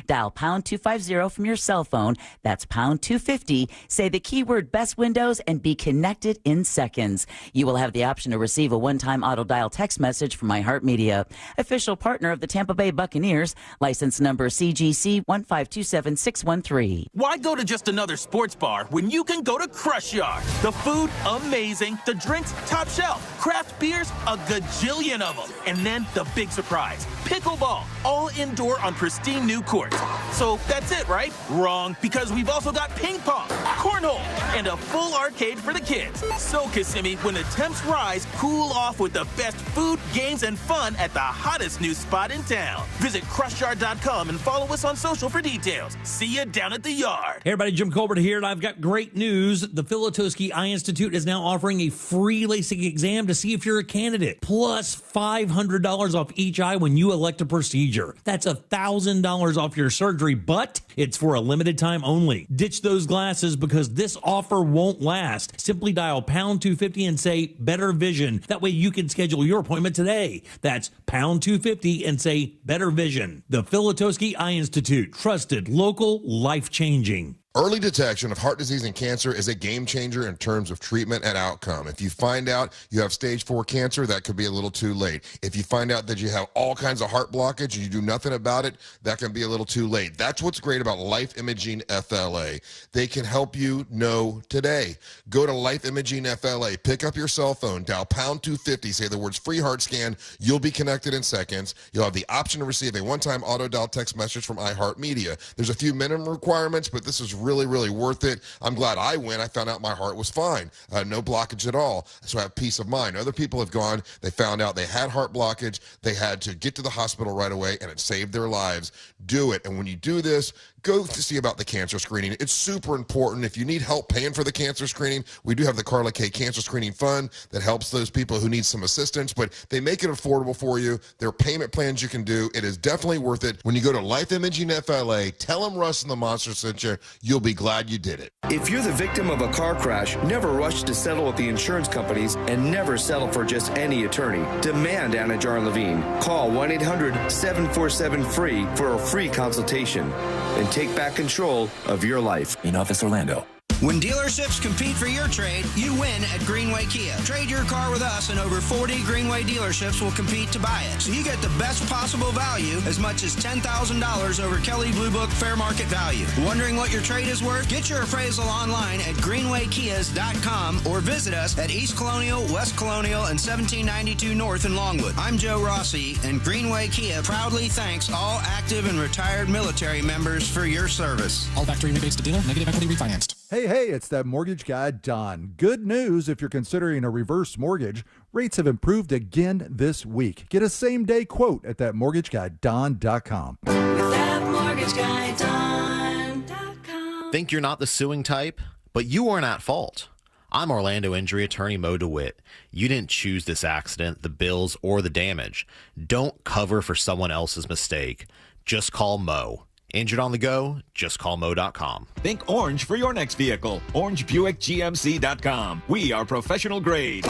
Dial pound 250 from your cell phone. That's pound 250. Say the keyword best windows and be connected in seconds. You will have the option to receive a one-time auto dial text message from iHeartMedia, official partner of the Tampa Bay Buccaneers. License number CGC 1527613. Why go to just another sports bar when you can go to Crush Yard? The food, amazing. The drinks, top shelf. Craft beers, a gajillion of them. And then the big surprise, pickleball, all indoor on pristine new courts. So that's it, right? Wrong, because we've also got ping pong, cornhole, and a full arcade for the kids. So, Kissimmee, when the temps rise, cool off with the best food, games, and fun at the hottest new spot in town. Visit crushyard.com and follow us on social for details. See you down at the yard. Hey everybody, Jim Colbert here, and I've got great news. The Filatowski Eye Institute is now offering a free LASIK exam to see if you're a candidate, plus $500 off each eye when you elect a procedure. That's $1,000 off your surgery, but it's for a limited time only. Ditch those glasses because this offer won't last. Simply dial pound 250 and say better vision. That way you can schedule your appointment today. That's pound 250 and say better vision. The Filatowski Eye Institute, trusted, local, life-changing. Early detection of heart disease and cancer is a game changer in terms of treatment and outcome. If you find out you have stage 4 cancer, that could be a little too late. If you find out that you have all kinds of heart blockage and you do nothing about it, that can be a little too late. That's what's great about Life Imaging FLA. They can help you know today. Go to Life Imaging FLA, pick up your cell phone, dial pound 250, say the words free heart scan. You'll be connected in seconds. You'll have the option to receive a one-time auto dial text message from iHeartMedia. There's a few minimum requirements, but this is really worth it. I'm glad I went. I found out my heart was fine. No blockage at all. So I have peace of mind. Other people have gone. They found out they had heart blockage. They had to get to the hospital right away, and it saved their lives. Do it. And when you do this, go to see about the cancer screening. It's super important. If you need help paying for the cancer screening, we do have the Carla K Cancer Screening Fund that helps those people who need some assistance, but they make it affordable for you. There are payment plans you can do. It is definitely worth it. When you go to Life Imaging FLA, tell them Russ and the Monster sent you. You'll be glad you did it. If you're the victim of a car crash, never rush to settle with the insurance companies and never settle for just any attorney. Demand Anna Jar Levine. Call 1-800-747-FREE for a free consultation and take back control of your life. In Office Orlando. When dealerships compete for your trade, you win at Greenway Kia. Trade your car with us and over 40 Greenway dealerships will compete to buy it. So you get the best possible value, as much as $10,000 over Kelley Blue Book fair market value. Wondering what your trade is worth? Get your appraisal online at greenwaykias.com or visit us at East Colonial, West Colonial, and 1792 North in Longwood. I'm Joe Rossi, and Greenway Kia proudly thanks all active and retired military members for your service. All factory rebates to dealer, negative equity refinanced. Hey, it's that mortgage guy, Don. Good news if you're considering a reverse mortgage. Rates have improved again this week. Get a same-day quote at thatmortgageguyDon.com. With thatmortgageguyDon.com. Think you're not the suing type? But you aren't at fault. I'm Orlando injury attorney Mo DeWitt. You didn't choose this accident, the bills, or the damage. Don't cover for someone else's mistake. Just call Mo. Injured on the go? Just call Mo.com. Think orange for your next vehicle. OrangeBuickGMC.com. We are professional grade.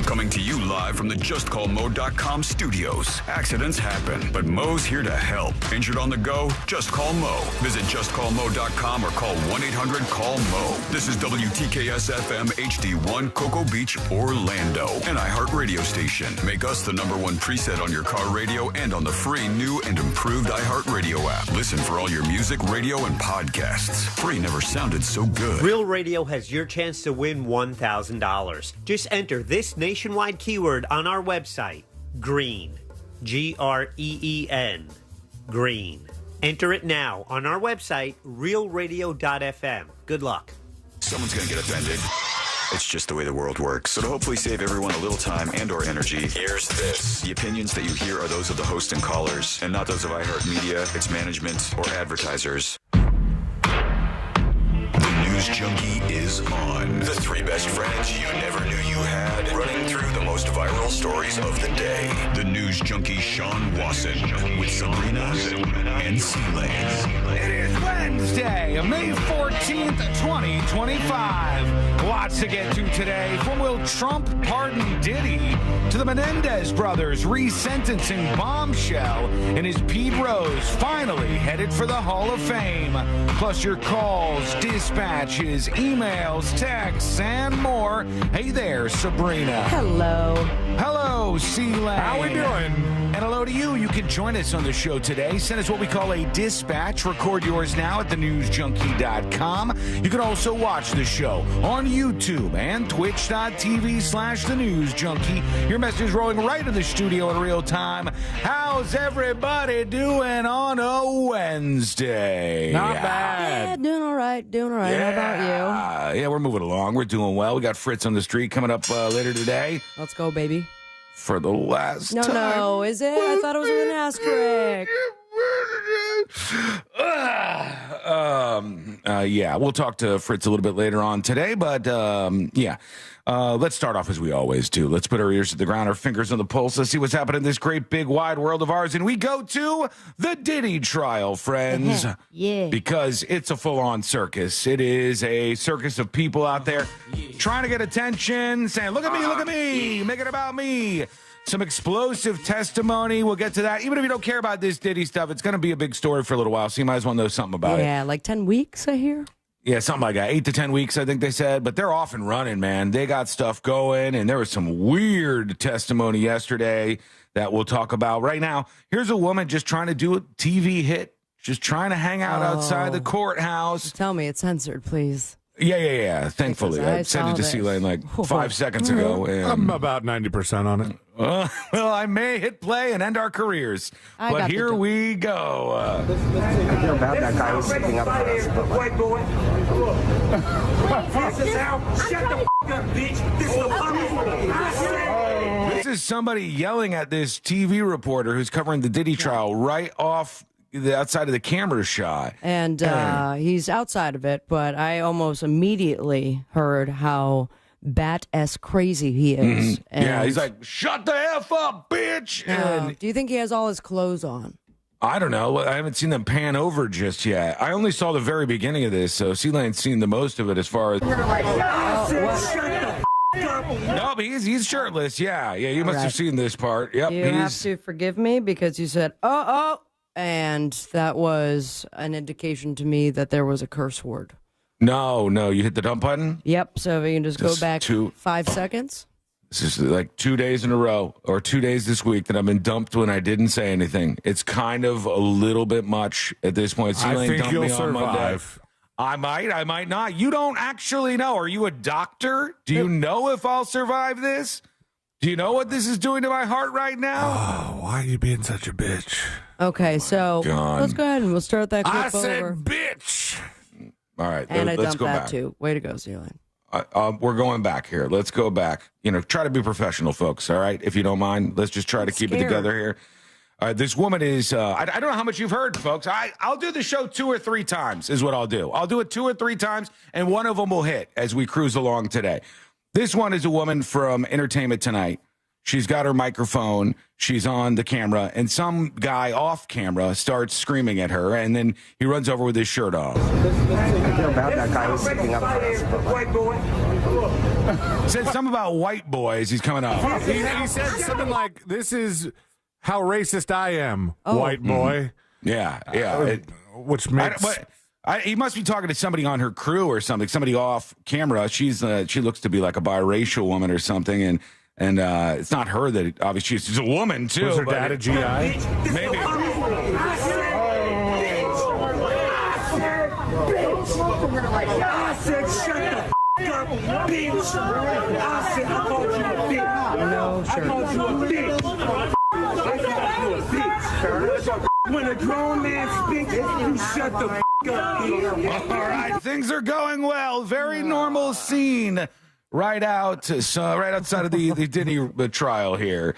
Coming to you live from the JustCallMo.com studios. Accidents happen, but Mo's here to help. Injured on the go? Just call Mo. Visit JustCallMo.com or call 1-800-CALL-MO. This is WTKS-FM HD1 Cocoa Beach, Orlando. An iHeart radio station. Make us the #1 preset on your car radio and on the free new and improved iHeart radio app. Listen for all your music, radio, and podcasts. Free never sounded so good. Real Radio has your chance to win $1,000. Just enter this nationwide keyword on our website, GREEN, GREEN, GREEN. Enter it now on our website, realradio.fm. Good luck. Someone's going to get offended. It's just the way the world works. So to hopefully save everyone a little time and or energy, here's this. The opinions that you hear are those of the host and callers, and not those of iHeartMedia, its management, or advertisers. The News Junkie is on. The 3 best friends you never knew you had, running through the most viral stories of the day. The News Junkie Sean Wasson with Sabrina and C-Lane. It is when Wednesday, May 14th, 2025. Lots to get to today. From will Trump pardon Diddy to the Menendez brothers resentencing Bombshell and his Pete Rose finally headed for the Hall of Fame. Plus your calls, dispatches, emails, texts, and more. Hey there, Sabrina. Hello. Hello, C-Lane. How we doing? And hello to you. You can join us on the show today. Send us what we call a dispatch. Record yours now at thenewsjunkie.com. You can also watch the show on YouTube and twitch.tv/thenewsjunkie. Your message is rolling right in the studio in real time. How's everybody doing on a Wednesday? Not bad. Yeah, doing all right. Yeah. How about Yeah, we're moving along. We're doing well. We got Fritz on the street coming up later today. you? Let's go, baby. For the last No, time. no, is it? I thought it was with an asterisk. Yeah, we'll talk to Fritz a little bit later on today, but let's start off as we always do. Let's put our ears to the ground, our fingers on the pulse. Let's see what's happening in this great big wide world of ours. And we go to the Diddy trial, friends. Yeah. Because it's a full-on circus. It is a circus of people out there trying to get attention, saying, look at me, make it about me. Some explosive testimony. We'll get to that. Even if you don't care about this Diddy stuff, it's going to be a big story for a little while, so you might as well know something about it. Yeah, like 10 weeks, I hear. Yeah, something like that. 8 to 10 weeks, I think they said. But they're off and running, man. They got stuff going, and there was some weird testimony yesterday that we'll talk about right now. Here's a woman just trying to do a TV hit, just trying to hang out outside the courthouse. Tell me it's censored, please. Yeah. Thankfully, I sent it to C-Lane like 5 seconds ago. And, I'm about 90% on it. well, I may hit play and end our careers. But here we go. I feel bad that guy was sticking up for us. White boy. Shut the up, bitch. This is somebody yelling at this TV reporter who's covering the Diddy trial right off the outside of the camera shot. And he's outside of it, but I almost immediately heard how bat-esque crazy he is. And yeah, he's like, shut the F up, bitch! And do you think he has all his clothes on? I don't know. I haven't seen them pan over just yet. I only saw the very beginning of this, so C-Lane's seen the most of it as far as... No, but he's shirtless. Yeah, you must have seen this part. Yep, You have to forgive me because you said, oh, and that was an indication to me that there was a curse word. No, you hit the dump button? Yep, so if you can just go back 5 seconds. This is like 2 days in a row, or 2 days this week that I've been dumped when I didn't say anything. It's kind of a little bit much at this point. I think you'll survive. I might not. You don't actually know. Are you a doctor? Do you know if I'll survive this? Do you know what this is doing to my heart right now? Oh, why are you being such a bitch? Okay, so let's go ahead and we'll start that clip I said over. bitch. All right, And let's I dumped go that back. too. Way to go, C-Lane. We're going back here. Let's go back. Try to be professional, folks, all right? If you don't mind, let's just try to keep it together here. This woman is, I don't know how much you've heard, folks. I'll do the show 2 or 3 times is what I'll do. I'll do it 2 or 3 times, and one of them will hit as we cruise along today. This one is a woman from Entertainment Tonight. She's got her microphone. She's on the camera, and some guy off camera starts screaming at her, and then he runs over with his shirt off. I feel bad that guy was sticking up for us. White boy. Said something about white boys. He's coming up. He said something like, this is how racist I am, white boy. Yeah. Which makes... He must be talking to somebody on her crew or something, somebody off camera. She looks to be like a biracial woman or something, and it's not her that obviously she's a woman too. Was her dad a GI? Maybe. I said shut the up, bitch. I said I called you a bitch. No, sure. I called you a bitch. I called you a bitch. When a grown man speaks, you shut the up. All right, things are going well. Very normal scene right outside of the Diddy trial here.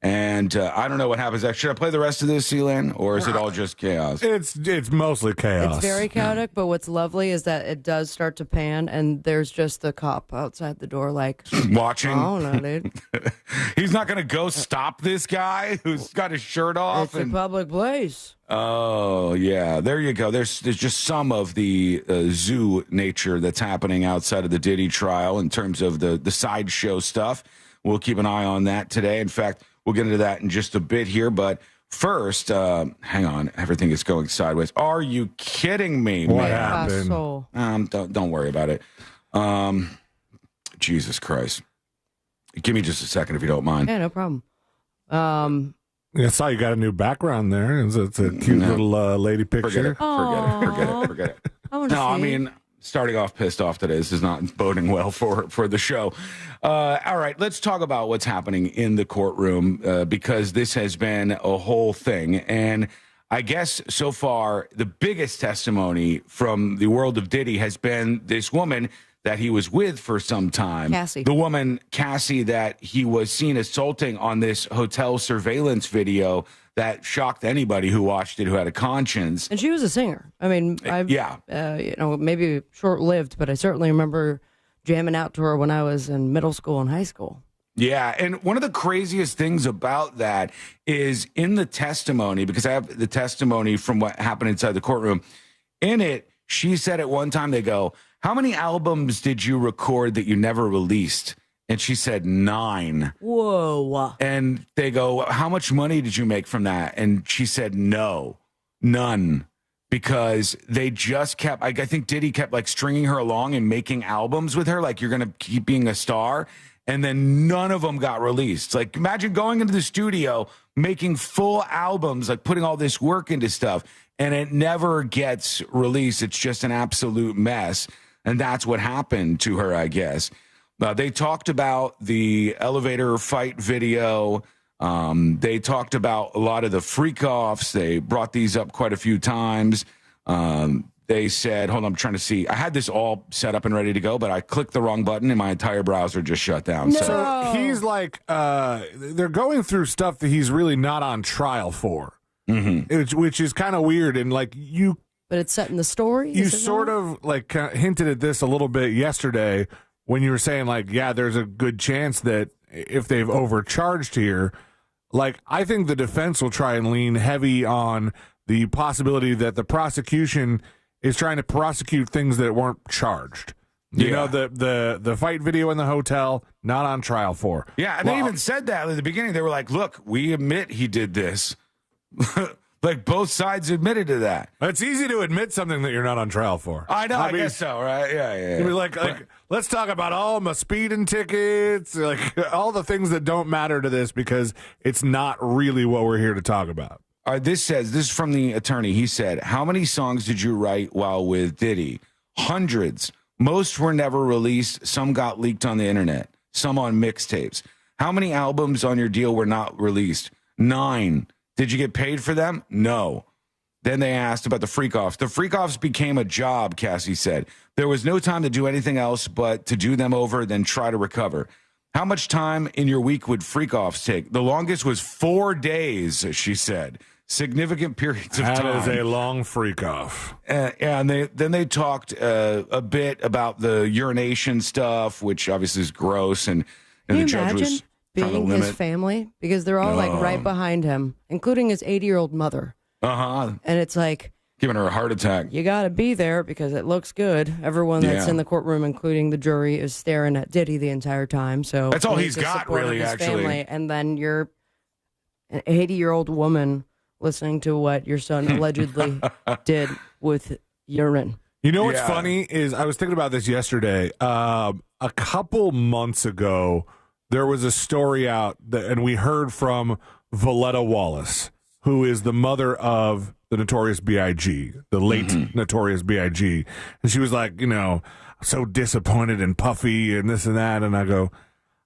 And I don't know what happens next. Should I play the rest of this, Sealan, or is it all just chaos? It's mostly chaos. It's very chaotic, but what's lovely is that it does start to pan, and there's just the cop outside the door, like watching. Oh no, dude! He's not going to go stop this guy who's got his shirt off. It's a public place. Oh yeah, there you go. There's just some of the zoo nature that's happening outside of the Diddy trial in terms of the sideshow stuff. We'll keep an eye on that today. In fact, we'll get into that in just a bit here. But first, hang on, everything is going sideways. Are you kidding me? What man? happened? Don't worry about it. Jesus Christ. Give me just a second if you don't mind. Yeah, no problem. I saw you got a new background there. It's a cute little lady picture. Forget it. I mean, starting off pissed off today. This is not boding well for the show. All right, let's talk about what's happening in the courtroom because this has been a whole thing. And I guess so far, the biggest testimony from the world of Diddy has been this woman that he was with for some time. Cassie. The woman, Cassie, that he was seen assaulting on this hotel surveillance video that shocked anybody who watched it who had a conscience. And she was a singer. I mean, maybe short-lived, but I certainly remember jamming out to her when I was in middle school and high school. Yeah, and one of the craziest things about that is in the testimony, because I have the testimony from what happened inside the courtroom. In it, she said at one time, they go, "How many albums did you record that you never released?" And she said 9. Whoa. And they go, "How much money did you make from that?" And she said, "No, none." Because they just kept, I think Diddy kept like stringing her along and making albums with her, like you're going to keep being a star. And then none of them got released. Like imagine going into the studio, making full albums, like putting all this work into stuff, and it never gets released. It's just an absolute mess. And that's what happened to her, I guess. They talked about the elevator fight video. They talked about a lot of the freak-offs. They brought these up quite a few times. They said, hold on, I'm trying to see. I had this all set up and ready to go, but I clicked the wrong button and my entire browser just shut down. No. So he's like, they're going through stuff that he's really not on trial for, which is kind of weird. And like But it's set in the story? You sort of like hinted at this a little bit yesterday when you were saying like, yeah, there's a good chance that if they've overcharged here, like I think the defense will try and lean heavy on the possibility that the prosecution is trying to prosecute things that weren't charged. You know, the fight video in the hotel, not on trial for. Yeah, and they even said that at the beginning. They were like, look, we admit he did this. Like both sides admitted to that. It's easy to admit something that you're not on trial for. I know, I guess so, right? Yeah. You'd be like, let's talk about all my speeding tickets, like all the things that don't matter to this because it's not really what we're here to talk about. This is from the attorney. He said, how many songs did you write while with Diddy? Hundreds. Most were never released. Some got leaked on the internet. Some on mixtapes. How many albums on your deal were not released? 9. Did you get paid for them? No. Then they asked about the freak-offs. The freak-offs became a job, Cassie said. There was no time to do anything else but to do them over, then try to recover. How much time in your week would freak-offs take? The longest was 4 days, she said. Significant periods of time. That is a long freak-off. And they talked a bit about the urination stuff, which obviously is gross, and the judge was being his family, because they're all like right behind him, including his 80-year-old mother. And it's like giving her a heart attack. You got to be there because it looks good. Everyone that's in the courtroom, including the jury, is staring at Diddy the entire time. So that's all he's got, really. Actually, family. And then you're an 80-year-old woman listening to what your son allegedly did with urine. You know what's funny is I was thinking about this yesterday. A couple months ago, there was a story out and we heard from Valletta Wallace, who is the mother of the Notorious B.I.G., the late Notorious B.I.G. And she was like, so disappointed and puffy and this and that. And I go,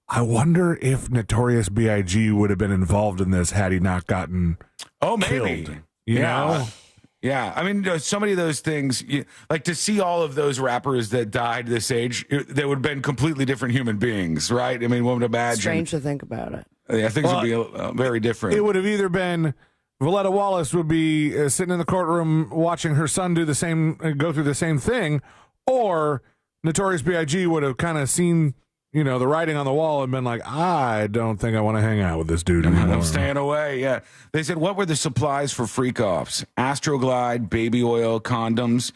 I wonder if Notorious B.I.G. would have been involved in this had he not gotten maybe. killed. You know? Yeah, I mean, so many of those things, like to see all of those rappers that died this age, they would have been completely different human beings, right? I mean, one would imagine. Strange to think about it. Yeah, things would be very different. It would have either been Valletta Wallace would be sitting in the courtroom watching her son go through the same thing, or Notorious B.I.G. would have kind of seen, the writing on the wall and been like, I don't think I want to hang out with this dude anymore. I'm staying away, yeah. They said, what were the supplies for freak-offs? Astroglide, baby oil, condoms.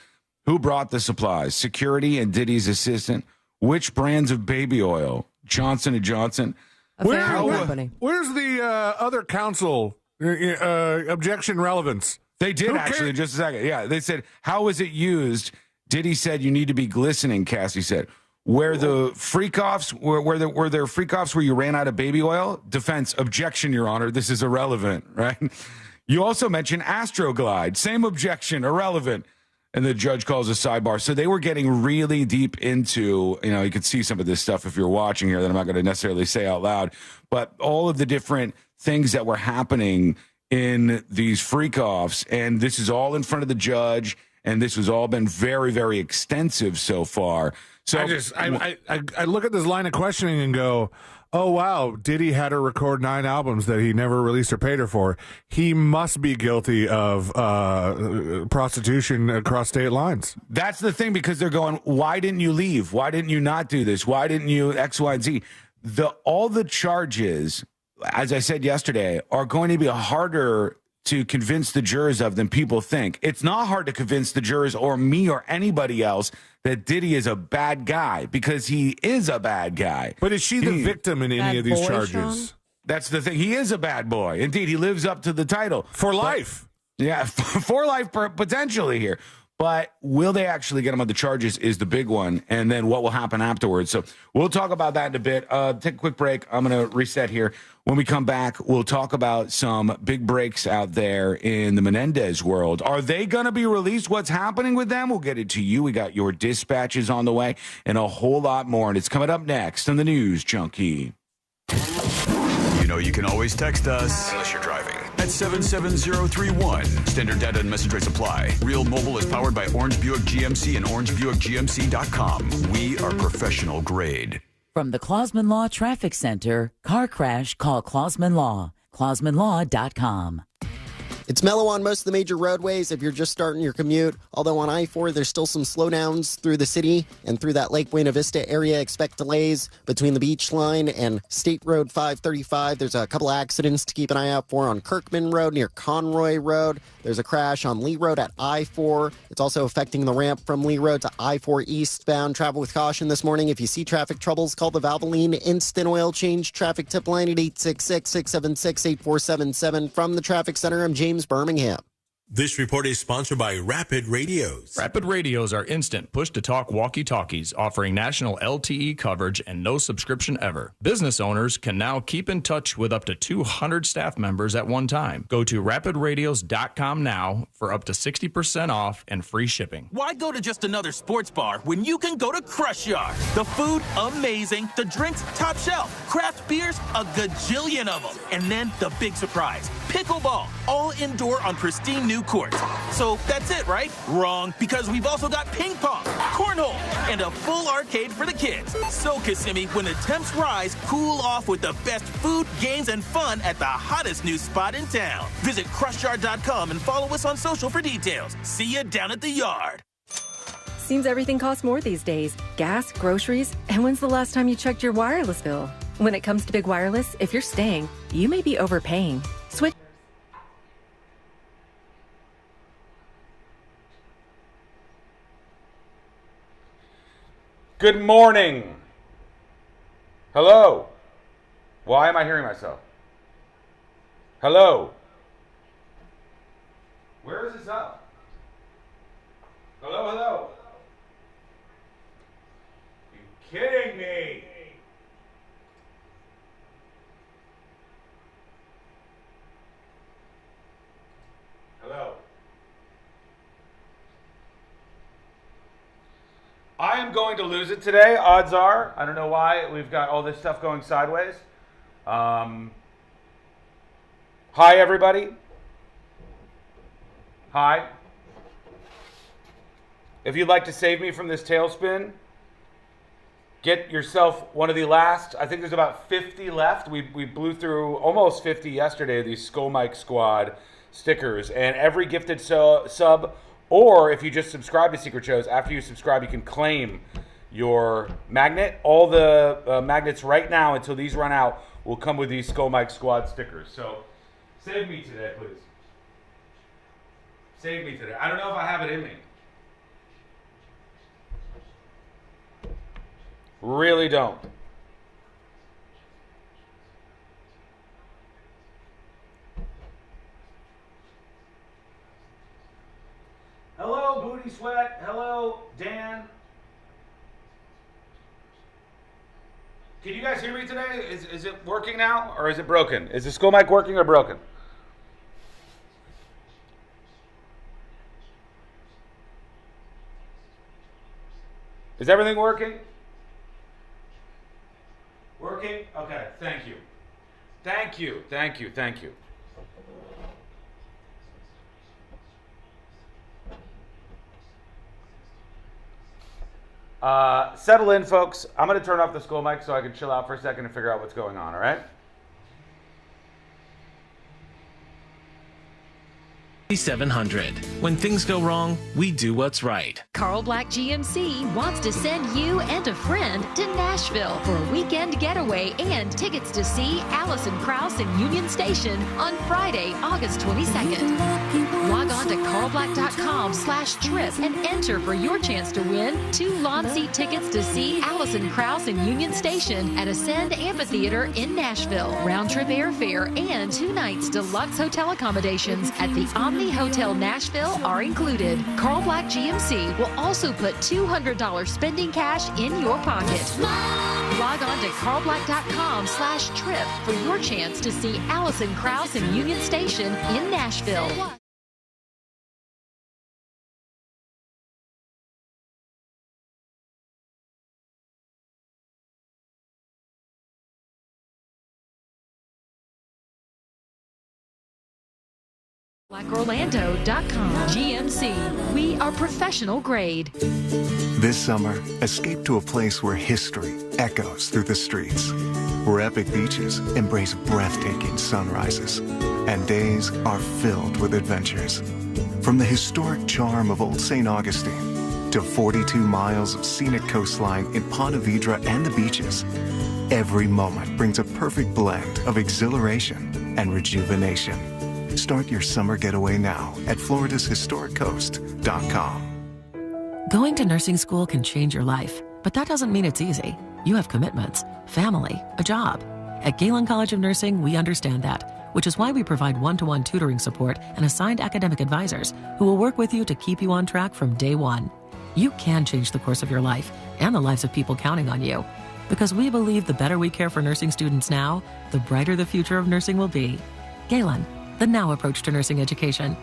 Who brought the supplies? Security and Diddy's assistant. Which brands of baby oil? Johnson & Johnson. Where's the other counsel objection relevance? They did actually, just a second. Yeah, they said, how was it used? Diddy said, you need to be glistening, Cassie said. Were the freak-offs, were there freak-offs where you ran out of baby oil? Defense, objection, Your Honor. This is irrelevant, right? You also mentioned Astroglide. Same objection, irrelevant. And the judge calls a sidebar. So they were getting really deep into, you could see some of this stuff if you're watching here that I'm not going to necessarily say out loud, but all of the different things that were happening in these freak-offs. And this is all in front of the judge. And this has all been very, very extensive so far. So I look at this line of questioning and go, oh, wow, Diddy had her record 9 albums that he never released or paid her for. He must be guilty of prostitution across state lines. That's the thing, because they're going, why didn't you leave? Why didn't you not do this? Why didn't you X, Y, and Z? All the charges, as I said yesterday, are going to be harder to convince the jurors of than people think. It's not hard to convince the jurors or me or anybody else that Diddy is a bad guy, because he is a bad guy. But is she the victim in any of these charges? Sean? That's the thing. He is a bad boy. Indeed, he lives up to the title. For life. Yeah, for life potentially here. But will they actually get him on the charges is the big one, and then what will happen afterwards. So we'll talk about that in a bit. Take a quick break. I'm going to reset here. When we come back, we'll talk about some big breaks out there in the Menendez world. Are they going to be released? What's happening with them? We'll get it to you. We got your dispatches on the way and a whole lot more, and it's coming up next on the News Junkie. You can always text us, unless you're driving, at 77031. Standard data and message rates apply. Real Mobile is powered by Orange Buick GMC and orangebuickgmc.com. We are professional grade. From the Clausman Law Traffic Center, car crash, call Clausman Law. ClausmanLaw.com. It's mellow on most of the major roadways if you're just starting your commute. Although on I-4, there's still some slowdowns through the city and through that Lake Buena Vista area. Expect delays between the Beach Line and State Road 535. There's a couple accidents to keep an eye out for on Kirkman Road near Conroy Road. There's a crash on Lee Road at I-4. It's also affecting the ramp from Lee Road to I-4 eastbound. Travel with caution this morning. If you see traffic troubles, call the Valvoline Instant Oil Change traffic tip line at 866-676-8477. From the Traffic Center, I'm James Birmingham. This report is sponsored by Rapid Radios. Rapid Radios are instant push-to-talk walkie-talkies offering national LTE coverage and no subscription ever. Business owners can now keep in touch with up to 200 staff members at one time. Go to rapidradios.com now for up to 60% off and free shipping. Why go to just another sports bar when you can go to Crush Yard? The food, amazing. The drinks, top shelf. Craft beers, a gajillion of them. And then the big surprise, pickleball, all indoor on pristine new courts. So that's it, right? Wrong, because we've also got ping pong, cornhole, and a full arcade for the kids. So, Kissimmee, when the temps rise, cool off with the best food, games, and fun at the hottest new spot in town. Visit crushyard.com and follow us on social for details. See you down at the yard. Seems everything costs more these days. Gas, groceries, and when's the last time you checked your wireless bill? When it comes to big wireless, if you're staying, you may be overpaying. Switch. Good morning. Hello. Why am I hearing myself? Hello. Where is this up? Hello, hello. You kidding me? Hello. I am going to lose it today, odds are. I don't know why. We've got all this stuff going sideways. Hi, everybody. Hi. If you'd like to save me from this tailspin, get yourself one of the last. I think there's about 50 left. We blew through almost 50 yesterday of these Skull Mike Squad stickers. And every gifted sub, or if you just subscribe to Secret Shows, after you subscribe, you can claim your magnet. All the magnets right now until these run out will come with these Skull Mike Squad stickers. So save me today, please. Save me today. I don't know if I have it in me. Really don't. Hello, Booty Sweat. Hello, Dan. Can you guys hear me today? Is it working now, or is it broken? Is the Skull Mic working or broken? Is everything working? Working? Okay, thank you. Thank you, thank you, thank you. Settle in, folks. I'm going to turn off the Skull Mic so I can chill out for a second and figure out what's going on, all right? 700. When things go wrong, we do what's right. Carl Black GMC wants to send you and a friend to Nashville for a weekend getaway and tickets to see Alison Krauss in Union Station on Friday, August 22nd. Log on to carlblack.com/trip and enter for your chance to win 2 lawn seat tickets to see Alison Krauss in Union Station at Ascend Amphitheater in Nashville, round-trip airfare, and 2 nights deluxe hotel accommodations at the Omni Hotel Nashville are included. Carl Black GMC will also put $200 spending cash in your pocket. Log on to carlblack.com/trip for your chance to see Alison Krauss in Union Station in Nashville. BlackOrlando.com. GMC. We are professional grade. This summer, escape to a place where history echoes through the streets, where epic beaches embrace breathtaking sunrises, and days are filled with adventures. From the historic charm of Old St. Augustine to 42 miles of scenic coastline in Ponte Vedra and the beaches, every moment brings a perfect blend of exhilaration and rejuvenation. Start your summer getaway now at floridashistoriccoast.com. Going to nursing school can change your life, but that doesn't mean it's easy. You have commitments, family, a job. At Galen College of Nursing, we understand that, which is why we provide one-to-one tutoring support and assigned academic advisors who will work with you to keep you on track from day one. You can change the course of your life and the lives of people counting on you, because we believe the better we care for nursing students now, the brighter the future of nursing will be. Galen, the now approach to nursing education.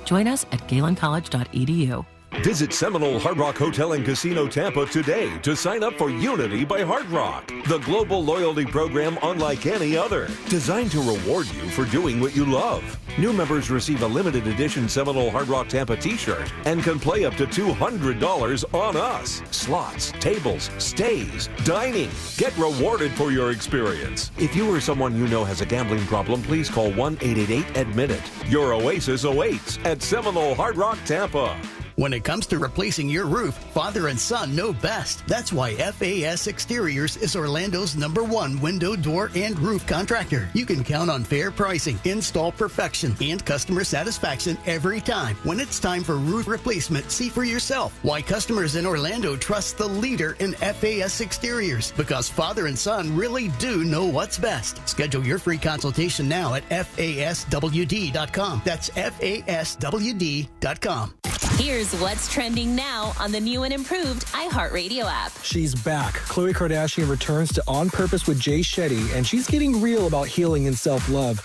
Join us at galencollege.edu. Visit Seminole Hard Rock Hotel and Casino Tampa today to sign up for Unity by Hard Rock, the global loyalty program unlike any other, designed to reward you for doing what you love. New members receive a limited edition Seminole Hard Rock Tampa t-shirt and can play up to $200 on us. Slots, tables, stays, dining. Get rewarded for your experience. If you or someone you know has a gambling problem, please call 1-888-ADMIT-IT. Your oasis awaits at Seminole Hard Rock Tampa. When it comes to replacing your roof, father and son know best. That's why FAS Exteriors is Orlando's #1 window, door, and roof contractor. You can count on fair pricing, install perfection, and customer satisfaction every time. When it's time for roof replacement, see for yourself why customers in Orlando trust the leader in FAS Exteriors. Because father and son really do know what's best. Schedule your free consultation now at FASWD.com. That's FASWD.com. Here's what's trending now on the new and improved iHeartRadio app. She's back. Khloe Kardashian returns to On Purpose with Jay Shetty, and she's getting real about healing and self-love.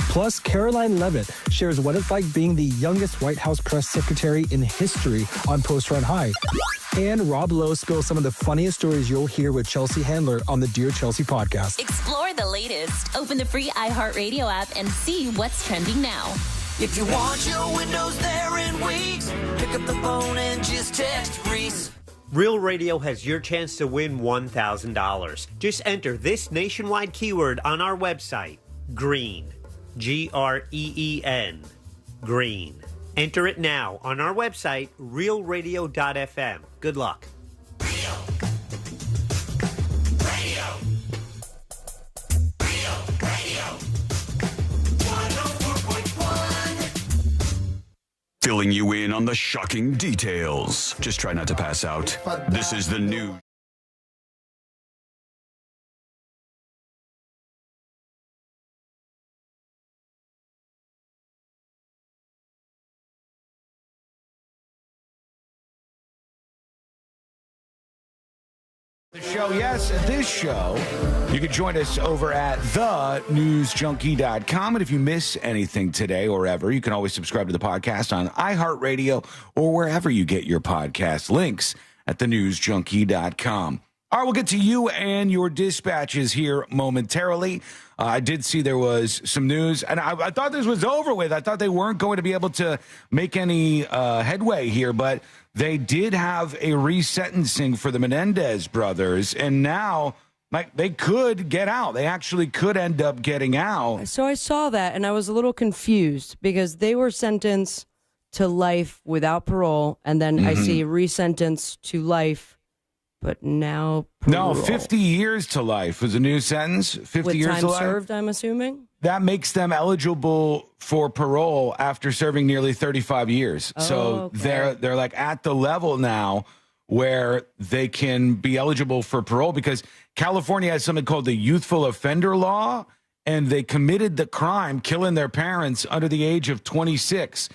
Plus, Caroline Leavitt shares what it's like being the youngest White House press secretary in history on Post Run High. And Rob Lowe spills some of the funniest stories you'll hear with Chelsea Handler on the Dear Chelsea podcast. Explore the latest. Open the free iHeartRadio app and see what's trending now. If you want your windows there in weeks, pick up the phone and just text Reese. Real Radio has your chance to win $1,000. Just enter this nationwide keyword on our website, GREEN. GREEN. Green. Enter it now on our website, realradio.fm. Good luck. Filling you in on the shocking details. Just try not to pass out. This is the news. The show, yes, this show. You can join us over at thenewsjunkie.com. And if you miss anything today or ever, you can always subscribe to the podcast on iHeartRadio or wherever you get your podcast. Links at thenewsjunkie.com. All right, we'll get to you and your dispatches here momentarily. I did see there was some news, and I thought this was over with. I thought they weren't going to be able to make any headway here, but they did have a resentencing for the Menendez brothers, and now they could get out. They actually could end up getting out. So I saw that, and I was a little confused because they were sentenced to life without parole, and then I see resentenced to life, but now parole. No, 50 years to life was a new sentence. 50 with years time to life. served, I'm assuming? That makes them eligible for parole after serving nearly 35 years. So they're like at the level now where they can be eligible for parole because California has something called the youthful offender law, and they committed the crime, killing their parents under the age of 26.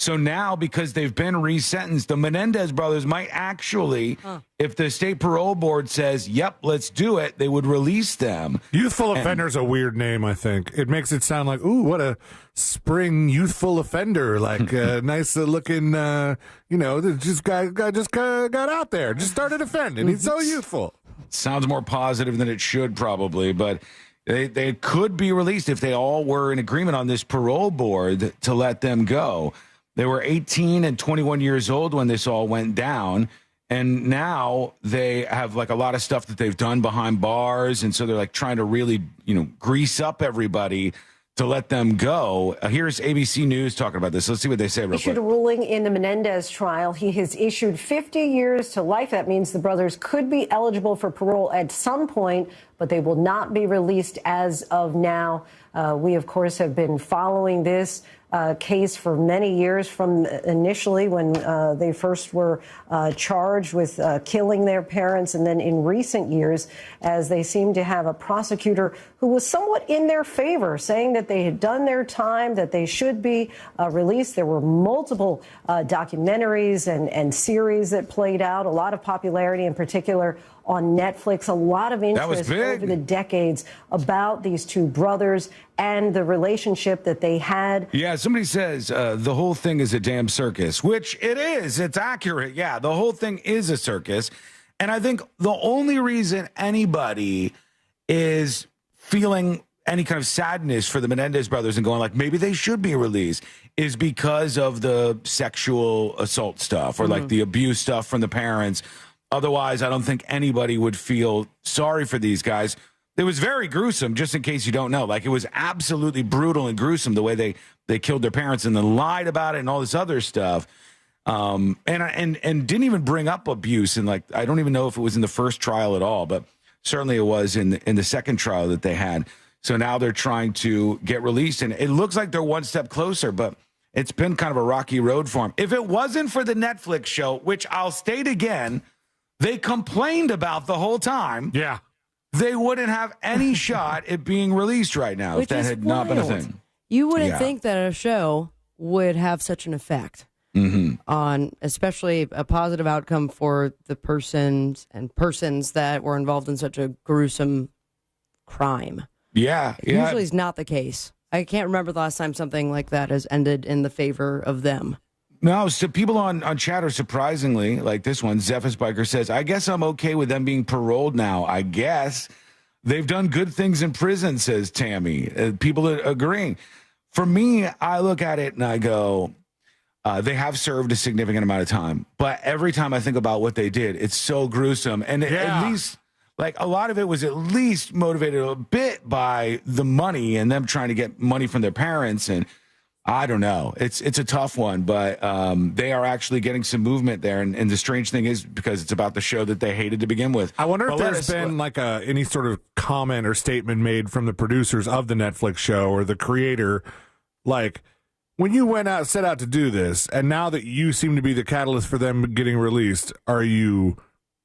So now, because they've been resentenced, the Menendez brothers might actually, if the state parole board says, yep, let's do it, they would release them. Youthful offender's a weird name, I think. It makes it sound like, ooh, what a spring youthful offender, like nice looking, just got out there, just started offending. He's so youthful. Sounds more positive than it should probably, but they could be released if they all were in agreement on this parole board to let them go. They were 18 and 21 years old when this all went down, and now they have like a lot of stuff that they've done behind bars, and so they're like trying to really, grease up everybody to let them go. Here's ABC News talking about this. Let's see what they say real quick. Issued a ruling in the Menendez trial. He has issued 50 years to life. That means the brothers could be eligible for parole at some point, but they will not be released as of now. We, of course, have been following this case for many years, from initially when they first were charged with killing their parents, and then in recent years as they seem to have a prosecutor who was somewhat in their favor, saying that they had done their time, that they should be released. There were multiple documentaries and series that played out, a lot of popularity in particular on Netflix, a lot of interest over the decades about these two brothers and the relationship that they had. Yeah, somebody says the whole thing is a damn circus, which it is. It's accurate. Yeah, the whole thing is a circus. And I think the only reason anybody is feeling any kind of sadness for the Menendez brothers and going like, maybe they should be released, is because of the sexual assault stuff or like the abuse stuff from the parents. Otherwise, I don't think anybody would feel sorry for these guys. It was very gruesome, just in case you don't know. Like, it was absolutely brutal and gruesome the way they killed their parents and then lied about it and all this other stuff. And didn't even bring up abuse. And like, I don't even know if it was in the first trial at all, but certainly it was in the second trial that they had. So now they're trying to get released, and it looks like they're one step closer, but it's been kind of a rocky road for them. If it wasn't for the Netflix show, which I'll state again, they complained about the whole time. Yeah. They wouldn't have any shot at being released right now if that had not been a thing. You wouldn't think that a show would have such an effect on, especially a positive outcome for the persons that were involved in such a gruesome crime. Yeah. Usually is not the case. I can't remember the last time something like that has ended in the favor of them. No, so people on Chatter, surprisingly, like this one, Zephyr's Biker says, I guess I'm okay with them being paroled now. I guess they've done good things in prison, says Tammy. People are agreeing. For me, I look at it and I go, They have served a significant amount of time, but every time I think about what they did, it's so gruesome. And at least, like, a lot of it was at least motivated a bit by the money and them trying to get money from their parents. And I don't know. It's a tough one, but they are actually getting some movement there. And the strange thing is, because it's about the show that they hated to begin with. I wonder if there's been like any sort of comment or statement made from the producers of the Netflix show or the creator, like, when you set out to do this, and now that you seem to be the catalyst for them getting released, are you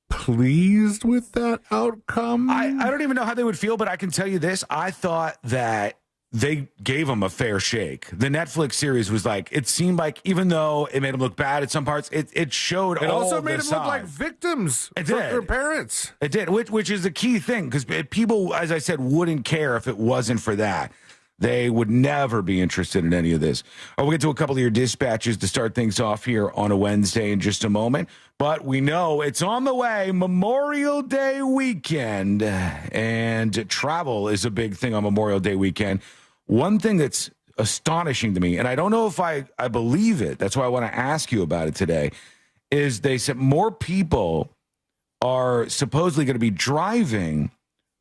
pleased with that outcome? I don't even know how they would feel, but I can tell you this. I thought that they gave them a fair shake. The Netflix series was like, it seemed like, even though it made them look bad at some parts, it showed all the sides. It also made them look like victims for their parents. It did, which is the key thing, because people, as I said, wouldn't care if it wasn't for that. They would never be interested in any of this. We'll get to a couple of your dispatches to start things off here on a Wednesday in just a moment. But we know it's on the way, Memorial Day weekend. And travel is a big thing on Memorial Day weekend. One thing that's astonishing to me, and I don't know if I believe it, that's why I want to ask you about it today, is they said more people are supposedly going to be driving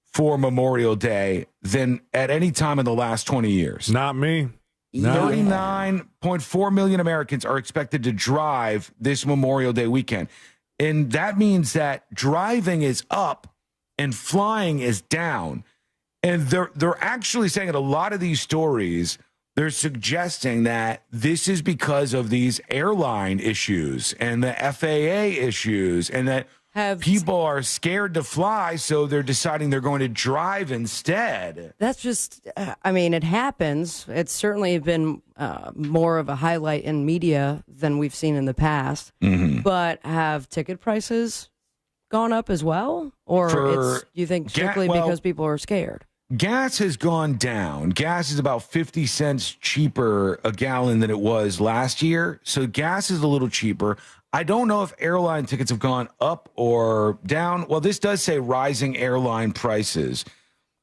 for Memorial Day than at any time in the last 20 years. Not me. 39.4 million Americans are expected to drive this Memorial Day weekend. And that means that driving is up and flying is down. And they're actually saying in a lot of these stories, they're suggesting that this is because of these airline issues and the FAA issues, and that people are scared to fly, so they're deciding they're going to drive instead. That's just, it happens. It's certainly been more of a highlight in media than we've seen in the past. Mm-hmm. But have ticket prices gone up as well? Or you think strictly because people are scared? Gas has gone down. Gas is about 50 cents cheaper a gallon than it was last year. So gas is a little cheaper. I don't know if airline tickets have gone up or down. Well, this does say rising airline prices.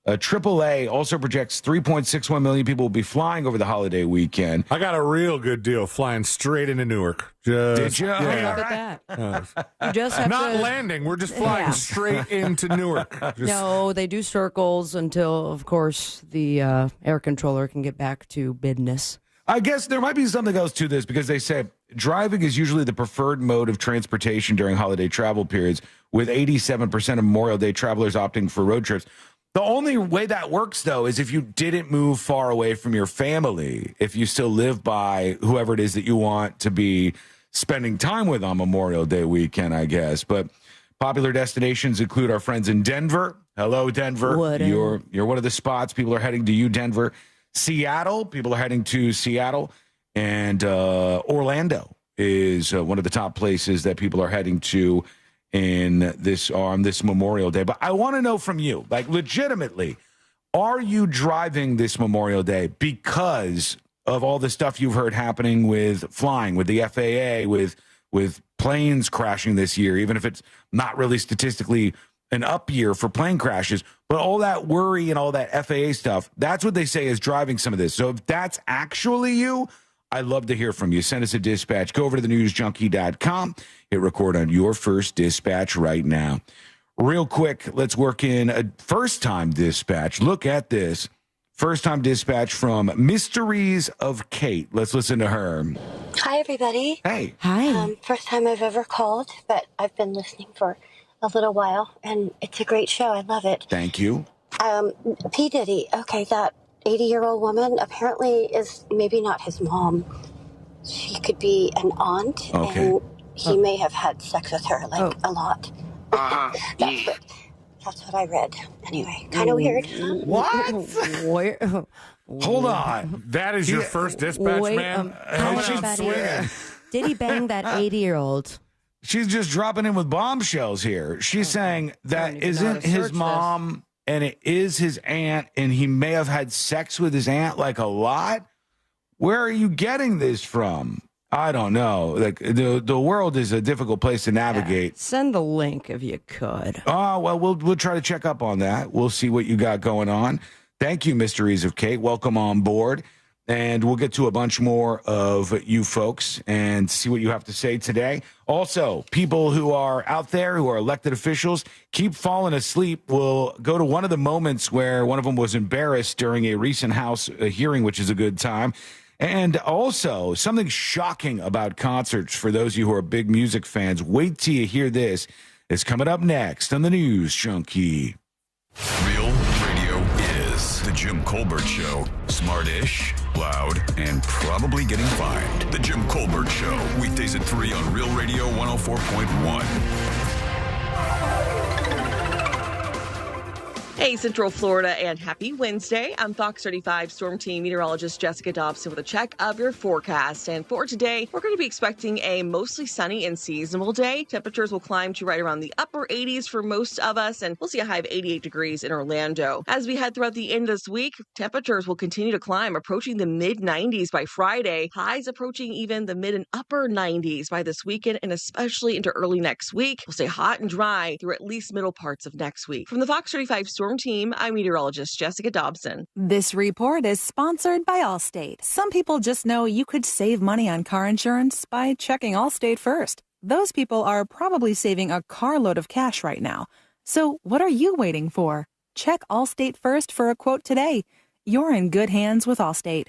AAA also projects 3.61 million people will be flying over the holiday weekend. I got a real good deal flying straight into Newark. Did you? Yeah. You just have Not to, landing. We're just flying straight into Newark. No, they do circles until, of course, the air controller can get back to business. I guess there might be something else to this, because they say driving is usually the preferred mode of transportation during holiday travel periods, with 87% of Memorial Day travelers opting for road trips. The only way that works, though, is if you didn't move far away from your family, if you still live by whoever it is that you want to be spending time with on Memorial Day weekend, I guess. But popular destinations include our friends in Denver. Hello, Denver. You're one of the spots. People are heading to you, Denver. Seattle, people are heading to Seattle. And Orlando is one of the top places that people are heading to in this on this Memorial Day. But I want to know from you, like, legitimately, are you driving this Memorial Day because of all the stuff you've heard happening with flying, with the FAA, with planes crashing this year, even if it's not really statistically an up year for plane crashes, but all that worry and all that FAA stuff, that's what they say is driving some of this. So if that's actually you, I'd love to hear from you. Send us a dispatch. Go over to thenewsjunkie.com. Hit record on your first dispatch right now. Real quick, let's work in a first-time dispatch. Look at this. First-time dispatch from Mysteries of Kate. Let's listen to her. Hi, everybody. Hey. Hi. First time I've ever called, but I've been listening for a little while, and it's a great show. I love it. Thank you. P. Diddy. Okay, that 80-year-old woman apparently is maybe not his mom. She could be an aunt, and he may have had sex with her, a lot. That's what I read. Anyway, kind of weird. What? Hold on. That is your first dispatch, man? Did he bang that 80-year-old? She's just dropping in with bombshells here. She's saying that isn't his mom, and it is his aunt, and he may have had sex with his aunt like a lot. Where are you getting this from? I don't know. Like the world is a difficult place to navigate. Send the link if you could. Oh, well, we'll try to check up on that. We'll see what you got going on. Thank you, Mysteries of Kate. Welcome on board. and we'll get to a bunch more of you folks and see what you have to say today. Also, people who are out there who are elected officials, keep falling asleep. We'll go to one of the moments where one of them was embarrassed during a recent House hearing, which is a good time. And also, something shocking about concerts for those of you who are big music fans. Wait till you hear this. It's coming up next on the News Junkie. Real radio is The Jim Colbert Show. Smartish, loud, and probably getting fined. The Jim Colbert Show. Weekdays at 3 on Real Radio 104.1. Hey, Central Florida, and happy Wednesday. I'm Fox 35 Storm Team meteorologist Jessica Dobson with a check of your forecast. And for today, we're going to be expecting a mostly sunny and seasonable day. Temperatures will climb to right around the upper 80s for most of us, and we'll see a high of 88 degrees in Orlando. As we head throughout the end of this week, temperatures will continue to climb, approaching the mid-90s by Friday. Highs approaching even the mid and upper 90s by this weekend, and especially into early next week. We'll stay hot and dry through at least middle parts of next week. From the Fox 35 Storm Team, I'm meteorologist Jessica Dobson. This report is sponsored by Allstate. Some people just know you could save money on car insurance by checking Allstate first. Those people are probably saving a carload of cash right now. So what are you waiting for? Check Allstate first for a quote today. You're in good hands with Allstate.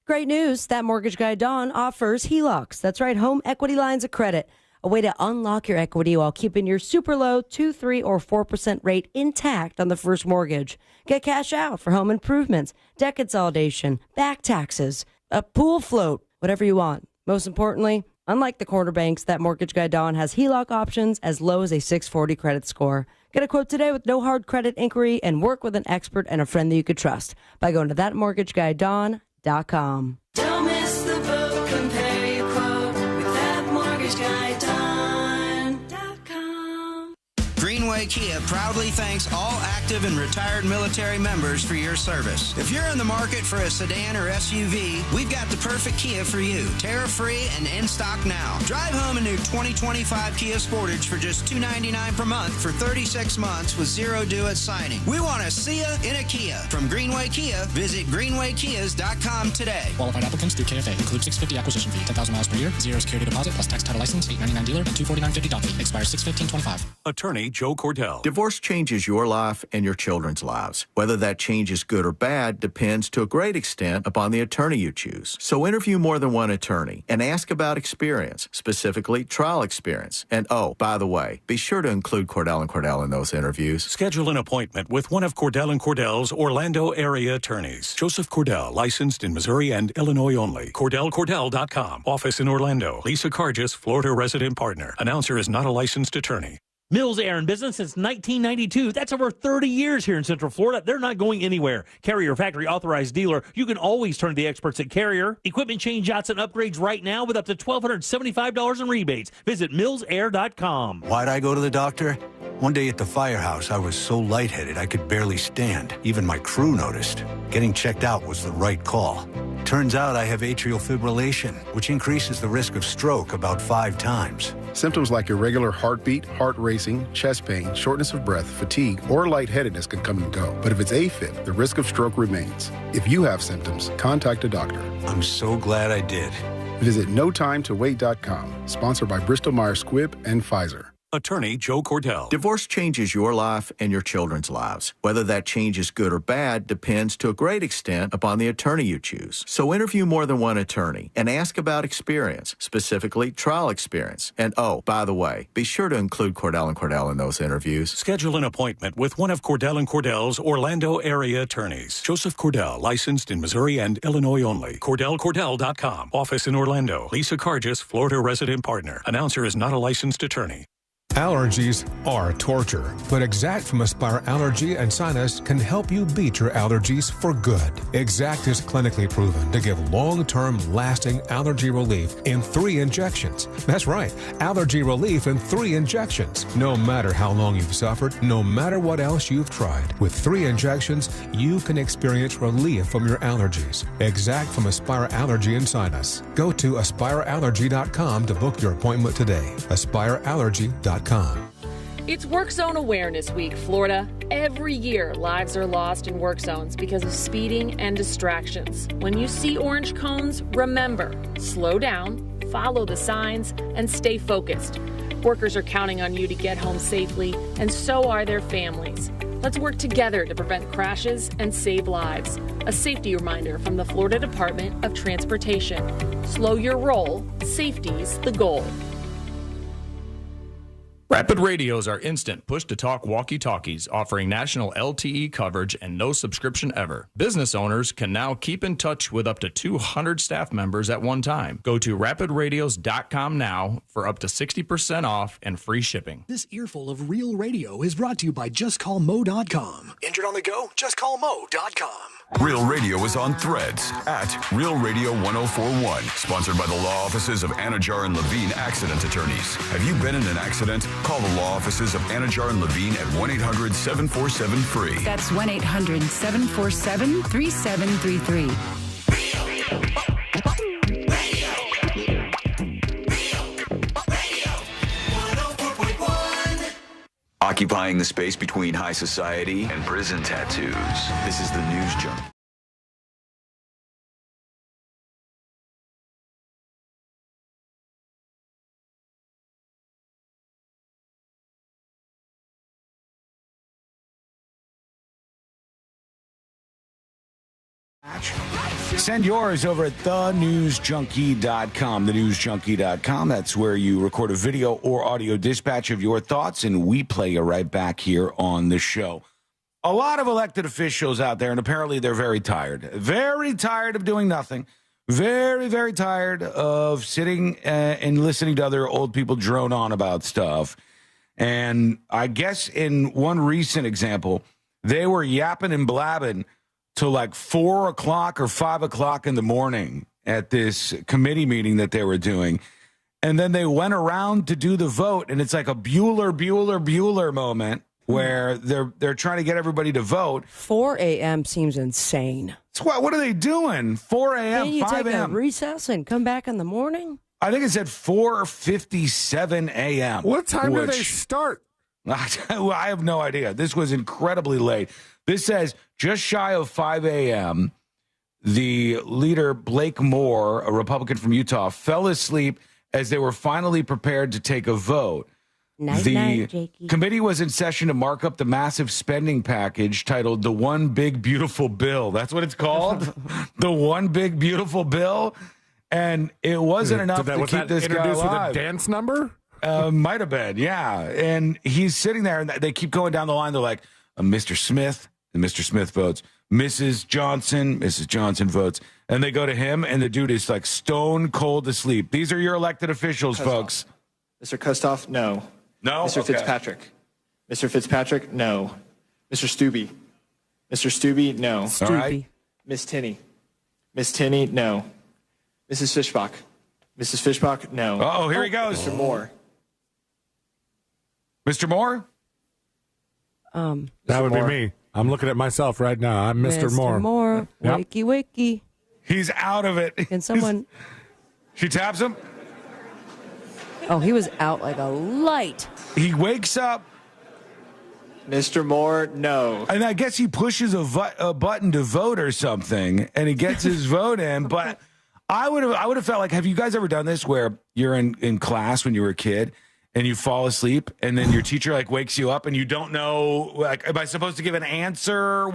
Great news. That mortgage guy, Don, offers HELOCs. That's right, home equity lines of credit. A way to unlock your equity while keeping your super low 2%, 3%, or 4% rate intact on the first mortgage. Get cash out for home improvements, debt consolidation, back taxes, a pool float, whatever you want. Most importantly, unlike the corner banks, that mortgage guy Don has HELOC options as low as a 640 credit score. Get a quote today with no hard credit inquiry and work with an expert and a friend that you could trust by going to thatmortgageguyDon.com. Don't miss the boat. Compare your quote with thatmortgageguyDon.com. Greenway Kia proudly thanks all active and retired military members for your service. If you're in the market for a sedan or SUV, we've got the perfect Kia for you. Tariff-free and in stock now. Drive home a new 2025 Kia Sportage for just $299 per month for 36 months with zero due at signing. We want to see you in a Kia. From Greenway Kia, visit greenwaykias.com today. Qualified applicants through KFA include $650 acquisition fee, 10,000 miles per year, 0 security deposit plus tax title license, $899 dealer, and $249.50 down fee. Expires 6/15/25. Attorney Joe Cordell. Divorce changes your life and your children's lives. Whether that change is good or bad depends to a great extent upon the attorney you choose. So interview more than one attorney and ask about experience, specifically trial experience. And oh, by the way, be sure to include Cordell & Cordell in those interviews. Schedule an appointment with one of Cordell & Cordell's Orlando area attorneys. Joseph Cordell, licensed in Missouri and Illinois only. CordellCordell.com. Office in Orlando. Lisa Cargis, Florida resident partner. Announcer is not a licensed attorney. Mills Air in business since 1992. That's over 30 years here in Central Florida. They're not going anywhere. Carrier factory authorized dealer. You can always turn to the experts at Carrier. Equipment change-outs and upgrades right now with up to $1,275 in rebates. Visit millsair.com. Why'd I go to the doctor? One day at the firehouse, I was so lightheaded I could barely stand. Even my crew noticed. Getting checked out was the right call. Turns out I have atrial fibrillation, which increases the risk of stroke about 5 times. Symptoms like irregular heartbeat, heart racing, chest pain, shortness of breath, fatigue, or lightheadedness can come and go. But if it's AFib, the risk of stroke remains. If you have symptoms, contact a doctor. I'm so glad I did. Visit NoTimeToWait.com, sponsored by Bristol-Myers Squibb and Pfizer. Attorney Joe Cordell. Divorce changes your life and your children's lives. Whether that change is good or bad depends to a great extent upon the attorney you choose. So interview more than one attorney and ask about experience, specifically trial experience. And oh, by the way, be sure to include Cordell & Cordell in those interviews. Schedule an appointment with one of Cordell & Cordell's Orlando area attorneys. Joseph Cordell, licensed in Missouri and Illinois only. CordellCordell.com. Office in Orlando. Lisa Cargis, Florida resident partner. Announcer is not a licensed attorney. Allergies are torture, but Exact from Aspire Allergy and Sinus can help you beat your allergies for good. Exact is clinically proven to give long-term lasting allergy relief in 3 injections. That's right, allergy relief in 3 injections. No matter how long you've suffered, no matter what else you've tried, with 3 injections, you can experience relief from your allergies. Exact from Aspire Allergy and Sinus. Go to aspireallergy.com to book your appointment today. aspireallergy.com. It's Work Zone Awareness Week, Florida. Every year, lives are lost in work zones because of speeding and distractions. When you see orange cones, remember, slow down, follow the signs, and stay focused. Workers are counting on you to get home safely, and so are their families. Let's work together to prevent crashes and save lives. A safety reminder from the Florida Department of Transportation. Slow your roll. Safety's the goal. Rapid radios are instant push-to-talk walkie-talkies offering national LTE coverage and no subscription ever. Business owners can now keep in touch with up to 200 staff members at one time. Go to rapidradios.com now for up to 60% off and free shipping. This earful of real radio is brought to you by JustCallMo.com. Injured on the go? JustCallMo.com. Real Radio is on Threads at Real Radio 1041. Sponsored by the law offices of Anajar and Levine Accident Attorneys. Have you been in an accident? Call the law offices of Anajar and Levine at 1-800-747-FREE. That's 1-800-747-3733. Occupying the space between high society and prison tattoos. This is the News Junk. Send yours over at thenewsjunkie.com. Thenewsjunkie.com. That's where you record a video or audio dispatch of your thoughts, and we play you right back here on the show. A lot of elected officials out there, and apparently they're very tired. Very tired of doing nothing. Very, very tired of sitting and listening to other old people drone on about stuff. And I guess in one recent example, they were yapping and blabbing till like 4 o'clock or 5 o'clock in the morning at this committee meeting that they were doing. And then they went around to do the vote, and it's like a Bueller moment where they're trying to get everybody to vote. 4 a.m. seems insane. So what are they doing? 4 a.m., 5 a.m.? Can you take a recess and come back in the morning? I think it said 4:57 a.m. What time do they start? I have no idea. This was incredibly late. This says just shy of 5 a.m., the leader, Blake Moore, a Republican from Utah, fell asleep as they were finally prepared to take a vote. The committee was in session to mark up the massive spending package titled The One Big Beautiful Bill. That's what it's called? The One Big Beautiful Bill. And it wasn't enough to keep this guy alive. With a dance number? Might have been, yeah. And he's sitting there, and they keep going down the line. They're like, Mr. Smith, and Mr. Smith votes. Mrs. Johnson votes. And they go to him, and the dude is like stone cold asleep. These are your elected officials, folks. Mr. Kustoff, no. No? Mr. Fitzpatrick. Mr. Fitzpatrick, no. Mr. Stubbe. Mr. Stubbe, no. All right. Miss Tinney. Miss Tinney, no. Mrs. Fishbach. Mrs. Fishbach, no. Oh, here he goes. Mr. Moore. Mr. Moore? That would be me. I'm looking at myself right now. I'm Mr. Moore. Mr. Moore, Yep. wakey. He's out of it. Can someone... She taps him. Oh, he was out like a light. He wakes up. Mr. Moore, no. And I guess he pushes a button to vote or something, and he gets his vote in. But I would have felt like, have you guys ever done this where you're in class when you were a kid and you fall asleep, and then your teacher like wakes you up and you don't know, like, am I supposed to give an answer?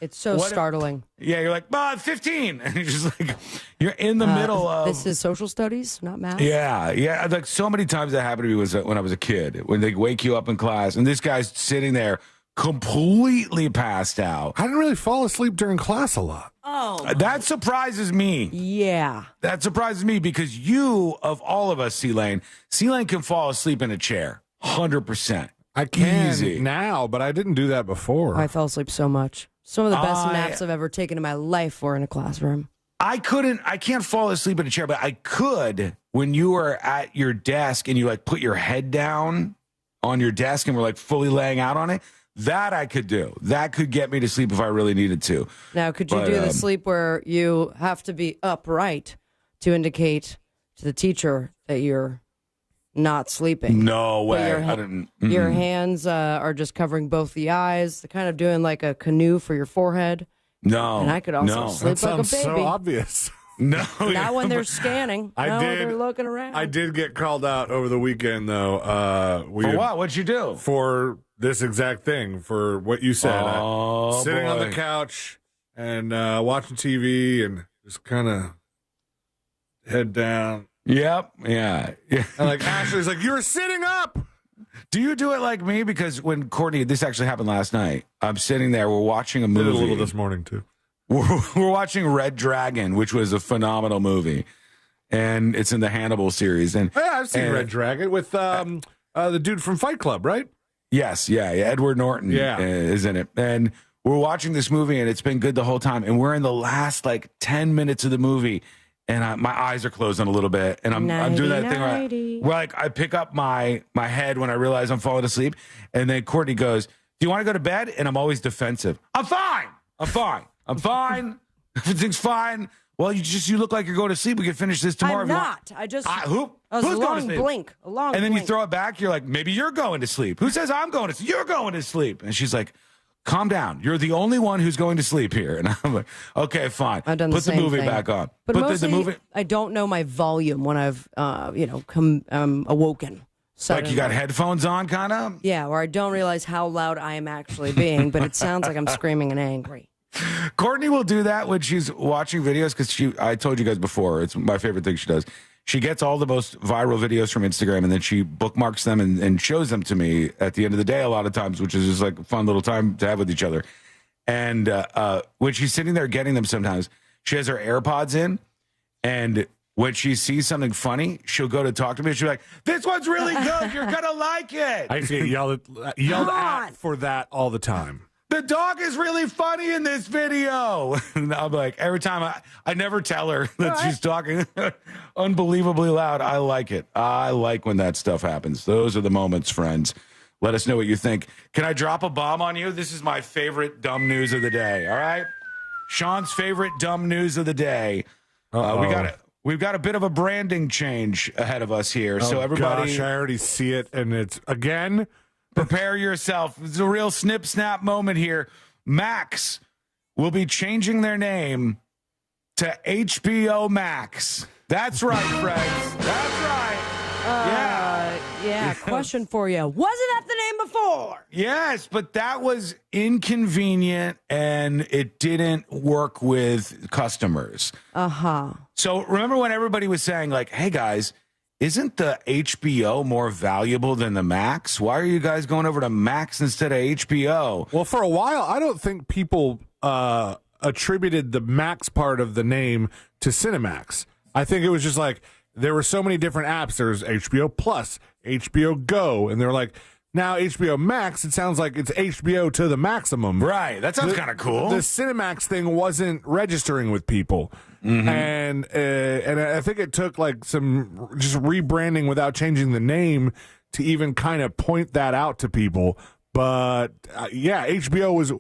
It's so startling. Yeah, you're like, 15. And you're just like, you're in the middle of. This is social studies, not math. Yeah. Like so many times that happened to me was when I was a kid, when they wake you up in class and this guy's sitting there completely passed out. I didn't really fall asleep during class a lot. Oh, that surprises me. Yeah. That surprises me because you, of all of us, C-Lane can fall asleep in a chair. 100%. I can Easy. now, but I didn't do that before. I fell asleep so much. Some of the best naps I've ever taken in my life were in a classroom. I can't fall asleep in a chair, but I could when you were at your desk and you like put your head down on your desk and were like fully laying out on it. That I could do. That could get me to sleep if I really needed to. Now, could you do the sleep where you have to be upright to indicate to the teacher that you're not sleeping. No way. Your hands are just covering both the eyes, kind of doing like a canoe for your forehead. No. And I could also sleep that like a sounds baby. so obvious. No. Not when they're scanning. They're looking around. I did get called out over the weekend, though. For what? What'd you do? For this exact thing, for what you said. Sitting on the couch and watching TV and just kind of head down. Yep. Yeah. And like Ashley's like, you were sitting up. Do you do it like me? Because when Courtney, this actually happened last night. I'm sitting there. We're watching a movie. Did it a little this morning, too. We're watching Red Dragon, which was a phenomenal movie. And it's in the Hannibal series. And yeah, I've seen Red Dragon with the dude from Fight Club, right? Yes, yeah. Edward Norton is in it. And we're watching this movie, and it's been good the whole time. And we're in the last, 10 minutes of the movie, and my eyes are closing a little bit. And I'm doing that thing where I pick up my head when I realize I'm falling asleep. And then Courtney goes, do you want to go to bed? And I'm always defensive. I'm fine. Everything's fine. Well, you look like you're going to sleep. We can finish this tomorrow. I'm not. I was who's a long going to sleep? blink. A long And then blink. you throw it back. You're like, maybe you're going to sleep. Who says I'm going to sleep? You're going to sleep. And she's like, calm down. You're the only one who's going to sleep here. And I'm like, okay, fine. I've done Put the movie thing. back on. But Put mostly, the movie. I don't know my volume when I've, awoken. Like you got headphones on, kind of? Yeah, where I don't realize how loud I am actually being, but it sounds like I'm screaming and angry. Courtney will do that when she's watching videos because I told you guys before, it's my favorite thing she does. She gets all the most viral videos from Instagram and then she bookmarks them and shows them to me at the end of the day a lot of times, which is just like a fun little time to have with each other. And when she's sitting there getting them sometimes, she has her AirPods in, and when she sees something funny, she'll go to talk to me. She'll be like, this one's really good. You're going to like it. I get yelled at for that all the time. The dog is really funny in this video. And I'm like, every time I never tell her that she's talking unbelievably loud. I like it. I like when that stuff happens. Those are the moments, friends. Let us know what you think. Can I drop a bomb on you? This is my favorite dumb news of the day. All right. Sean's favorite dumb news of the day. We've got a bit of a branding change ahead of us here. So everybody, gosh, I already see it, and it's again. Prepare yourself. It's a real snip snap moment here. Max will be changing their name to HBO Max. That's right, friends. That's right. Yeah. Question for you. Wasn't that the name before? Yes, but that was inconvenient and it didn't work with customers. So remember when everybody was saying, like, hey, guys, isn't the HBO more valuable than the Max? Why are you guys going over to Max instead of HBO? Well, for a while, I don't think people attributed the Max part of the name to Cinemax. I think it was just like there were so many different apps. There's HBO Plus, HBO Go, and they're like, now HBO Max, it sounds like it's HBO to the maximum. Right. That sounds kind of cool. The Cinemax thing wasn't registering with people. Mm-hmm. And I think it took like some just rebranding without changing the name to even kind of point that out to people. But HBO was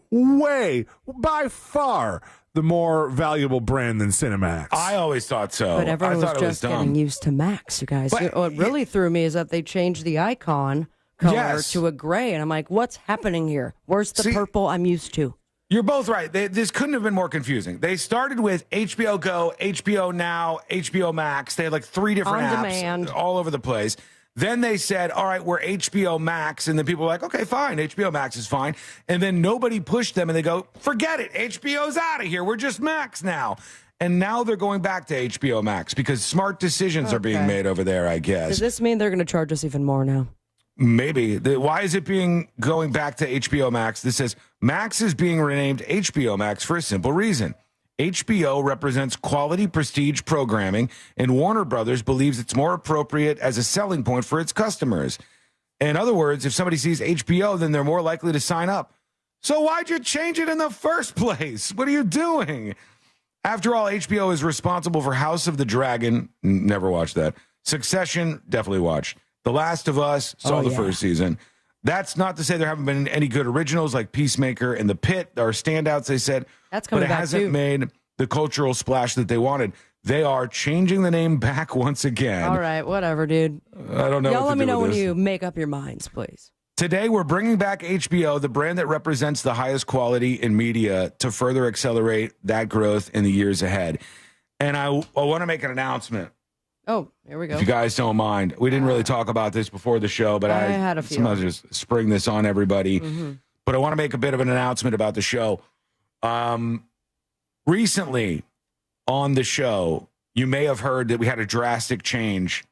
by far the more valuable brand than Cinemax. I always thought so. But everyone was just getting used to Max, you guys. What really threw me is that they changed the icon color to a gray, and I'm like, what's happening here? Where's the purple I'm used to? You're both right. This couldn't have been more confusing. They started with HBO Go, HBO Now, HBO Max. They had like 3 different apps all over the place. Then they said, all right, we're HBO Max. And then people were like, okay, fine. HBO Max is fine. And then nobody pushed them and they go, forget it. HBO's out of here. We're just Max now. And now they're going back to HBO Max because smart decisions are being made over there, I guess. Does this mean they're going to charge us even more now? Maybe. Why is it going back to HBO Max? This says Max is being renamed HBO Max for a simple reason. HBO represents quality prestige programming, and Warner Brothers believes it's more appropriate as a selling point for its customers. In other words, if somebody sees HBO, then they're more likely to sign up. So why'd you change it in the first place? What are you doing? After all, HBO is responsible for House of the Dragon. Never watched that. Succession, definitely watched. The Last of Us, saw the first season. That's not to say there haven't been any good originals like Peacemaker and The Pit are standouts, they said. That's coming back, but it hasn't made the cultural splash that they wanted. They are changing the name back once again. All right, whatever, dude. I don't know. Y'all what to let me do know with when this. you make up your minds, please. Today, we're bringing back HBO, the brand that represents the highest quality in media, to further accelerate that growth in the years ahead. And I want to make an announcement. Oh, here we go. If you guys don't mind. We didn't really talk about this before the show, but I had a few. sometimes just spring this on everybody. Mm-hmm. But I want to make a bit of an announcement about the show. Recently on the show, you may have heard that we had a drastic change.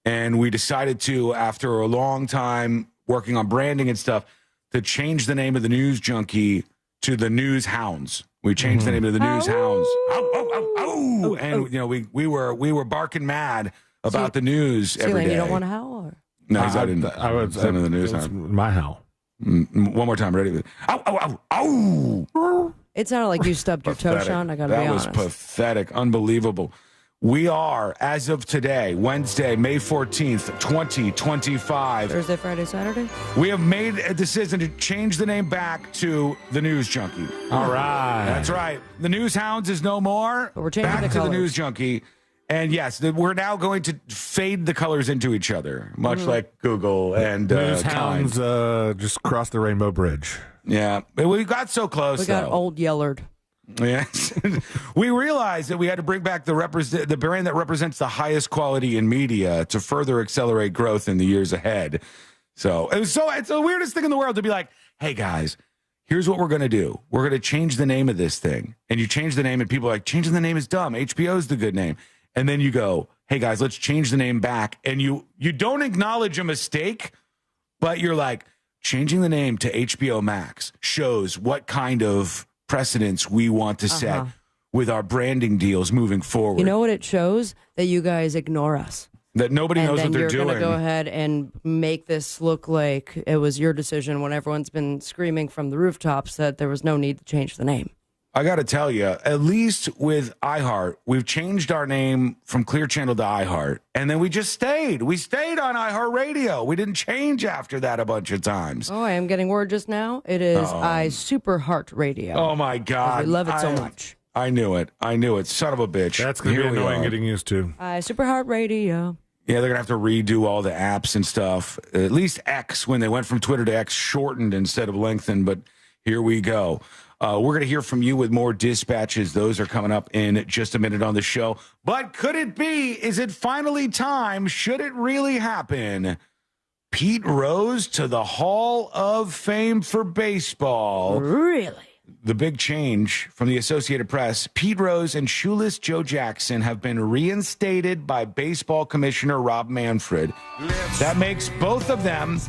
And we decided to, after a long time working on branding and stuff, to change the name of the News Junkie to the News Hounds. We changed the name of the News Hounds. Ow, ow, ow, ow. And you know, we were barking mad about the news every day. You don't want to howl? Or? No, I didn't. I was in the News Hound. My howl. One more time. Ready? Ow, ow, ow, ow. It sounded like you stubbed your toe, Sean. I got to be honest. That was pathetic. Unbelievable. We are, as of today, Wednesday, May 14th, 2025. Thursday, Friday, Saturday? We have made a decision to change the name back to the News Junkie. All right. That's right. The News Hounds is no more. But we're changing back the to colors. the News Junkie. And yes, we're now going to fade the colors into each other, much like Google and News Kind. Hounds just crossed the Rainbow Bridge. Yeah. We got so close, We got though. old Yellard. Yes. We realized that we had to bring back the brand that represents the highest quality in media to further accelerate growth in the years ahead. So it's the weirdest thing in the world to be like, hey guys, here's what we're going to do. We're going to change the name of this thing. And you change the name and people are like, changing the name is dumb. HBO is the good name. And then you go, hey guys, let's change the name back. And you don't acknowledge a mistake, but you're like, changing the name to HBO Max shows what kind of precedents we want to set with our branding deals moving forward. You know what it shows? That you guys ignore us. That nobody knows what they're doing. And then you're going to go ahead and make this look like it was your decision when everyone's been screaming from the rooftops that there was no need to change the name. I got to tell you, at least with iHeart, we've changed our name from Clear Channel to iHeart, and then we just stayed. We stayed on iHeartRadio. We didn't change after that a bunch of times. Oh, I am getting word just now. It is Super Heart Radio. Oh, my God. We love it so much. I knew it. Son of a bitch. That's going to be annoying getting used to. Super Heart Radio. Yeah, they're going to have to redo all the apps and stuff. At least X, when they went from Twitter to X, shortened instead of lengthened, but here we go. We're going to hear from you with more dispatches. Those are coming up in just a minute on the show. But could it be? Is it finally time? Should it really happen? Pete Rose to the Hall of Fame for baseball. Really? The big change from the Associated Press. Pete Rose and shoeless Joe Jackson have been reinstated by baseball commissioner Rob Manfred. That makes both of them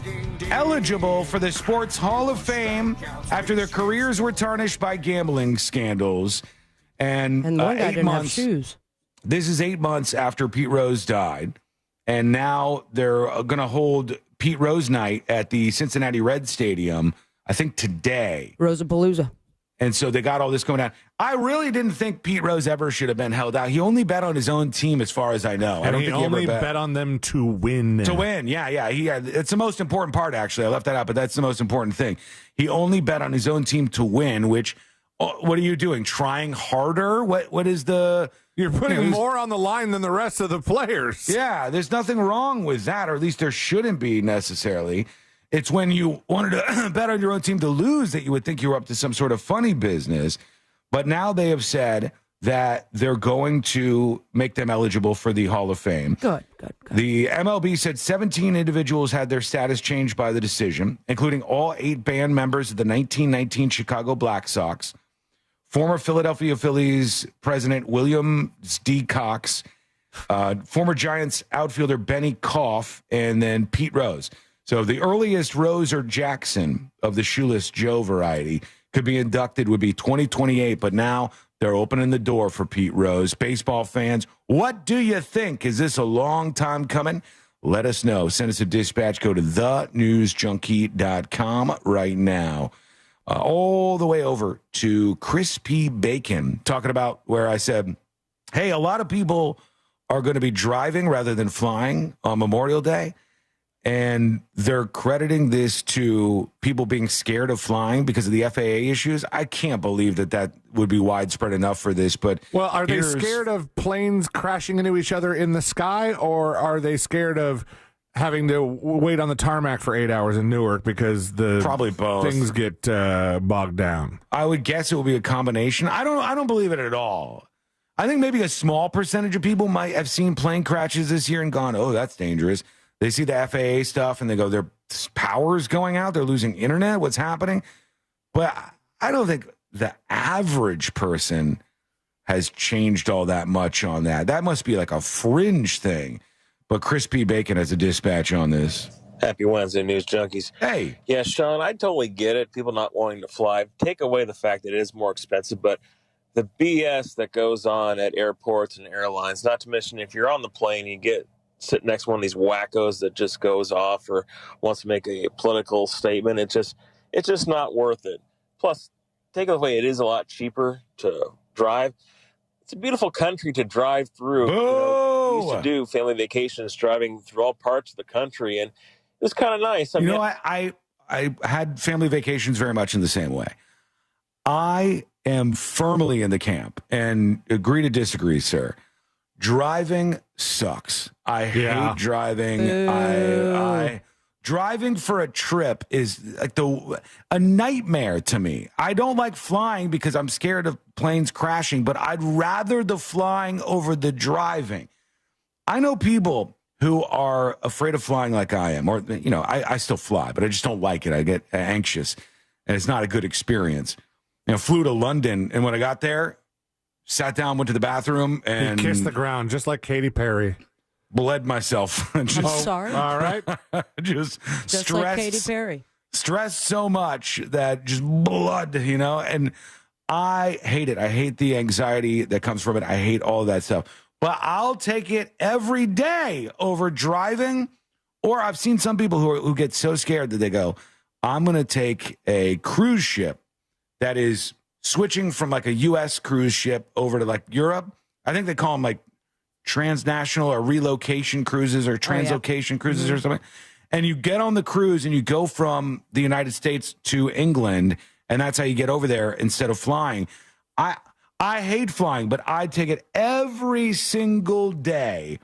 eligible for the Sports Hall of Fame after their careers were tarnished by gambling scandals. And one guy 8 didn't months. have shoes. This is 8 months after Pete Rose died. And now they're going to hold Pete Rose night at the Cincinnati Reds Stadium, I think today. Rosapalooza. And so they got all this going on. I really didn't think Pete Rose ever should have been held out. He only bet on his own team, as far as I know. I don't think he only ever bet on them to win. To win, yeah. It's the most important part, actually. I left that out, but that's the most important thing. He only bet on his own team to win, which, what are you doing? Trying harder? What is the... You're putting more on the line than the rest of the players. Yeah, there's nothing wrong with that, or at least there shouldn't be necessarily. It's when you wanted to bet on your own team to lose that you would think you were up to some sort of funny business. But now they have said that they're going to make them eligible for the Hall of Fame. Good. The MLB said 17 individuals had their status changed by the decision, including all 8 band members of the 1919 Chicago Black Sox, former Philadelphia Phillies president William D. Cox, former Giants outfielder Benny Koff, and then Pete Rose. So the earliest Rose or Jackson of the shoeless Joe variety could be inducted would be 2028, but now they're opening the door for Pete Rose. Baseball fans, what do you think? Is this a long time coming? Let us know. Send us a dispatch. Go to thenewsjunkie.com right now. All the way over to Crispy Bacon, talking about where I said, hey, a lot of people are going to be driving rather than flying on Memorial Day. and they're crediting this to people being scared of flying because of the FAA issues. I can't believe that would be widespread enough for this. But well, are they scared of planes crashing into each other in the sky, or are they scared of having to wait on the tarmac for 8 hours in Newark because probably both things get bogged down? I would guess it will be a combination. I don't believe it at all. I think maybe a small percentage of people might have seen plane crashes this year and gone, oh, that's dangerous. They see the FAA stuff and they go, their power's going out. They're losing internet. What's happening? But I don't think the average person has changed all that much on that. That must be like a fringe thing. But Chris P. Bacon has a dispatch on this. Happy Wednesday, News Junkies. Hey. Yeah, Sean, I totally get it. People not wanting to fly. Take away the fact that it is more expensive, but the BS that goes on at airports and airlines, not to mention if you're on the plane, you sit next to one of these wackos that just goes off or wants to make a political statement. It's just not worth it. Plus, take it away, it is a lot cheaper to drive. It's a beautiful country to drive through. We used to do family vacations driving through all parts of the country, and it was kind of nice. I had family vacations very much in the same way. I am firmly in the camp, and agree to disagree, sir. Driving sucks. I hate driving. I driving for a trip is like a nightmare to me. I don't like flying because I'm scared of planes crashing, but I'd rather the flying over the driving. I know people who are afraid of flying like I am, or, I still fly, but I just don't like it. I get anxious, and it's not a good experience. Flew to London, and when I got there, sat down, went to the bathroom, and kissed the ground, just like Katy Perry. Bled myself. I'm sorry. All right. just stressed, like Katy Perry. Stressed so much that just blood, and I hate it. I hate the anxiety that comes from it. I hate all that stuff. But I'll take it every day over driving. Or I've seen some people who get so scared that they go, I'm going to take a cruise ship that is switching from like a U.S. cruise ship over to like Europe. I think they call them like transnational or relocation cruises or translocation cruises or something. And you get on the cruise and you go from the United States to England, and that's how you get over there instead of flying. I hate flying, but I take it every single day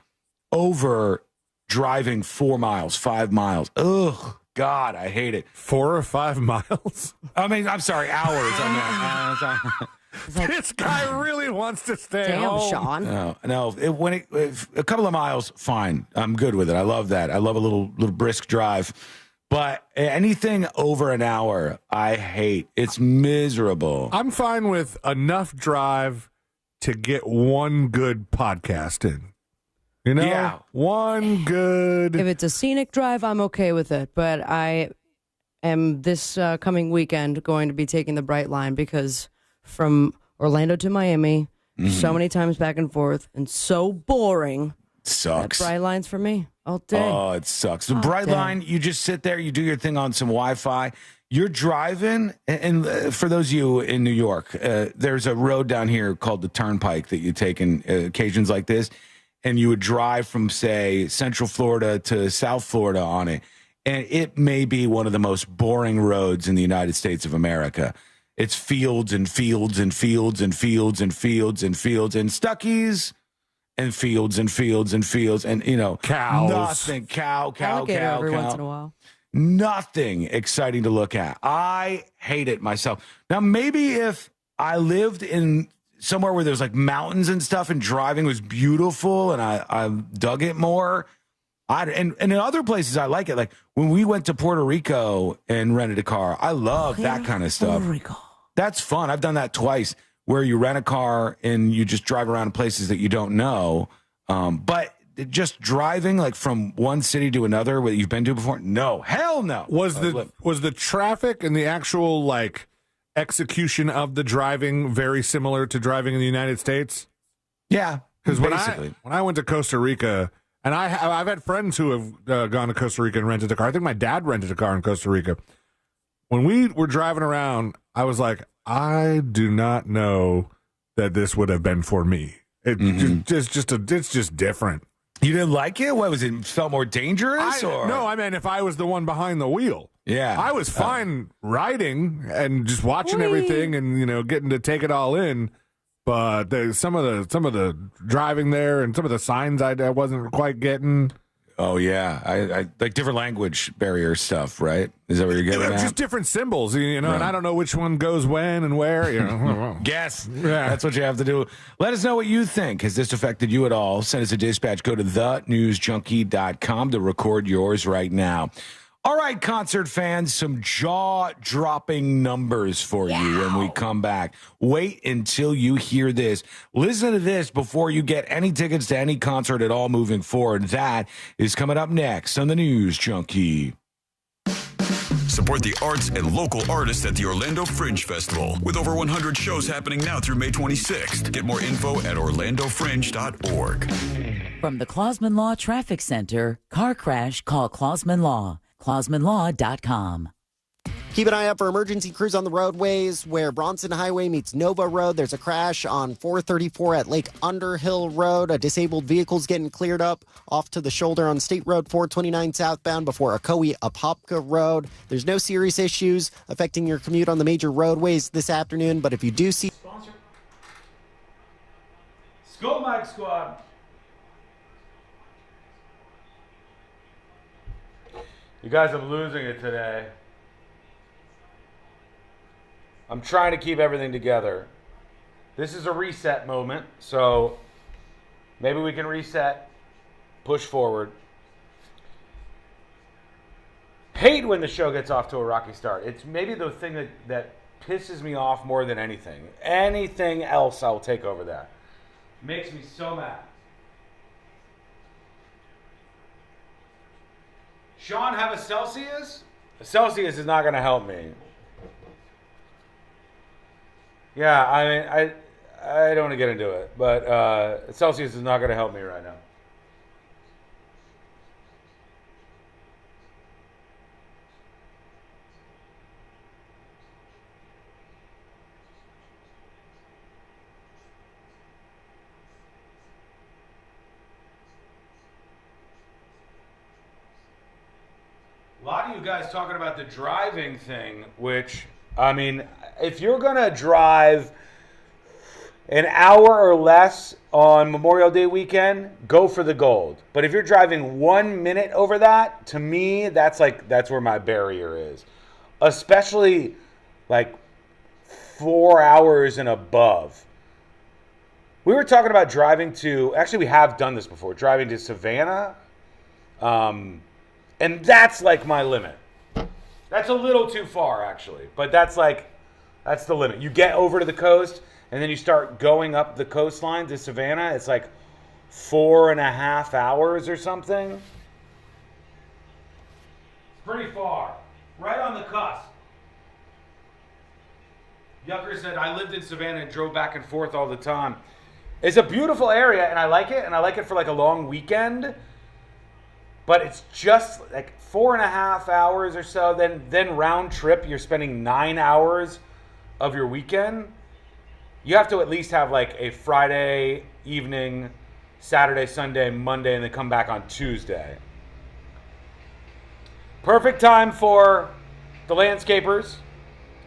over driving 4 miles, 5 miles. Ugh, God, I hate it. 4 or 5 miles? I mean, I'm sorry, hours. This guy really wants to stay home. Sean. No. If a couple of miles, fine. I'm good with it. I love that. I love a little brisk drive. But anything over an hour, I hate. It's miserable. I'm fine with enough drive to get one good podcast in. Yeah. One good. If it's a scenic drive, I'm okay with it. But I am this coming weekend going to be taking the Bright Line because from Orlando to Miami, so many times back and forth, and so boring. Sucks. That Bright Line's for me all day. Oh, it sucks. The Bright Line, you just sit there, you do your thing on some Wi-Fi. You're driving, and for those of you in New York, there's a road down here called the Turnpike that you take in occasions like this, and you would drive from, say, Central Florida to South Florida on it, and it may be one of the most boring roads in the United States of America. It's fields and fields and fields and fields and fields and fields and Stuckies and fields and fields and fields and, cows. Nothing. Cow. Every once in a while. Nothing exciting to look at. I hate it myself. Now, maybe if I lived in somewhere where there's like mountains and stuff and driving was beautiful and I dug it more, and in other places I like it. Like when we went to Puerto Rico and rented a car, I love that kind of stuff. Puerto Rico. That's fun. I've done that twice, where you rent a car and you just drive around places that you don't know. But just driving like from one city to another that you've been to before, no, hell no. Was the traffic and the actual like execution of the driving very similar to driving in the United States? Yeah, because when I went to Costa Rica, and I've had friends who have gone to Costa Rica and rented a car. I think my dad rented a car in Costa Rica. When we were driving around, I was like, I do not know that this would have been for me. It's just different. You didn't like it? What was it? Felt more dangerous? No, I mean, if I was the one behind the wheel. Yeah. I was fine riding and just watching everything and, getting to take it all in. But some of the driving there and some of the signs I wasn't quite getting. Oh, yeah. I like different language barrier stuff, right? Is that what you're getting at? Just different symbols, and I don't know which one goes when and where. Guess. Yeah. That's what you have to do. Let us know what you think. Has this affected you at all? Send us a dispatch. Go to thenewsjunkie.com to record yours right now. All right, concert fans, some jaw-dropping numbers for you when we come back. Wait until you hear this. Listen to this before you get any tickets to any concert at all moving forward. That is coming up next on the News Junkie. Support the arts and local artists at the Orlando Fringe Festival with over 100 shows happening now through May 26th. Get more info at orlandofringe.org. From the Clausman Law Traffic Center, car crash, call Clausman Law. ClausmanLaw.com. Keep an eye out for emergency crews on the roadways where Bronson Highway meets Nova Road. There's a crash on 434 at Lake Underhill Road. A disabled vehicle's getting cleared up off to the shoulder on State Road 429 southbound before Ocoee-Apopka Road. There's no serious issues affecting your commute on the major roadways this afternoon, but if you do see... Skull Mike Squad. You guys are losing it today. I'm trying to keep everything together. This is a reset moment, so maybe we can reset, push forward. Hate when the show gets off to a rocky start. It's maybe the thing that pisses me off more than anything. Anything else, I'll take over that. Makes me so mad. Sean, have a Celsius? A Celsius is not going to help me. Yeah, I mean, I don't want to get into it, but Celsius is not going to help me right now. A lot of you guys talking about the driving thing, which, I mean, if you're going to drive an hour or less on Memorial Day weekend, go for the gold. But if you're driving 1 minute over that, to me, that's where my barrier is. Especially like 4 hours and above. We were talking about driving to, actually we have done this before, driving to Savannah. And that's like my limit. That's a little too far, actually. But that's the limit. You get over to the coast, and then you start going up the coastline to Savannah. It's like 4.5 hours or something. It's pretty far. Right on the cusp. Yucker said, I lived in Savannah and drove back and forth all the time. It's a beautiful area, and I like it. And I like it for like a long weekend. But it's just like 4.5 hours or so. Then round trip, you're spending 9 hours of your weekend. You have to at least have like a Friday evening, Saturday, Sunday, Monday, and then come back on Tuesday. Perfect time for the landscapers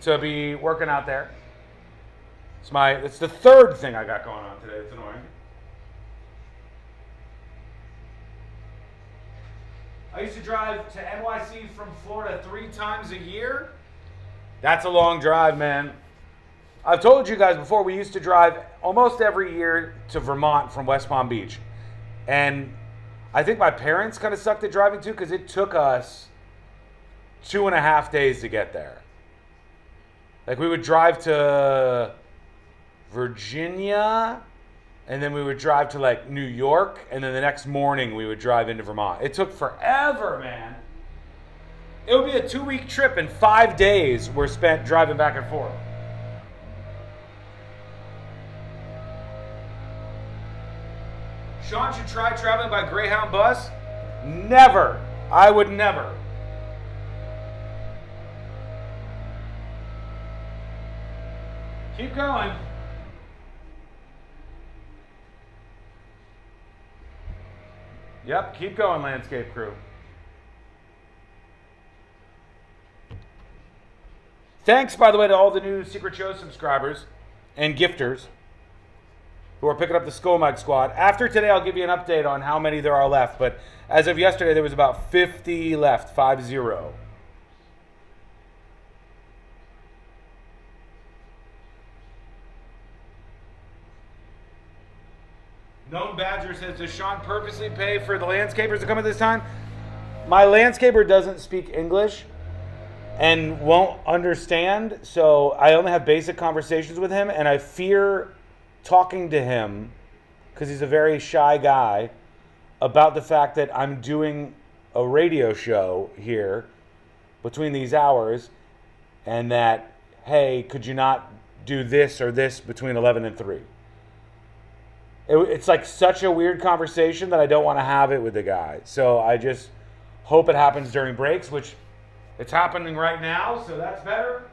to be working out there. It's the third thing I got going on today. It's annoying. I used to drive to NYC from Florida 3 times a year. That's a long drive, man. I've told you guys before, we used to drive almost every year to Vermont from West Palm Beach. And I think my parents kind of sucked at driving too, because it took us 2.5 days to get there. Like we would drive to Virginia, and then we would drive to like New York, and then the next morning we would drive into Vermont. It took forever, man. It would be a 2-week trip, and 5 days were spent driving back and forth. Sean should try traveling by Greyhound bus. Never. I would never. Keep going. Yep, keep going, landscape crew. Thanks, by the way, to all the new Secret Show subscribers and gifters who are picking up the Skull Mug Squad. After today, I'll give you an update on how many there are left. But as of yesterday, there was about 50 left, 5-0. Known Badger says, does Sean purposely pay for the landscapers to come at this time? My landscaper doesn't speak English and won't understand, so I only have basic conversations with him, and I fear talking to him, because he's a very shy guy, about the fact that I'm doing a radio show here between these hours, and that, hey, could you not do this or this between 11 and 3? It's like such a weird conversation that I don't want to have it with the guy. So I just hope it happens during breaks, which it's happening right now, so that's better.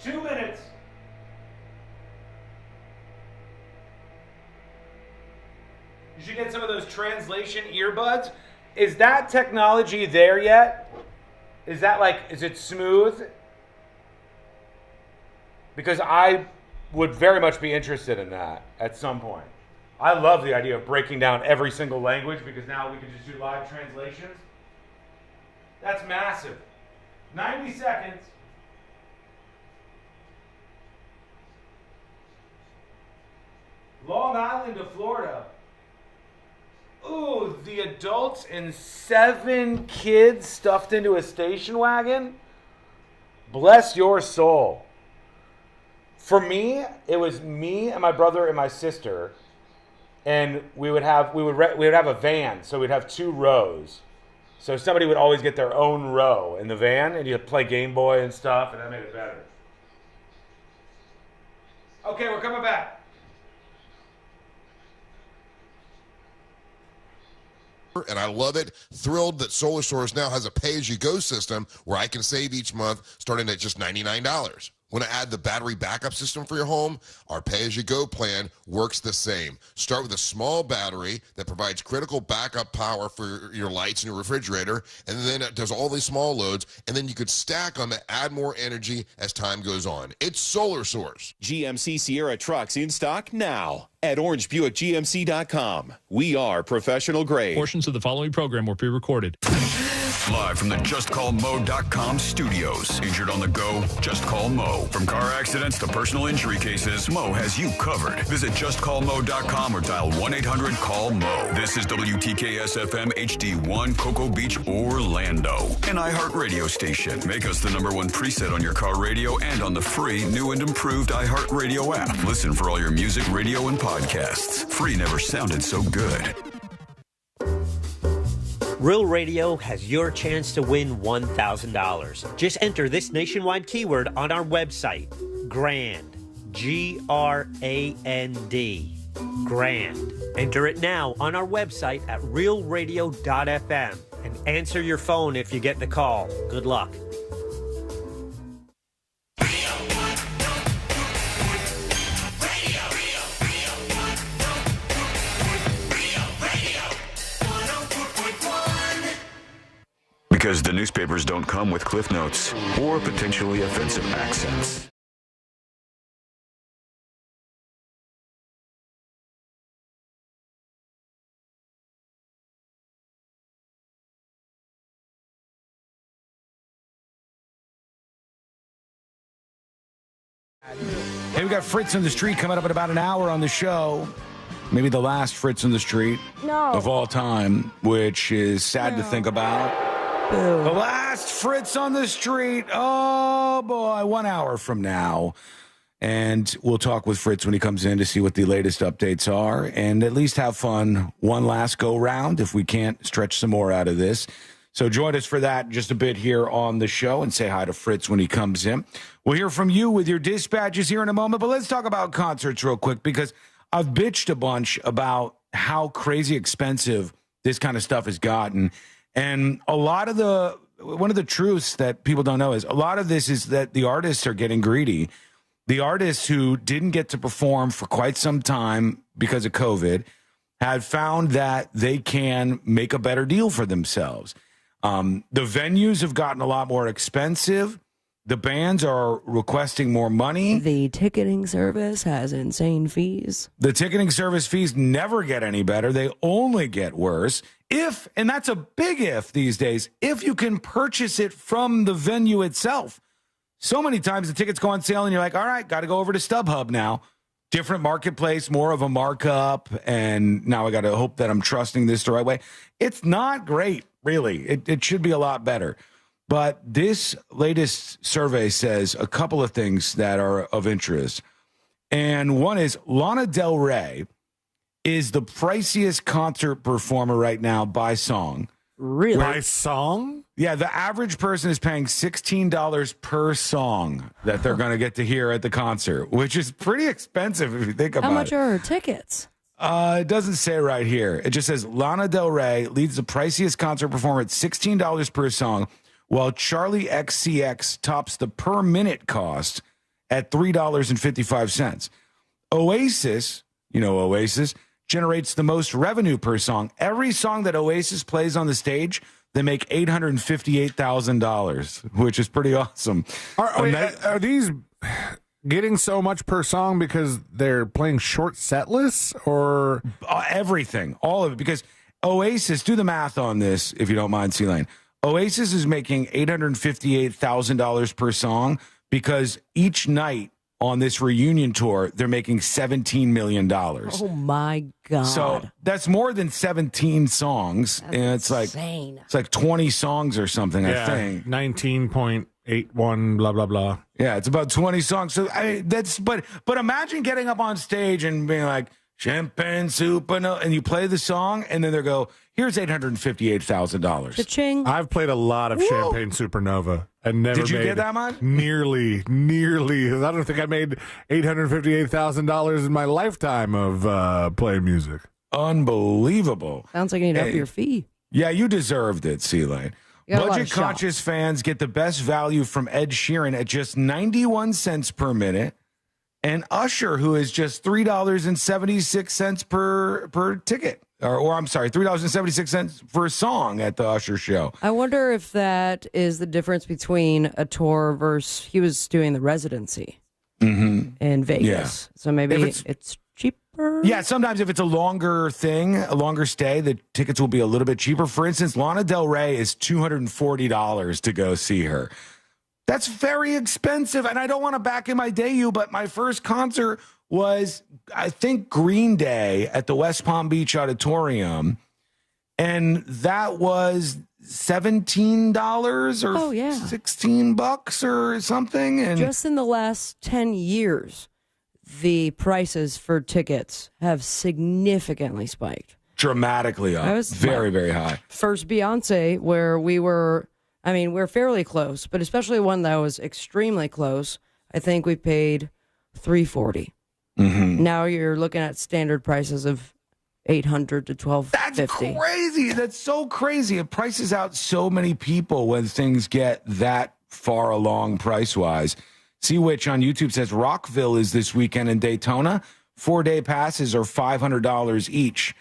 2 minutes. You should get some of those translation earbuds. Is that technology there yet? Is it smooth? Because I would very much be interested in that at some point. I love the idea of breaking down every single language, because now we can just do live translations. That's massive. 90 seconds. Long Island to Florida. Ooh, the adults and 7 kids stuffed into a station wagon. Bless your soul. For me, it was me and my brother and my sister, and we would have a van, so we'd have 2 rows. So somebody would always get their own row in the van, and you'd play Game Boy and stuff, and that made it better. Okay, we're coming back. And I love it. Thrilled that Solar Source now has a pay-as-you-go system where I can save each month starting at just $99. Want to add the battery backup system for your home? Our pay-as-you-go plan works the same. Start with a small battery that provides critical backup power for your lights and your refrigerator, and then it does all these small loads, and then you could stack them to add more energy as time goes on. It's Solar Source. GMC Sierra trucks in stock now at orangebuickgmc.com. We are professional grade. Portions of the following program were pre-recorded. Live from the JustCallMo.com studios. Injured on the go? Just call Mo. From car accidents to personal injury cases, Mo has you covered. Visit JustCallMo.com or dial 1-800-CALL-MO. This is WTKS-FM HD1, Cocoa Beach, Orlando. An iHeartRadio station. Make us the #1 preset on your car radio and on the free, new and improved iHeartRadio app. Listen for all your music, radio, and podcasts. Free never sounded so good. Real Radio has your chance to win $1,000. Just enter this nationwide keyword on our website, GRAND, G-R-A-N-D, GRAND. Enter it now on our website at realradio.fm and answer your phone if you get the call. Good luck. Because the newspapers don't come with cliff notes or potentially offensive accents. Hey, we got Fritz on the Street coming up in about an hour on the show. Maybe the last Fritz on the Street of all time, which is sad to think about. The last Fritz on the Street. Oh, boy, 1 hour from now. And we'll talk with Fritz when he comes in to see what the latest updates are and at least have fun one last go-round if we can't stretch some more out of this. So join us for that just a bit here on the show and say hi to Fritz when he comes in. We'll hear from you with your dispatches here in a moment, but let's talk about concerts real quick because I've bitched a bunch about how crazy expensive this kind of stuff has gotten. And one of the truths that people don't know is a lot of this is that the artists are getting greedy. The artists who didn't get to perform for quite some time because of COVID, have found that they can make a better deal for themselves. The venues have gotten a lot more expensive. The bands are requesting more money. The ticketing service has insane fees. The ticketing service fees never get any better. They only get worse. If, and that's a big if these days, if you can purchase it from the venue itself. So many times the tickets go on sale and you're like, all right, got to go over to StubHub now. Different marketplace, more of a markup. And now I got to hope that I'm trusting this the right way. It's not great, really. It should be a lot better. But this latest survey says a couple of things that are of interest. And one is Lana Del Rey is the priciest concert performer right now by song. Really? By song? Yeah, the average person is paying $16 per song that they're going to get to hear at the concert, which is pretty expensive if you think about it. How much are her tickets? It doesn't say right here. It just says Lana Del Rey leads the priciest concert performer at $16 per song, while Charlie XCX tops the per minute cost at $3.55. Oasis, you know Oasis, generates the most revenue per song. Every song that Oasis plays on the stage, they make $858,000, which is pretty awesome. Are these getting so much per song because they're playing short set lists or everything, all of it? Because Oasis, do the math on this if you don't mind, C-Lane. Oasis is making $858,000 per song because each night on this reunion tour, they're making $17 million. Oh, my God. So that's more than 17 songs. That's and it's insane. It's like 20 songs or something, I think. 19.81, blah, blah, blah. Yeah, it's about 20 songs. So but imagine getting up on stage and being like, Champagne Supernova, and you play the song, and then they go, here's $858,000. Cha-ching. I've played a lot of Champagne Supernova and never Did you made get that much? Nearly. I don't think I made $858,000 in my lifetime of playing music. Unbelievable. Sounds like you need to up your fee. Yeah, you deserved it, C-Lane. Budget-conscious fans get the best value from Ed Sheeran at just 91 cents per minute. And Usher, who is just $3.76 per ticket. Or I'm sorry, $3.76 per song at the Usher show. I wonder if that is the difference between a tour versus he was doing the residency in Vegas. Yeah. So maybe it's cheaper. Yeah, sometimes if it's a longer thing, a longer stay, the tickets will be a little bit cheaper. For instance, Lana Del Rey is $240 to go see her. That's very expensive, and I don't want to back in my debut, but my first concert was, I think, Green Day at the West Palm Beach Auditorium, and that was $17 or $16 or something. And just in the last 10 years, the prices for tickets have significantly spiked. Dramatically up. Very, very high. First Beyonce, where we're fairly close, but especially one that was extremely close. I think we paid $340. Now you're looking at standard prices of $800 to $1,250. That's crazy. That's so crazy. It prices out so many people when things get that far along price-wise. See Which on YouTube says Rockville is this weekend in Daytona. 4-day passes are $500 each.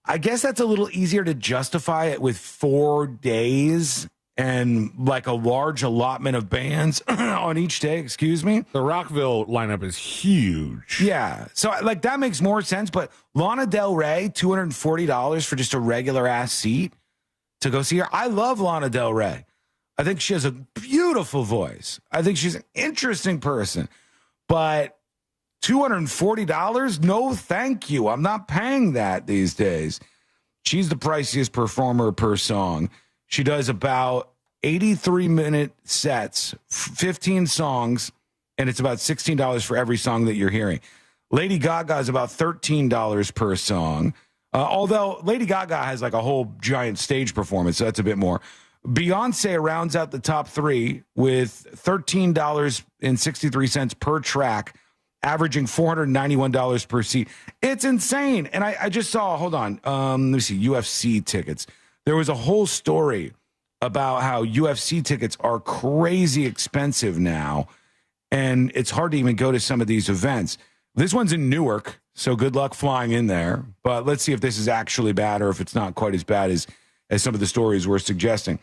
I guess that's a little easier to justify it with 4 days and like a large allotment of bands on each day, excuse me. The Rockville lineup is huge. Yeah. So like that makes more sense. But Lana Del Rey, $240 for just a regular ass seat to go see her. I love Lana Del Rey. I think she has a beautiful voice. I think she's an interesting person. But $240? No, thank you. I'm not paying that these days. She's the priciest performer per song. She does about 83-minute sets, 15 songs, and it's about $16 for every song that you're hearing. Lady Gaga is about $13 per song, although Lady Gaga has like a whole giant stage performance, so that's a bit more. Beyonce rounds out the top three with $13.63 per track, averaging $491 per seat. It's insane. And I just saw, hold on, let me see, UFC tickets. There was a whole story about how UFC tickets are crazy expensive now, and it's hard to even go to some of these events. This one's in Newark, So good luck flying in there. But let's see if this is actually bad or if it's not quite as bad as some of the stories were suggesting.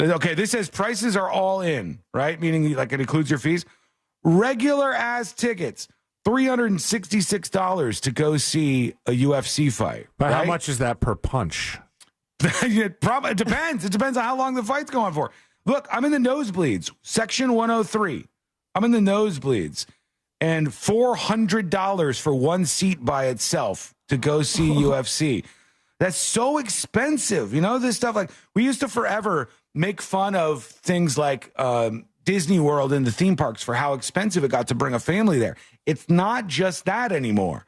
Okay, this says prices are all in, right? Meaning like it includes your fees. Regular ass tickets, $366 to go see a UFC fight. But right? how much is that per punch? It depends. It depends on how long the fight's going for. Look, I'm in the nosebleeds, section 103. I'm in the nosebleeds. And $400 for one seat by itself to go see UFC. That's so expensive. You know, this stuff, like we used to forever make fun of things like Disney World and the theme parks for how expensive it got to bring a family there. It's not just that anymore.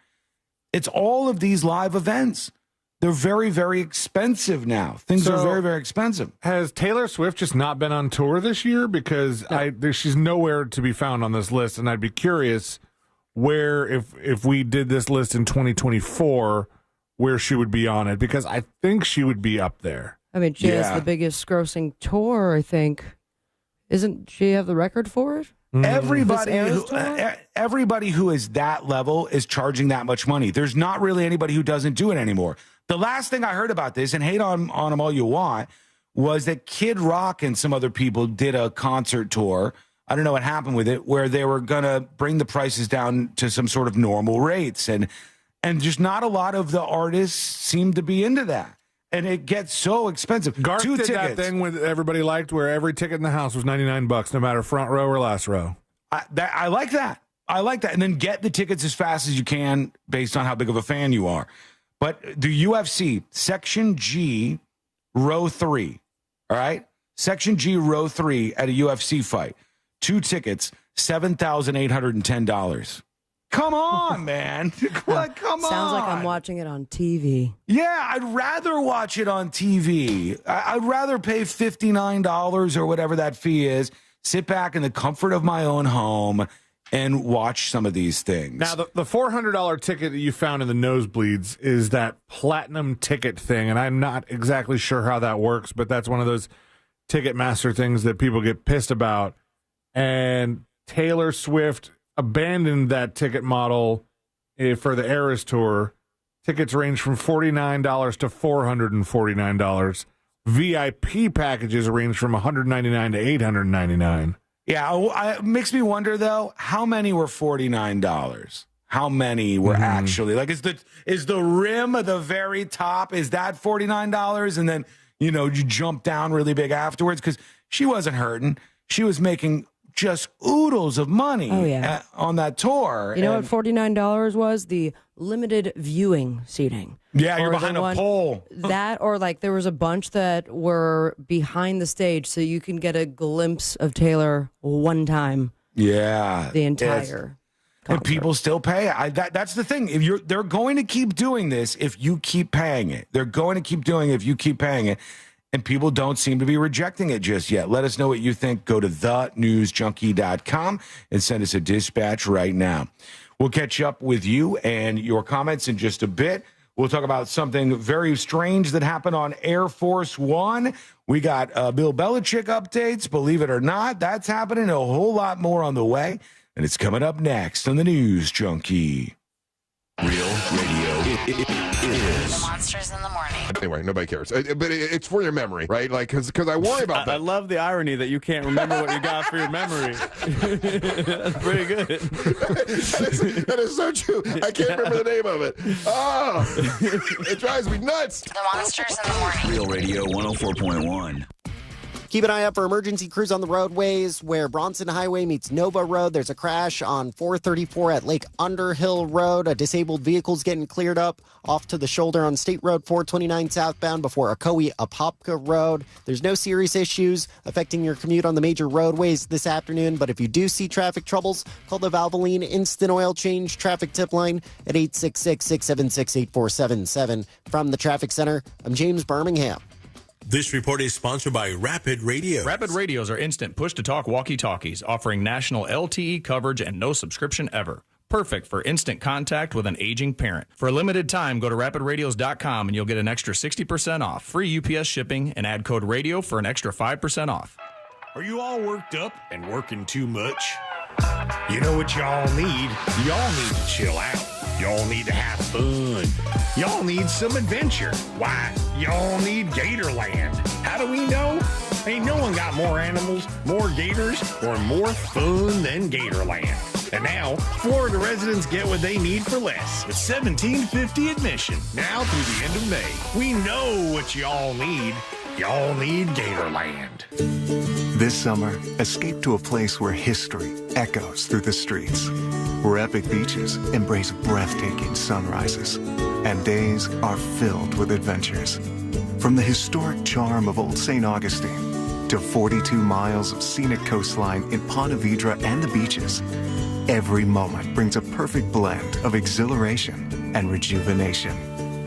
It's all of these live events. They're very, very expensive now. Things are very, very expensive. Has Taylor Swift just not been on tour this year? Because she's nowhere to be found on this list, and I'd be curious where, if we did this list in 2024, where she would be on it, because I think she would be up there. I mean, she has the biggest grossing tour, I think. Isn't she have the record for it? Everybody who is that level is charging that much money. There's not really anybody who doesn't do it anymore. The last thing I heard about this, and hate on them all you want, was that Kid Rock and some other people did a concert tour. I don't know what happened with it, where they were going to bring the prices down to some sort of normal rates. And just not a lot of the artists seem to be into that. And it gets so expensive. Garth did that thing with everybody liked, where every ticket in the house was $99, no matter front row or last row. I like that. I like that. And then get the tickets as fast as you can based on how big of a fan you are. But the UFC, Section G, Row 3, all right? Section G, Row 3 at a UFC fight. 2 tickets, $7,810. Come on, man. Come on. Sounds like I'm watching it on TV. Yeah, I'd rather watch it on TV. I'd rather pay $59 or whatever that fee is, sit back in the comfort of my own home and watch some of these things. Now, the $400 ticket that you found in the nosebleeds is that platinum ticket thing, and I'm not exactly sure how that works, but that's one of those Ticketmaster things that people get pissed about. And Taylor Swift abandoned that ticket model for the Eras Tour. Tickets range from $49 to $449. VIP packages range from $199 to $899. Yeah, it makes me wonder, though, how many were $49? How many were actually, like, is the rim of the very top, is that $49? And then, you jump down really big afterwards? Because she wasn't hurting. She was making just oodles of money on that tour. You know what $49 was? The limited viewing seating. Yeah, you're behind a pole. That, or like there was a bunch that were behind the stage so you can get a glimpse of Taylor one time. Yeah. The entire concert. And people still pay. That's the thing. They're going to keep doing this if you keep paying it. They're going to keep doing it if you keep paying it. And people don't seem to be rejecting it just yet. Let us know what you think. Go to thenewsjunkie.com and send us a dispatch right now. We'll catch up with you and your comments in just a bit. We'll talk about something very strange that happened on Air Force One. We got Bill Belichick updates. Believe it or not, that's happening. A whole lot more on the way. And it's coming up next on the News Junkie. Real radio is The Monsters in the Morning. Anyway, nobody cares. But it's for your memory, right? Like, because I worry about that. I love the irony that you can't remember what you got for your memory. That's pretty good. that is so true. I can't remember the name of it. Oh, it drives me nuts. The Monsters in the Morning. Real Radio 104.1. Keep an eye out for emergency crews on the roadways where Bronson Highway meets Nova Road. There's a crash on 434 at Lake Underhill Road. A disabled vehicle's getting cleared up off to the shoulder on State Road 429 southbound before Ocoee-Apopka Road. There's no serious issues affecting your commute on the major roadways this afternoon, but if you do see traffic troubles, call the Valvoline Instant Oil Change traffic tip line at 866-676-8477. From the Traffic Center, I'm James Birmingham. This report is sponsored by Rapid Radio. Rapid Radios are instant push-to-talk walkie-talkies offering national LTE coverage and no subscription ever. Perfect for instant contact with an aging parent. For a limited time, go to rapidradios.com and you'll get an extra 60% off, free UPS shipping, and add code RADIO for an extra 5% off. Are you all worked up and working too much? You know what y'all need? Y'all need to chill out. Y'all need to have fun. Y'all need some adventure. Why, y'all need Gatorland. How do we know? Ain't no one got more animals, more gators, or more fun than Gatorland. And now, Florida residents get what they need for less with $17.50 admission now through the end of May. We know what y'all need. Y'all need Gatorland. This summer, escape to a place where history echoes through the streets, where epic beaches embrace breathtaking sunrises, and days are filled with adventures. From the historic charm of Old St. Augustine to 42 miles of scenic coastline in Ponte Vedra and the beaches, every moment brings a perfect blend of exhilaration and rejuvenation.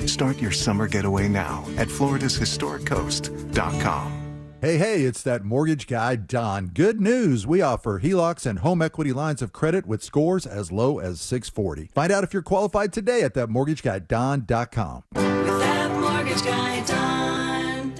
Start your summer getaway now at floridashistoriccoast.com. Hey, it's that mortgage guy, Don. Good news. We offer HELOCs and home equity lines of credit with scores as low as 640. Find out if you're qualified today at thatmortgageguyDon.com. With that mortgage guy, Don.com.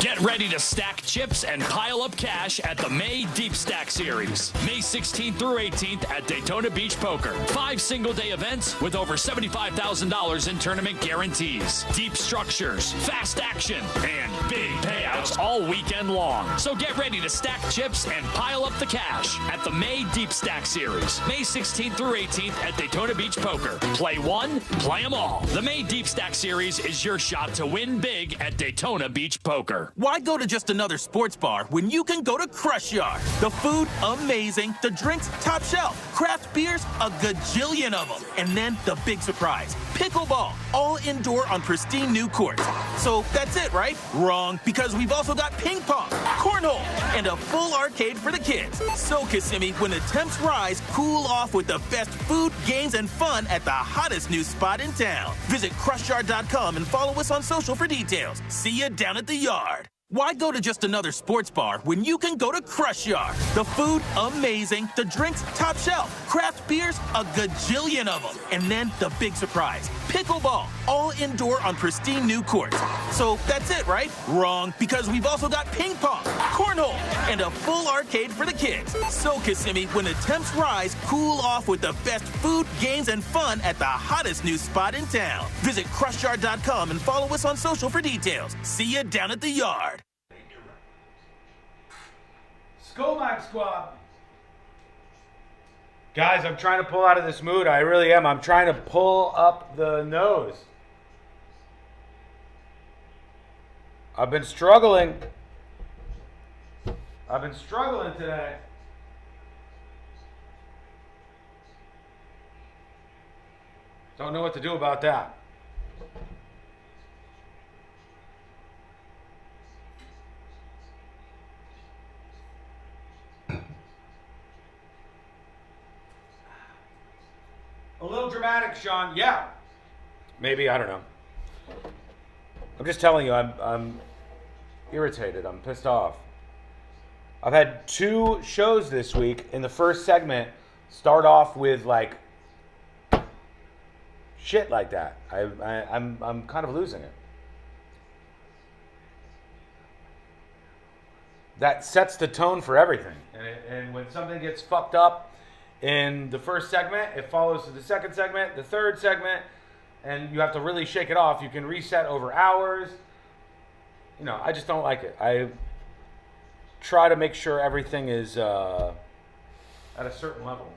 Get ready to stack chips and pile up cash at the May Deep Stack Series. May 16th through 18th at Daytona Beach Poker. 5 single-day events with over $75,000 in tournament guarantees. Deep structures, fast action, and big payouts all weekend long. So get ready to stack chips and pile up the cash at the May Deep Stack Series. May 16th through 18th at Daytona Beach Poker. Play one, play them all. The May Deep Stack Series is your shot to win big at Daytona Beach Poker. Why go to just another sports bar when you can go to Crush Yard? The food, amazing. The drinks, top shelf. Craft beers, a gajillion of them. And then the big surprise, pickleball, all indoor on pristine new courts. So that's it, right? Wrong, because we've also got ping pong, cornhole, and a full arcade for the kids. So, Kissimmee, when the temps rise, cool off with the best food, games, and fun at the hottest new spot in town. Visit crushyard.com and follow us on social for details. See you down at the yard. Why go to just another sports bar when you can go to Crush Yard? The food, amazing. The drinks, top shelf. Craft beers, a gajillion of them. And then the big surprise, pickleball, all indoor on pristine new courts. So that's it, right? Wrong, because we've also got ping pong, cornhole, and a full arcade for the kids. So, Kissimmee, when the temps rise, cool off with the best food, games, and fun at the hottest new spot in town. Visit crushyard.com and follow us on social for details. See you down at the yard. Scomac Squad. Guys, I'm trying to pull out of this mood. I really am. I'm trying to pull up the nose. I've been struggling. Today. Don't know what to do about that. A little dramatic, Sean. Yeah. Maybe, I don't know. I'm just telling you, I'm irritated. I'm pissed off. I've had 2 shows this week. In the first segment, start off with like shit like that. I'm kind of losing it. That sets the tone for everything. And when something gets fucked up in the first segment, it follows to the second segment, the third segment, and you have to really shake it off. You can reset over hours. You know, I just don't like it. I try to make sure everything is at a certain level.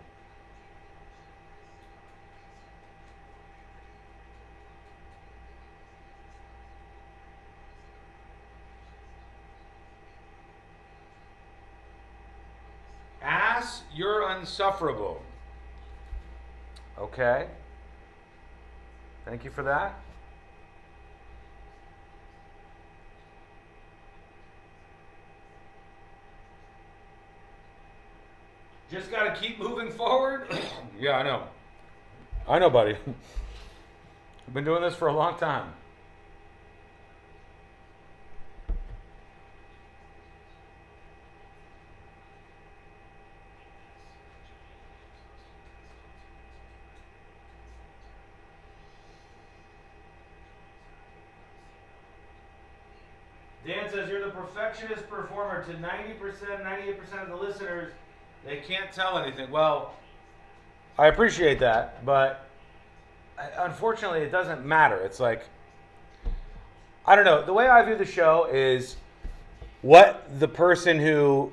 Ass, you're unsufferable. Okay. Thank you for that. Just got to keep moving forward. Yeah, I know. I know, buddy. I've been doing this for a long time. Dan says you're the perfectionist performer. To 90%, 98% of the listeners, they can't tell anything. Well, I appreciate that, but unfortunately, it doesn't matter. It's like, I don't know. The way I view the show is what the person who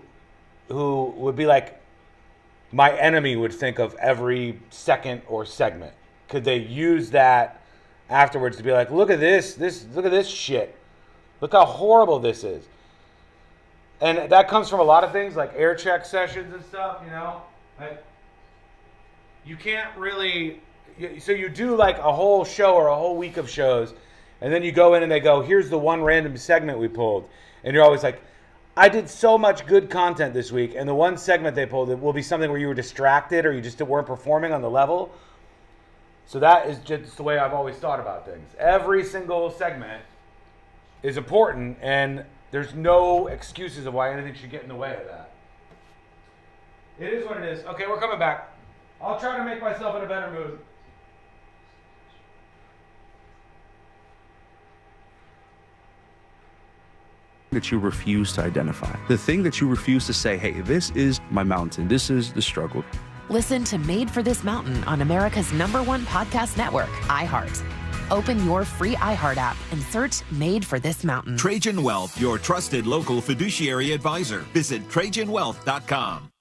would be like my enemy would think of every second or segment. Could they use that afterwards to be like, look at this look at this shit. Look how horrible this is. And that comes from a lot of things like air check sessions and stuff, you know? Like, you can't really, so you do like a whole show or a whole week of shows, and then you go in and they go, here's the one random segment we pulled. And you're always like, I did so much good content this week, and the one segment they pulled, it will be something where you were distracted or you just weren't performing on the level. So that is just the way I've always thought about things. Every single segment is important, and there's no excuses of why anything should get in the way of that. It is what it is. Okay, we're coming back. I'll try to make myself in a better mood. That you refuse to identify. The thing that you refuse to say, hey, this is my mountain. This is the struggle. Listen to Made for This Mountain on America's #1 podcast network, iHeart. Open your free iHeart app and search Made for This Mountain. Trajan Wealth, your trusted local fiduciary advisor. Visit TrajanWealth.com.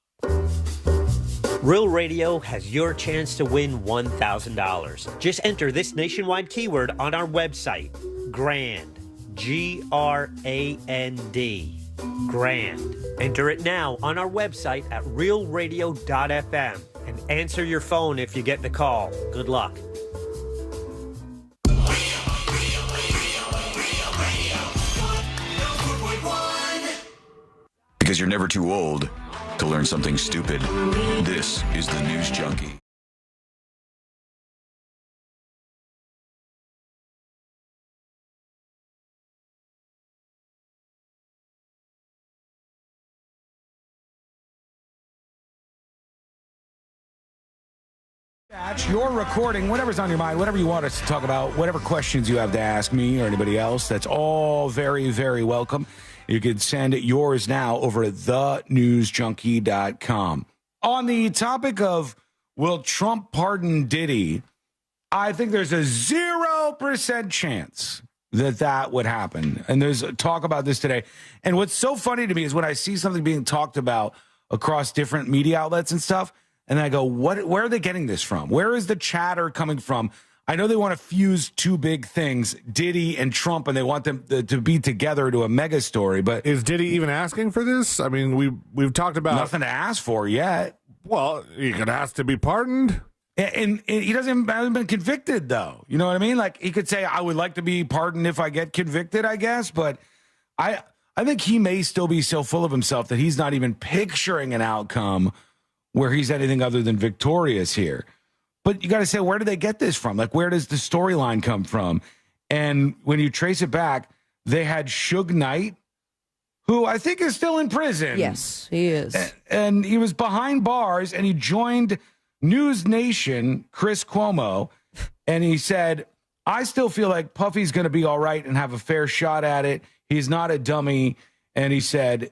Real Radio has your chance to win $1,000. Just enter this nationwide keyword on our website, GRAND. GRAND. Grand. Enter it now on our website at realradio.fm and answer your phone if you get the call. Good luck. Because you're never too old to learn something stupid. This is the News Junkie. You're recording whatever's on your mind, whatever you want us to talk about, whatever questions you have to ask me or anybody else. That's all very, very welcome. You can send yours now over at thenewsjunkie.com. On the topic of will Trump pardon Diddy, I think there's a 0% chance that would happen. And there's talk about this today. And what's so funny to me is when I see something being talked about across different media outlets and stuff, and I go, where are they getting this from? Where is the chatter coming from? I know they want to fuse two big things, Diddy and Trump, and they want them to be together to a mega story. But is Diddy even asking for this? I mean, we've talked about nothing to ask for yet. Well, he could ask to be pardoned. And he hasn't been convicted, though. You know what I mean? Like, he could say, I would like to be pardoned if I get convicted, I guess. But I think he may still be so full of himself that he's not even picturing an outcome where he's anything other than victorious here. But you got to say, where do they get this from? Like, where does the storyline come from? And when you trace it back, they had Suge Knight, who I think is still in prison. Yes, he is. And he was behind bars, and he joined News Nation, Chris Cuomo, and he said, I still feel like Puffy's going to be all right and have a fair shot at it. He's not a dummy. And he said,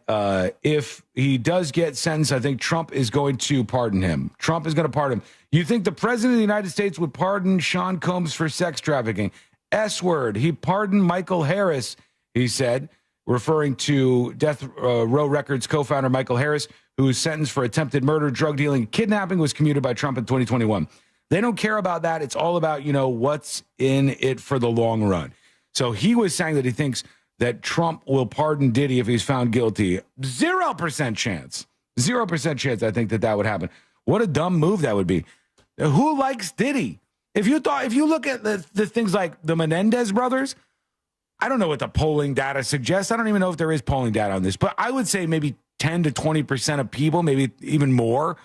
if he does get sentenced, I think Trump is going to pardon him. Trump is going to pardon him. You think the president of the United States would pardon Sean Combs for sex trafficking? S-word. He pardoned Michael Harris, he said, referring to Death Row Records co-founder Michael Harris, who was sentenced for attempted murder, drug dealing, and kidnapping, was commuted by Trump in 2021. They don't care about that. It's all about, what's in it for the long run. So he was saying that he thinks that Trump will pardon Diddy if he's found guilty. 0% chance. 0% chance I think that would happen. What a dumb move that would be. Who likes Diddy? If you look at the things like the Menendez brothers, I don't know what the polling data suggests. I don't even know if there is polling data on this, but I would say maybe 10 to 20% of people, maybe even more,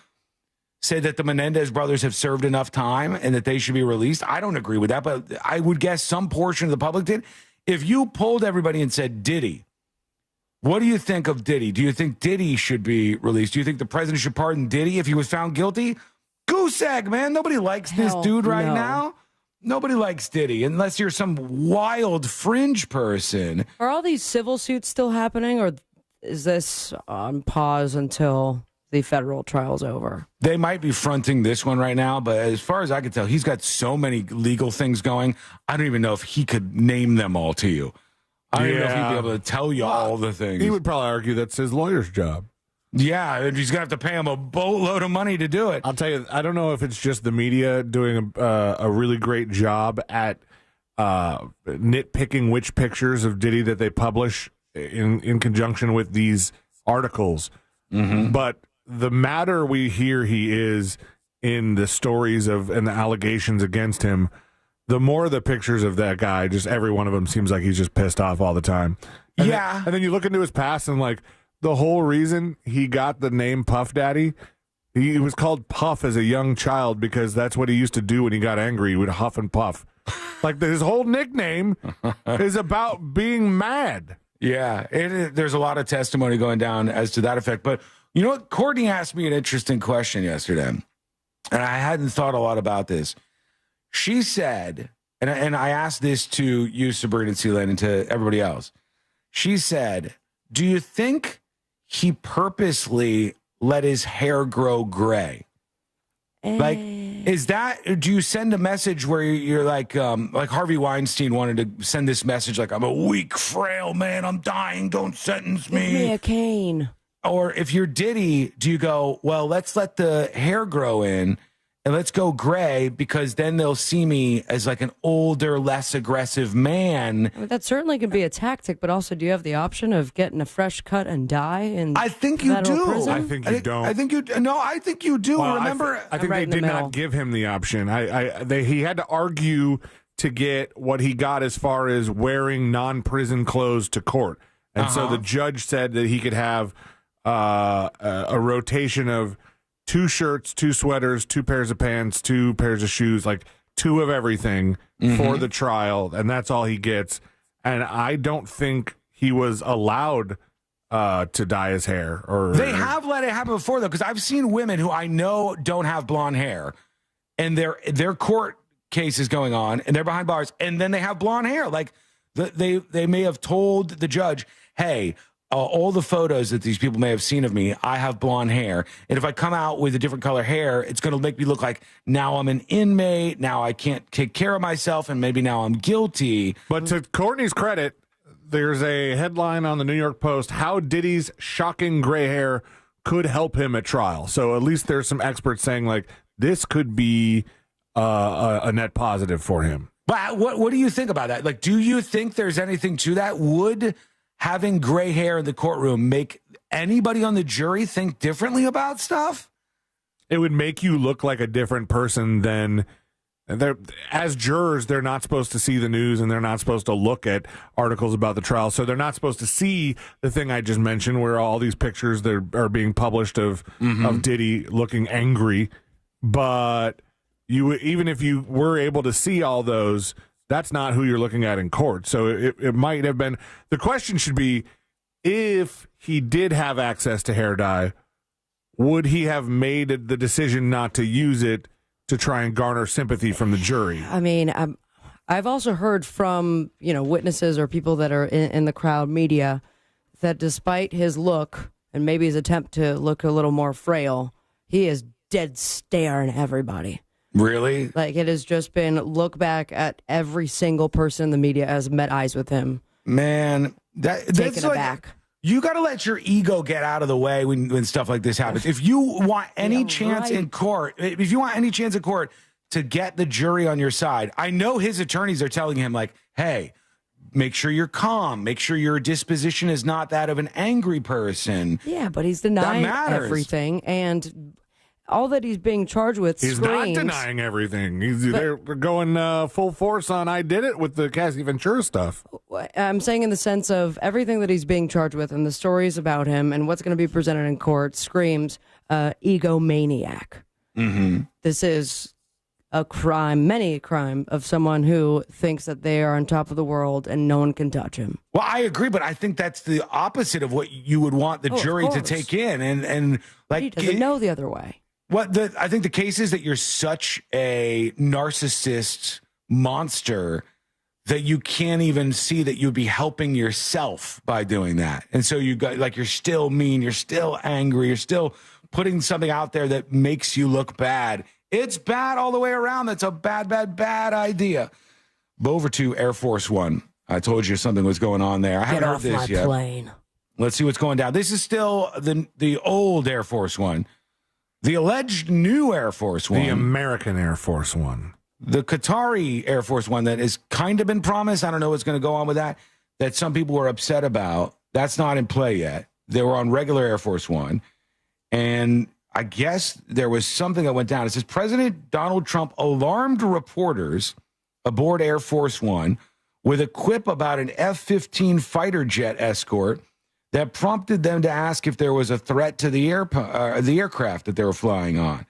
say that the Menendez brothers have served enough time and that they should be released. I don't agree with that, but I would guess some portion of the public did. If you polled everybody and said, Diddy, what do you think of Diddy? Do you think Diddy should be released? Do you think the president should pardon Diddy if he was found guilty? Goose egg, man. Nobody likes this dude right now. Nobody likes Diddy unless you're some wild fringe person. Are all these civil suits still happening, or is this on pause until the federal trial's over. They might be fronting this one right now, but as far as I can tell, he's got so many legal things going. I don't even know if he could name them all to you. I don't even know if he'd be able to tell you all the things. He would probably argue that's his lawyer's job. Yeah, and he's going to have to pay him a boatload of money to do it. I'll tell you, I don't know if it's just the media doing a really great job at nitpicking which pictures of Diddy that they publish in conjunction with these articles. Mm-hmm. But the madder we hear he is in the stories and the allegations against him, the more the pictures of that guy, just every one of them seems like he's just pissed off all the time. And then you look into his past and like the whole reason he got the name Puff Daddy, he was called Puff as a young child because that's what he used to do when he got angry. He would huff and puff. Like his whole nickname is about being mad. Yeah, there's a lot of testimony going down as to that effect. But you know what? Courtney asked me an interesting question yesterday, and I hadn't thought a lot about this. She said, and I asked this to you, Sabrina and Sealand, and to everybody else. She said, do you think he purposely let his hair grow gray? Like, is that, do you send a message where you're like Harvey Weinstein wanted to send this message, like, I'm a weak, frail man, I'm dying, don't sentence me. Give me a cane. Or if you're Diddy, do you go, well, let's let the hair grow in and let's go gray because then they'll see me as like an older, less aggressive man. I mean, that certainly could be a tactic, but also do you have the option of getting a fresh cut and dye? I think you do. Prison? I think you don't. I think you no. I think you do. Well, Remember, I think they did not give him the option. He had to argue to get what he got as far as wearing non-prison clothes to court, and so the judge said that he could have a rotation of 2 shirts, 2 sweaters, 2 pairs of pants, 2 pairs of shoes, like 2 of everything for the trial, and that's all he gets. And I don't think he was allowed to dye his hair. Or they have let it happen before, though, because I've seen women who I know don't have blonde hair, and their court case is going on, and they're behind bars, and then they have blonde hair. Like they may have told the judge, hey, all the photos that these people may have seen of me, I have blonde hair. And if I come out with a different color hair, it's going to make me look like now I'm an inmate, now I can't take care of myself, and maybe now I'm guilty. But to Courtney's credit, there's a headline on the New York Post, how Diddy's shocking gray hair could help him at trial. So at least there's some experts saying, like, this could be a net positive for him. But what do you think about that? Like, do you think there's anything to that? Would having gray hair in the courtroom make anybody on the jury think differently about stuff? It would make you look like a different person than as jurors. They're not supposed to see the news and they're not supposed to look at articles about the trial. So they're not supposed to see the thing I just mentioned where all these pictures that are being published of Diddy looking angry. But even if you were able to see all those, that's not who you're looking at in court. So it might have been, the question should be, if he did have access to hair dye, would he have made the decision not to use it to try and garner sympathy from the jury? I mean, I've also heard from, witnesses or people that are in the crowd media that despite his look and maybe his attempt to look a little more frail, he is dead staring everybody. Really? Like, it has just been look back at every single person in the media has met eyes with him. Man, that's taken like, aback. You got to let your ego get out of the way when stuff like this happens. If you want any chance in court, to get the jury on your side, I know his attorneys are telling him, like, hey, make sure you're calm. Make sure your disposition is not that of an angry person. Yeah, but he's denying everything, and all that he's being charged with He's screams. not denying everything. They're going full force on I did it with the Cassie Ventura stuff. I'm saying in the sense of everything that he's being charged with and the stories about him and what's going to be presented in court screams egomaniac. Mm-hmm. This is a crime of someone who thinks that they are on top of the world and no one can touch him. Well, I agree, but I think that's the opposite of what you would want the jury to take in. And like, he doesn't know the other way. I think the case is that you're such a narcissist monster that you can't even see that you'd be helping yourself by doing that. And so you're still mean, you're still angry, you're still putting something out there that makes you look bad. It's bad all the way around. That's a bad, bad, bad idea. Over to Air Force One. I told you something was going on there. I haven't heard this yet. Plane. Let's see what's going down. This is still the old Air Force One. The alleged new Air Force One. The American Air Force One. The Qatari Air Force One that has kind of been promised. I don't know what's going to go on with that. That some people were upset about. That's not in play yet. They were on regular Air Force One. And I guess there was something that went down. It says President Donald Trump alarmed reporters aboard Air Force One with a quip about an F-15 fighter jet escort that prompted them to ask if there was a threat to the aircraft that they were flying on.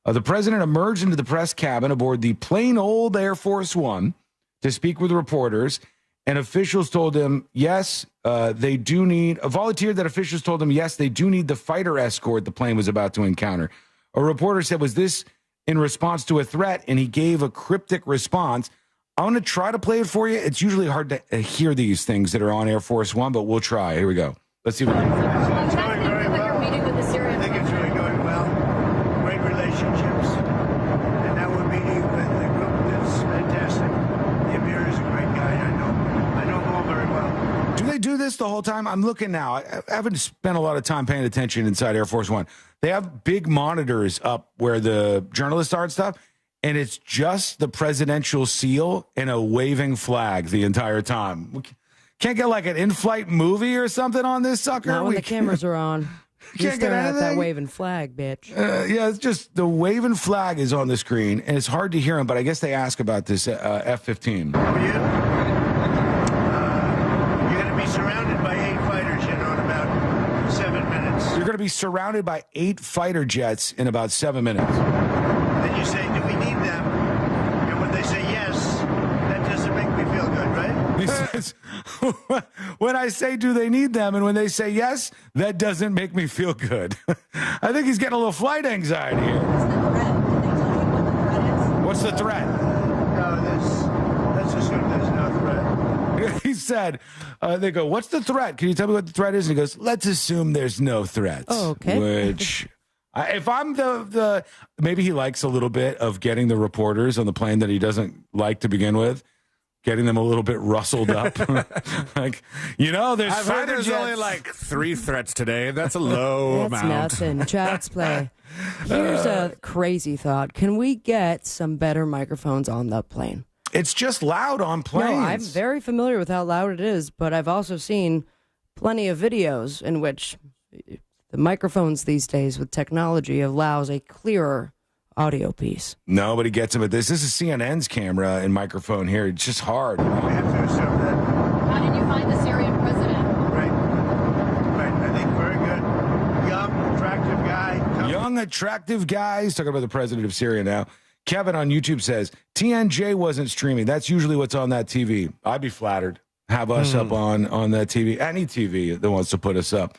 The president emerged into the press cabin aboard the plain old Air Force One to speak with reporters, and officials told him, yes, they do need, a volunteer that officials told him, yes, they do need the fighter escort the plane was about to encounter. A reporter said, was this in response to a threat? And he gave a cryptic response. I'm going to try to play it for you. It's usually hard to hear these things that are on Air Force One, but we'll try. Here we go. Let's see what It's going very well. I think it's really going well. Great relationships. And now we're meeting with a group that's fantastic. The Emir is a great guy. I know him all very well. Do they do this the whole time? I'm looking now. I haven't spent a lot of time paying attention inside Air Force One. They have big monitors up where the journalists are and stuff, and it's just the presidential seal and a waving flag the entire time. Can't get like an in-flight movie or something on this sucker? Not when the cameras are on. You're Can't get staring at that anything? waving flag, bitch. Yeah, it's just the waving flag is on the screen, and it's hard to hear him, but I guess they ask about this F-15. How are you? You're going to be surrounded by 8 fighters, in about 7 minutes. You're going to be surrounded by 8 fighter jets in about 7 minutes. Then you say, do we need them? And when they say yes, that doesn't make me feel good, right? He says, when I say, do they need them? And when they say yes, that doesn't make me feel good. I think he's getting a little flight anxiety here. What's the threat? No, let's assume there's no threat. He said, they go, what's the threat? Can you tell me what the threat is? And he goes, let's assume there's no threats. Oh, okay. Which, if I'm the maybe he likes a little bit of getting the reporters on the plane that he doesn't like to begin with. Getting them a little bit rustled up. Like, there's I've heard there's jets. only like 3 threats today. That's a low That's amount. nothing. Child's play. Here's a crazy thought. Can we get some better microphones on the plane? It's just loud on planes. No, I'm very familiar with how loud it is, but I've also seen plenty of videos in which the microphones these days with technology allows a clearer audio piece. Nobody gets him at this. This is CNN's camera and microphone here. It's just hard. We have to assume that. How did you find the Syrian president? Right. I think very good. Young, attractive guy. Young, attractive guy. He's talking about the president of Syria now. Kevin on YouTube says, TNJ wasn't streaming. That's usually what's on that TV. I'd be flattered. Have us up on that TV. Any TV that wants to put us up.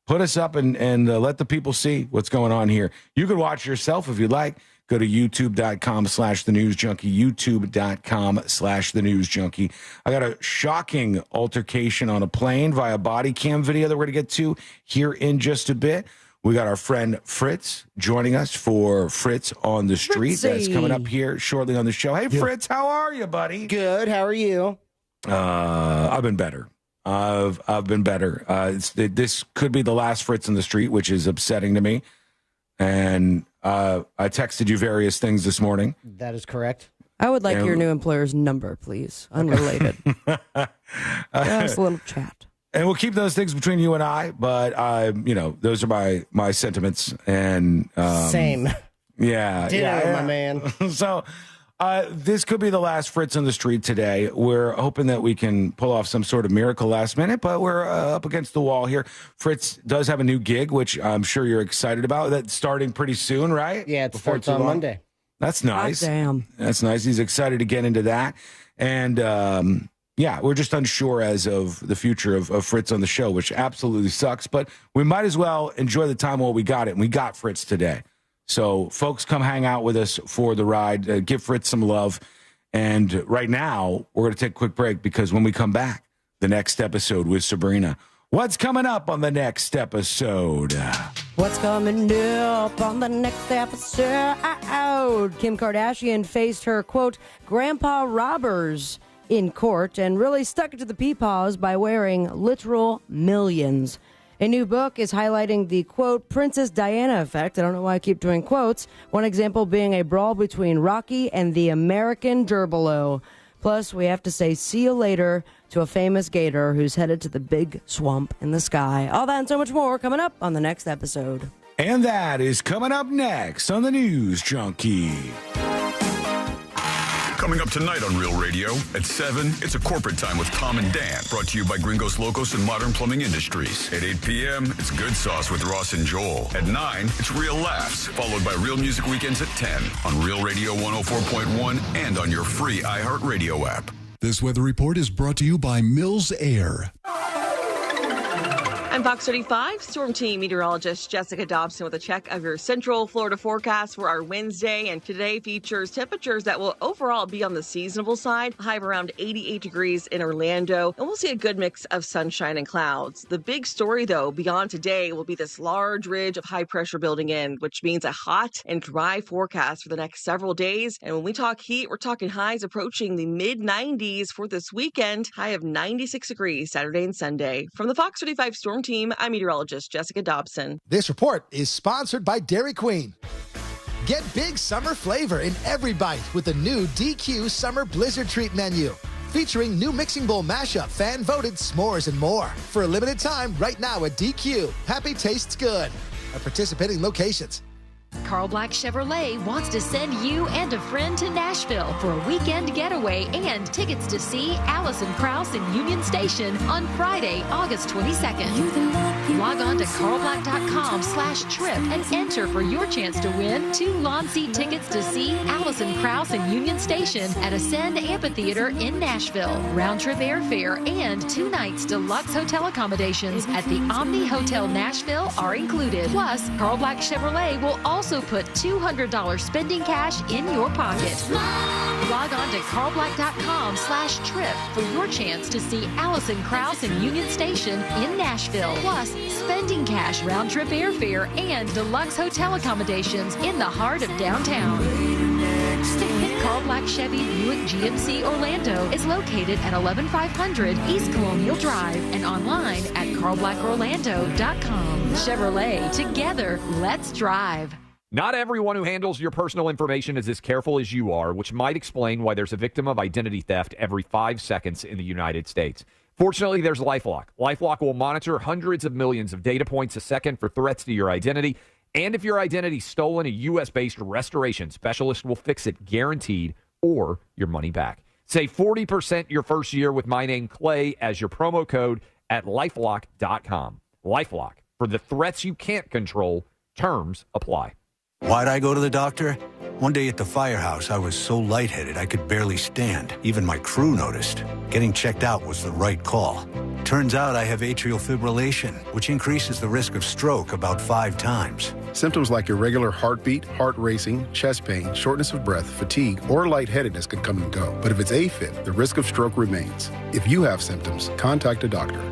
Put us up and let the people see what's going on here. You could watch yourself if you'd like. Go to youtube.com/thenewsjunkie, youtube.com/thenewsjunkie. I got a shocking altercation on a plane via body cam video that we're going to get to here in just a bit. We got our friend Fritz joining us for Fritz on the Street. Fritzy. That's coming up here shortly on the show. Hey, Fritz, how are you, buddy? Good. How are you? I've been better. I've been better. This could be the last Fritz on the Street, which is upsetting to me. And I texted you various things this morning. That is correct. I would like your new employer's number, please. Unrelated. Just a little chat. And we'll keep those things between you and I, but those are my sentiments. And same. Yeah. Ditto, my man. So this could be the last Fritz on the Street today. We're hoping that we can pull off some sort of miracle last minute, but we're up against the wall here. Fritz does have a new gig, which I'm sure you're excited about. That's starting pretty soon, right? Yeah, it starts on Monday. That's nice. God damn. That's nice. He's excited to get into that. And we're just unsure as of the future of Fritz on the show, which absolutely sucks. But we might as well enjoy the time while we got it. And we got Fritz today. So, folks, come hang out with us for the ride. Give Fritz some love. And right now, we're going to take a quick break because when we come back, the next episode with Sabrina. What's coming up on the next episode? What's coming up on the next episode? Kim Kardashian faced her, quote, grandpa robbers in court and really stuck it to the peepaws by wearing literal millions. A new book is highlighting the, quote, Princess Diana effect. I don't know why I keep doing quotes. One example being a brawl between Rocky and the American Gerbilo. Plus, we have to say see you later to a famous gator who's headed to the big swamp in the sky. All that and so much more coming up on the next episode. And that is coming up next on the News Junkie. Coming up tonight on Real Radio at 7, it's a corporate time with Tom and Dan, brought to you by Gringos Locos and Modern Plumbing Industries. At 8 p.m., it's Good Sauce with Ross and Joel. At 9, it's Real Laughs, followed by Real Music Weekends at 10 on Real Radio 104.1 and on your free iHeartRadio app. This weather report is brought to you by Mills Air. I'm Fox 35 Storm Team meteorologist Jessica Dobson with a check of your Central Florida forecast for our Wednesday. And today features temperatures that will overall be on the seasonable side, high of around 88 degrees in Orlando. And we'll see a good mix of sunshine and clouds. The big story, though, beyond today will be this large ridge of high pressure building in, which means a hot and dry forecast for the next several days. And when we talk heat, we're talking highs approaching the mid-90s for this weekend, high of 96 degrees Saturday and Sunday. From the Fox 35 Storm Team, I'm meteorologist Jessica Dobson. This report is sponsored by Dairy Queen. Get big summer flavor in every bite with the new DQ Summer Blizzard Treat menu, featuring new mixing bowl mashup, fan-voted s'mores, and more. For a limited time, right now at DQ. Happy tastes good. At participating locations. Carl Black Chevrolet wants to send you and a friend to Nashville for a weekend getaway and tickets to see Allison Krauss in Union Station on Friday, August 22nd. Log on to carlblack.com/trip and enter for your chance to win 2 lawn seat tickets to see Allison Krauss in Union Station at Ascend Amphitheater in Nashville, round-trip airfare, and 2 nights deluxe hotel accommodations at the Omni Hotel Nashville are included. Plus, Carl Black Chevrolet will also put $200 spending cash in your pocket. Log on to carlblack.com/trip for your chance to see Allison Krauss in Union Station in Nashville. Plus, spending cash, round-trip airfare, and deluxe hotel accommodations in the heart of downtown. Carl Black Chevy Buick GMC Orlando is located at 11500 East Colonial Drive and online at carlblackorlando.com. Chevrolet, together, let's drive. Not everyone who handles your personal information is as careful as you are, which might explain why there's a victim of identity theft every 5 seconds in the United States. Fortunately, there's LifeLock. LifeLock will monitor hundreds of millions of data points a second for threats to your identity. And if your identity's stolen, a U.S.-based restoration specialist will fix it guaranteed or your money back. Save 40% your first year with my name, Clay, as your promo code at LifeLock.com. LifeLock. For the threats you can't control, terms apply. Why'd I go to the doctor? One day at the firehouse, I was so lightheaded I could barely stand. Even my crew noticed. Getting checked out was the right call. Turns out I have atrial fibrillation, which increases the risk of stroke about 5 times. Symptoms like irregular heartbeat, heart racing, chest pain, shortness of breath, fatigue, or lightheadedness can come and go. But if it's AFib, the risk of stroke remains. If you have symptoms, contact a doctor.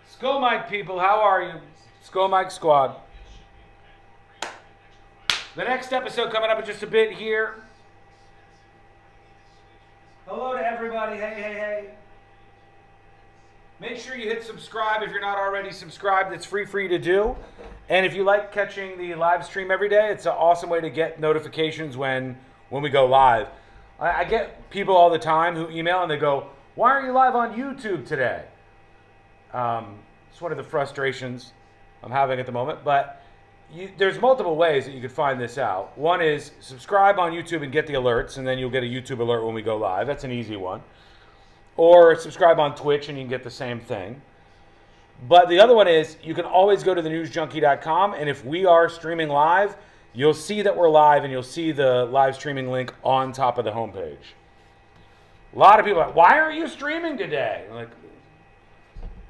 Skull Mike people, how are you? Skull Mike Squad. The next episode coming up in just a bit here. Hello to everybody. Hey. Make sure you hit subscribe if you're not already subscribed. It's free for you to do. And if you like catching the live stream every day, it's an awesome way to get notifications when we go live. I get people all the time who email and they go, "Why aren't you live on YouTube today?" It's one of the frustrations I'm having at the moment, but there's multiple ways that you could find this out. One is subscribe on YouTube and get the alerts, and then you'll get a YouTube alert when we go live. That's an easy one. Or subscribe on Twitch and you can get the same thing. But the other one is you can always go to thenewsjunkie.com, and if we are streaming live, you'll see that we're live, and you'll see the live streaming link on top of the homepage. A lot of people are like, "Why aren't you streaming today?" I'm like,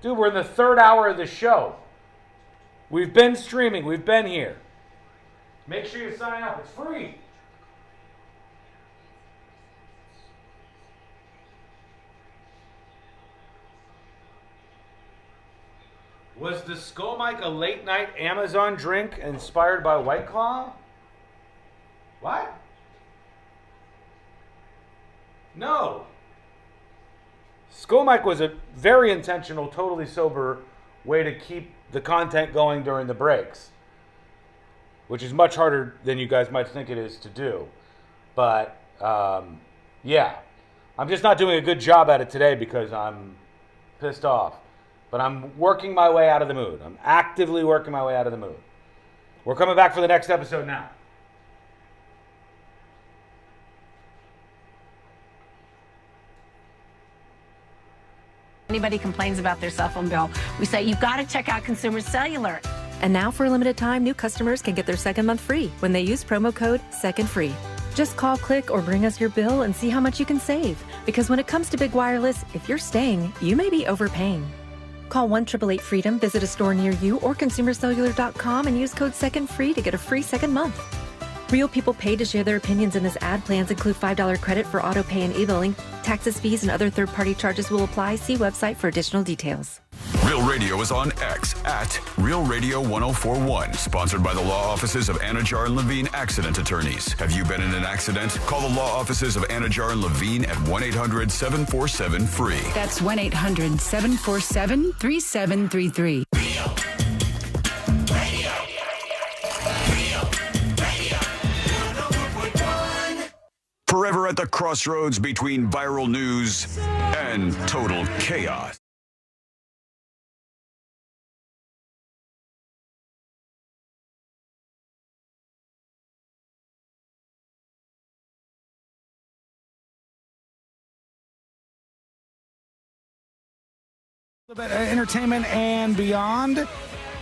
dude, we're in the 3rd hour of the show. We've been streaming. We've been here. Make sure you sign up. It's free. Was the Skull Mike a late night Amazon drink inspired by White Claw? What? No. Skull Mike was a very intentional, totally sober way to keep the content going during the breaks, which is much harder than you guys might think it is to do. But, yeah. I'm just not doing a good job at it today because I'm pissed off. But I'm working my way out of the mood. I'm actively working my way out of the mood. We're coming back for the next episode now. Anybody complains about their cell phone bill, we say, you've got to check out Consumer Cellular. And now for a limited time, new customers can get their second month free when they use promo code SECONDFREE. Just call, click, or bring us your bill and see how much you can save. Because when it comes to big wireless, if you're staying, you may be overpaying. Call 1-888-FREEDOM, visit a store near you, or consumercellular.com and use code SECONDFREE to get a free second month. Real people pay to share their opinions, and this ad plans include $5 credit for auto pay and e-billing. Taxes, fees, and other third-party charges will apply. See website for additional details. Real Radio is on X at Real Radio 1041. Sponsored by the law offices of Anajar and Levine Accident Attorneys. Have you been in an accident? Call the law offices of Anajar and Levine at 1-800-747-FREE. That's 1-800-747-3733. Forever at the crossroads between viral news and total chaos. A little bit of entertainment and beyond.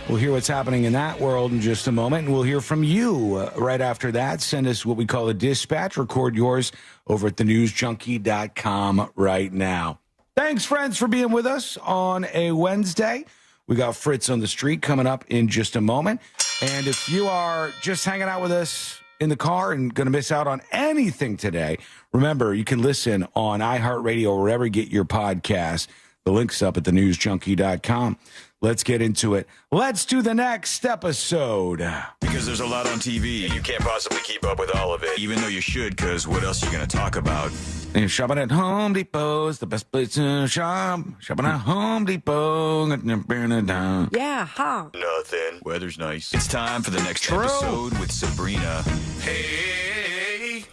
We'll hear what's happening in that world in just a moment, and we'll hear from you right after that. Send us what we call a dispatch. Record yours over at thenewsjunkie.com right now. Thanks, friends, for being with us on a Wednesday. We got Fritz on the Street coming up in just a moment. And if you are just hanging out with us in the car and going to miss out on anything today, remember, you can listen on iHeartRadio or wherever you get your podcasts. The link's up at thenewsjunkie.com. Let's get into it. Let's do the next episode. Because there's a lot on TV, and you can't possibly keep up with all of it, even though you should, because what else are you going to talk about? And shopping at Home Depot is the best place to shop. Shopping at Home Depot. Yeah, huh? Nothing. Weather's nice. It's time for the next episode with Sabrina. Hey,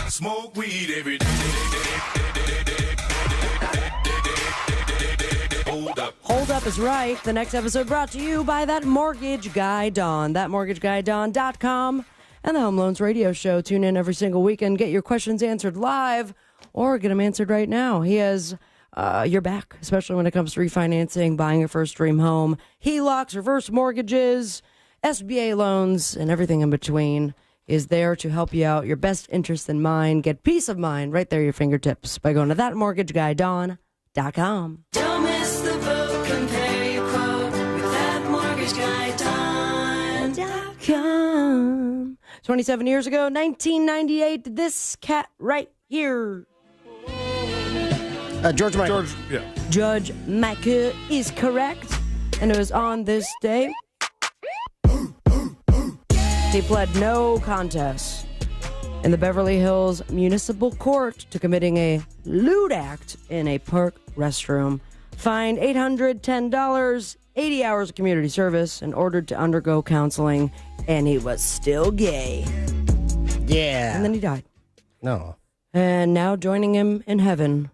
smoke weed every day. Hold up is right. The next episode brought to you by That Mortgage Guy Don. ThatMortgageGuyDon.com and the Home Loans Radio Show. Tune in every single weekend. Get your questions answered live or get them answered right now. He has your back, especially when it comes to refinancing, buying your first dream home, HELOCs, reverse mortgages, SBA loans, and everything in between. Is there to help you out. Your best interest in mind. Get peace of mind right there at your fingertips by going to ThatMortgageGuyDon.com. Don't miss the boat. Compare your quote with ThatMortgageGuyDon.com. 27 years ago, 1998, this cat right here. George Michael. Judge Michael is correct. And it was on this day. He pled no contest in the Beverly Hills Municipal Court to committing a lewd act in a park restroom. Fined $810, 80 hours of community service, and ordered to undergo counseling. And he was still gay. Yeah. And then he died. No. And now joining him in heaven,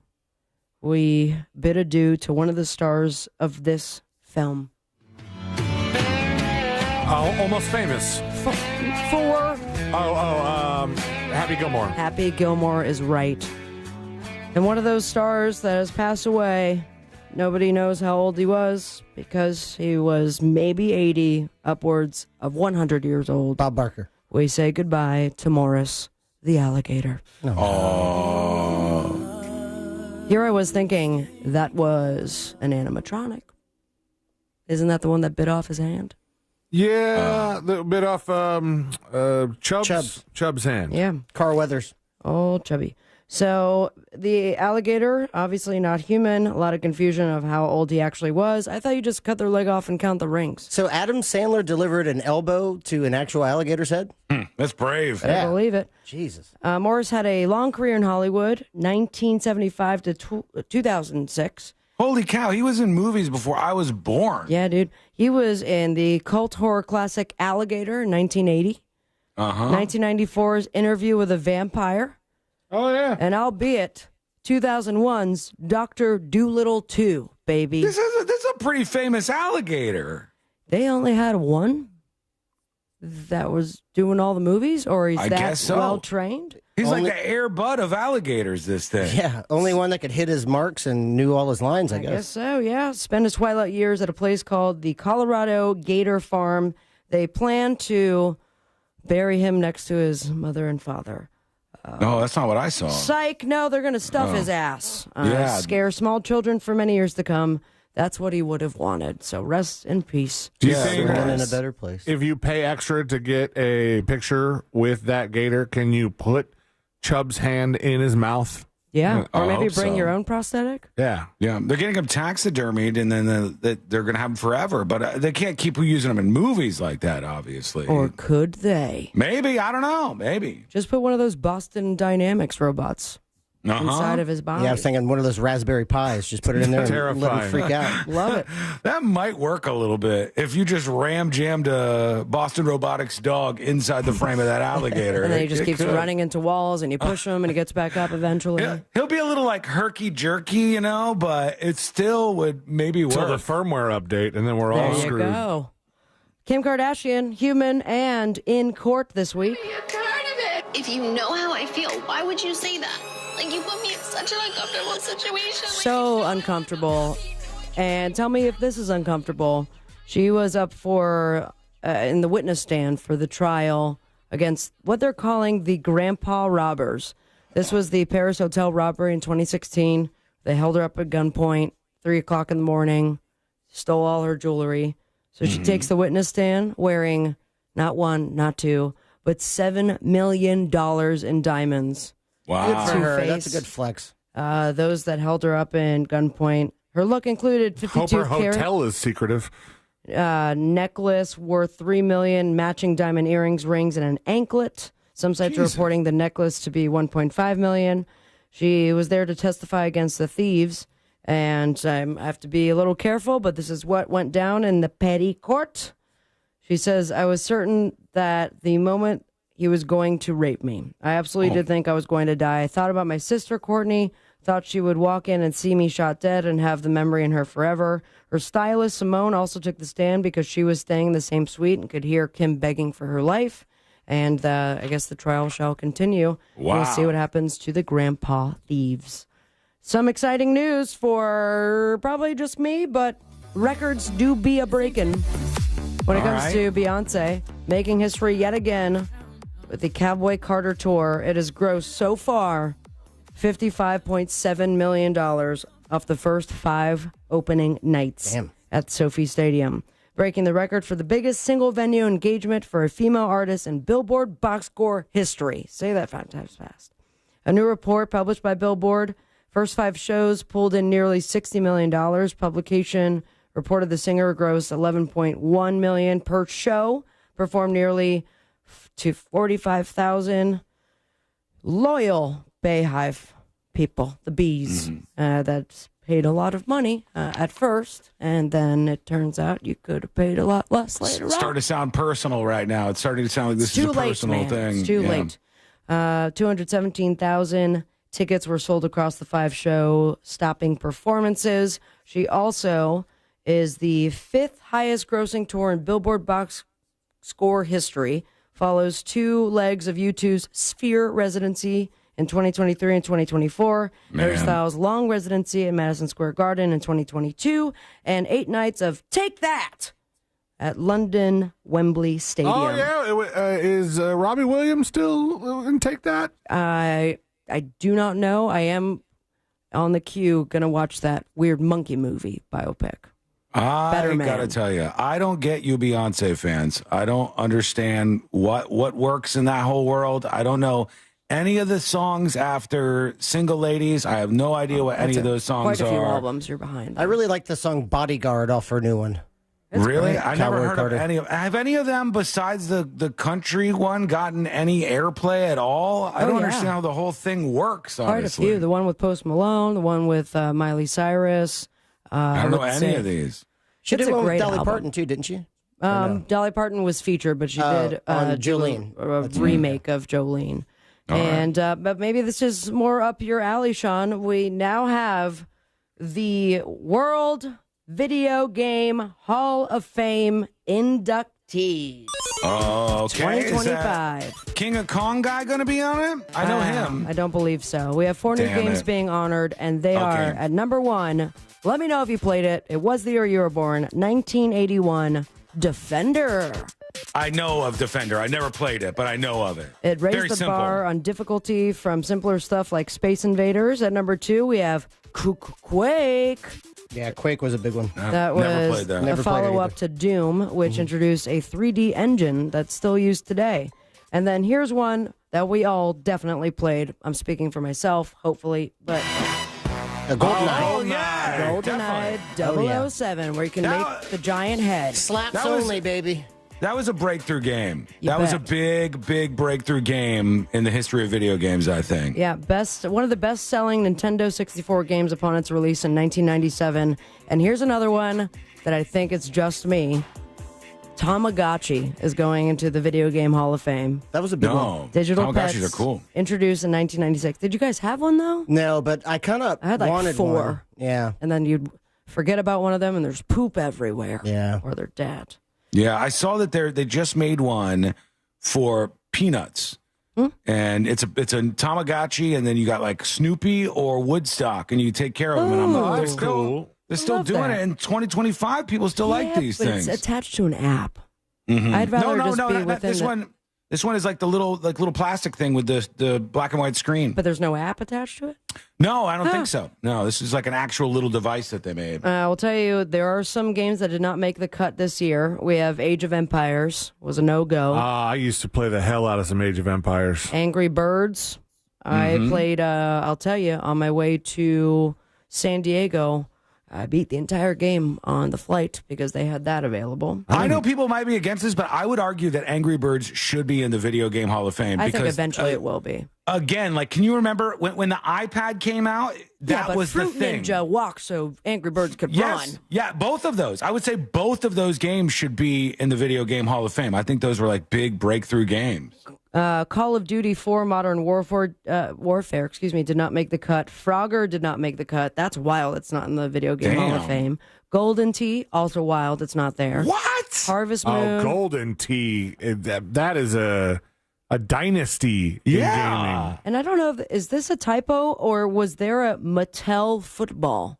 we bid adieu to one of the stars of this film. Almost Famous. Happy Gilmore. Happy Gilmore is right. And one of those stars that has passed away, nobody knows how old he was because he was maybe 80, upwards of 100 years old. Bob Barker. We say goodbye to Morris, the alligator. Here I was thinking that was an animatronic. Isn't that the one that bit off his hand? Yeah, the bit off Chubb's hand. Yeah. Carl Weathers. Oh, Chubby. So the alligator, obviously not human. A lot of confusion of how old he actually was. I thought you just cut their leg off and count the rings. So Adam Sandler delivered an elbow to an actual alligator's head? That's brave. I believe it. Jesus. Morris had a long career in Hollywood, 1975 to 2006. Holy cow, he was in movies before I was born. Yeah, dude. He was in the cult horror classic Alligator in 1980. 1994's Interview with a Vampire. Oh, yeah. And albeit 2001's Dr. Dolittle 2, baby. This is a pretty famous alligator. They only had one that was doing all the movies, or he's I that guess so. well trained? He's like the Air Bud of alligators, this thing. Yeah, only one that could hit his marks and knew all his lines, I guess guess. so, yeah. Spent his twilight years at a place called the Colorado Gator Farm. They plan to bury him next to his mother and father. No, that's not what I saw. Psych, no, they're going to stuff his ass. Yeah. Scare small children for many years to come. That's what he would have wanted. So rest in peace. Do you think in a better place? If you pay extra to get a picture with that gator, can you put Chubb's hand in his mouth? Yeah, I or maybe hope bring so. your own prosthetic. Yeah. Yeah, they're getting them taxidermied, and then they're going to have them forever. But they can't keep using them in movies like that, obviously. Or could they? Maybe, I don't know, maybe. Just put one of those Boston Dynamics robots inside of his body. Yeah, I was thinking one of those Raspberry Pis. Just put it in there and let him freak out. Love it. That might work a little bit if you just jammed a Boston Robotics dog inside the frame of that alligator. And then he just keeps could. running into walls, and you push him, and he gets back up eventually. Yeah, he'll be a little like herky-jerky, but it still would maybe work. Till the firmware update, and then we're all There you screwed. go. Kim Kardashian, human and in court this week. If you know how I feel, why would you say that? Like, you put me in such an uncomfortable situation. So uncomfortable. And tell me if this is uncomfortable. She was up for in the witness stand for the trial against what they're calling the Grandpa Robbers. This was the Paris Hotel robbery in 2016. They held her up at gunpoint, 3 o'clock in the morning, stole all her jewelry. So she takes the witness stand wearing not one, not two, but $7 million in diamonds. Wow. Good for her. Two-Face. That's a good flex. Those that held her up in gunpoint. Her look included 52 Hope her carat hotel is secretive. necklace worth $3 million, matching diamond earrings, rings, and an anklet. Some sites are reporting the necklace to be $1.5 million. She was there to testify against the thieves, and I have to be a little careful, but this is what went down in the petty court. She says, I was certain that the moment he was going to rape me, I absolutely did think I was going to die. I thought about my sister, Courtney, thought she would walk in and see me shot dead and have the memory in her forever. Her stylist, Simone, also took the stand because she was staying in the same suite and could hear Kim begging for her life. And I guess the trial shall continue. Wow. We'll see what happens to the grandpa thieves. Some exciting news for probably just me, but records do be a breaking when it comes to Beyonce making history yet again with the Cowboy Carter tour. It has grossed so far $55.7 million off the first 5 opening nights at Sophie Stadium, breaking the record for the biggest single venue engagement for a female artist in Billboard box score history. Say that 5 times fast. A new report published by Billboard, first 5 shows pulled in nearly $60 million. Publication reported the singer grossed $11.1 million per show, performed nearly to 45,000 loyal Bayhive people, the bees, that paid a lot of money at first, and then it turns out you could have paid a lot less later on. It's starting to sound personal right now. It's starting to sound like this is a personal thing. It's too late. 217,000 tickets were sold across the 5 show stopping performances. She also is the 5th highest grossing tour in Billboard box score history, follows 2 legs of U2's Sphere residency in 2023 and 2024, Harry Styles' long residency at Madison Square Garden in 2022, and 8 nights of Take That at London Wembley Stadium. Oh, yeah. Is Robbie Williams still in Take That? I do not know. I am on the queue going to watch that weird monkey movie biopic. I gotta tell you, I don't get you Beyonce fans. I don't understand what works in that whole world. I don't know any of the songs after Single Ladies. I have no idea what any of those songs Quite a few are. albums you're behind. I really like the song Bodyguard off her new one. Really? great. I never Cowboy heard Carter. of any of. Have any of them besides the country one gotten any airplay at all? I don't understand how the whole thing works. Quite a Honestly, few. The one with Post Malone, the one with Miley Cyrus. I don't know any of these. She It's did a one with great Dolly album. Parton too, didn't she? Dolly Parton was featured, but she did on Jolene. a remake of Jolene. And but maybe this is more up your alley, Sean. We now have the World Video Game Hall of Fame inductees. Okay. 2025. Is that King of Kong guy going to be on it? I know him. I don't believe so. We have 4 new Damn games it. being honored, and they are at number 1. Let me know if you played it. It was the year you were born, 1981. Defender. I know of Defender. I never played it, but I know of it. It Very raised the simple. bar on difficulty from simpler stuff like Space Invaders. At number 2, we have Quake. Yeah, Quake was a big one. That never was played that. a Never played it follow-up to Doom, which introduced a 3D engine that's still used today. And then here's one that we all definitely played. I'm speaking for myself, hopefully, but GoldenEye. Oh, yeah. GoldenEye definitely. 007, where you can That- make the giant head. Slaps That was- only, baby. That was a breakthrough game. You that was a bet. big breakthrough game in the history of video games, I think. Yeah, one of the best-selling Nintendo 64 games upon its release in 1997. And here's another one that I think it's just me. Tamagotchi is going into the Video Game Hall of Fame. That was a big one. Digital Tamagotchis pets are cool. introduced in 1996. Did you guys have one though? No, but I kind of I had like wanted 4. one. Yeah. And then you'd forget about one of them, and there's poop everywhere. Yeah. Or they're dead. Yeah, I saw that they just made one for Peanuts. And it's a Tamagotchi, and then you got like Snoopy or Woodstock, and you take care of them. And I'm like, That's they're still love doing that. it in 2025. People still like these but things. it's attached to an app. Mhm. I'd rather no, just be that- within this the- one. This one is like the little plastic thing with the black and white screen. But there's no app attached to it? No, I don't think so. No, this is like an actual little device that they made. I will tell you, there are some games that did not make the cut this year. We have Age of Empires, was a no-go. I used to play the hell out of some Age of Empires. Angry Birds. I played, I'll tell you, on my way to San Diego, I beat the entire game on the flight because they had that available. I know people might be against this, but I would argue that Angry Birds should be in the Video Game Hall of Fame. I because, think eventually it will be. Again, like, can you remember when the iPad came out? That but was Fruit the thing. Ninja walked so Angry Birds could Yes. run. Yeah, both of those. I would say both of those games should be in the Video Game Hall of Fame. I think those were like big breakthrough games. Call of Duty 4 Modern Warfare, did not make the cut. Frogger did not make the cut. That's wild. It's not in the Video Game Hall of Damn. Fame. Golden Tee, also wild. It's not there. What? Harvest Moon. Oh, Golden Tee. That is a dynasty in gaming. And I don't know, is this a typo or was there a Mattel football?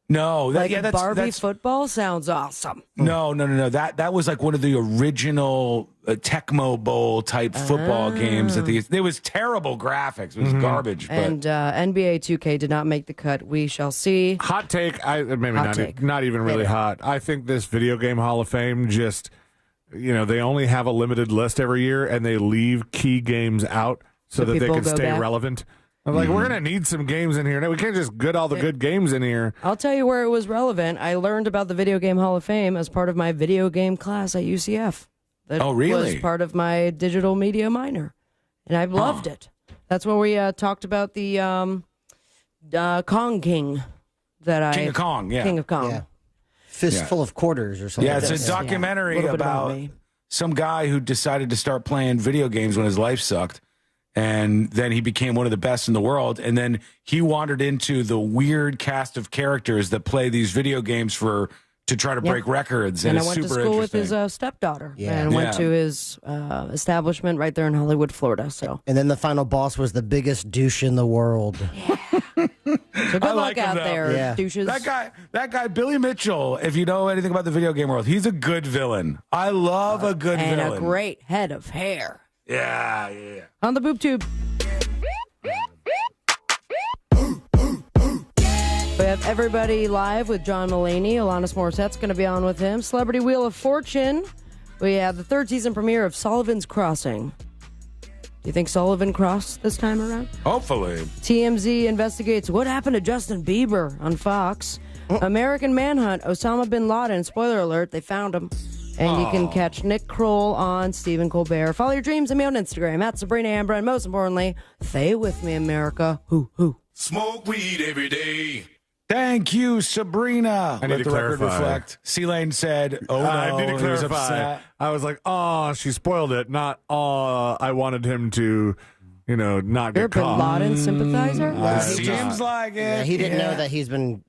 No, Like that's Barbie football sounds awesome. No. That was like one of the original Tecmo Bowl type football games. There was terrible graphics. It was garbage. But And NBA 2K did not make the cut. We shall see. Hot take. Take. Not even really Hit it. hot. I think this Video Game Hall of Fame just, they only have a limited list every year, and they leave key games out so that they people can go stay back? relevant. I'm like, we're gonna need some games in here. We can't just get all the good games in here. I'll tell you where it was relevant. I learned about the Video Game Hall of Fame as part of my video game class at UCF. That Oh, really? was part of my digital media minor. And I loved it. That's where we talked about the Kong King. King of Kong, yeah. King of Kong. Yeah. Fistful of quarters or something. Yeah, like it's a that. documentary Little bit about about me. some guy who decided to start playing video games when his life sucked. And then he became one of the best in the world. And then he wandered into the weird cast of characters that play these video games to try to break records. And I it's went to super school with interesting. his stepdaughter Yeah. and went Yeah. to his establishment right there in Hollywood, Florida. So And then the final boss was the biggest douche in the world. good I luck like him, out though. there, Yeah. douches. That guy, Billy Mitchell, if you know anything about the video game world, he's a good villain. I love a good and villain. a great head of hair. Yeah. On the boob tube. We have everybody live with John Mulaney. Alanis Morissette's going to be on with him. Celebrity Wheel of Fortune. We have the 3rd season premiere of Sullivan's Crossing. Do you think Sullivan crossed this time around? Hopefully. TMZ investigates what happened to Justin Bieber on Fox. American Manhunt, Osama bin Laden. Spoiler alert, they found him. And you can catch Nick Kroll on Stephen Colbert. Follow your dreams and me on Instagram, at Sabrina Amber. And most importantly, stay with me, America. Hoo. Smoke weed every day. Thank you, Sabrina. I need Let to the record clarify. reflect. C-Lane said, oh, no. I need to he was clarify. upset. I was like, oh, she spoiled it. Not, oh, I wanted him to, not You're a get bin caught. Laden sympathizer? Seems like it. Yeah, he didn't know that he's been,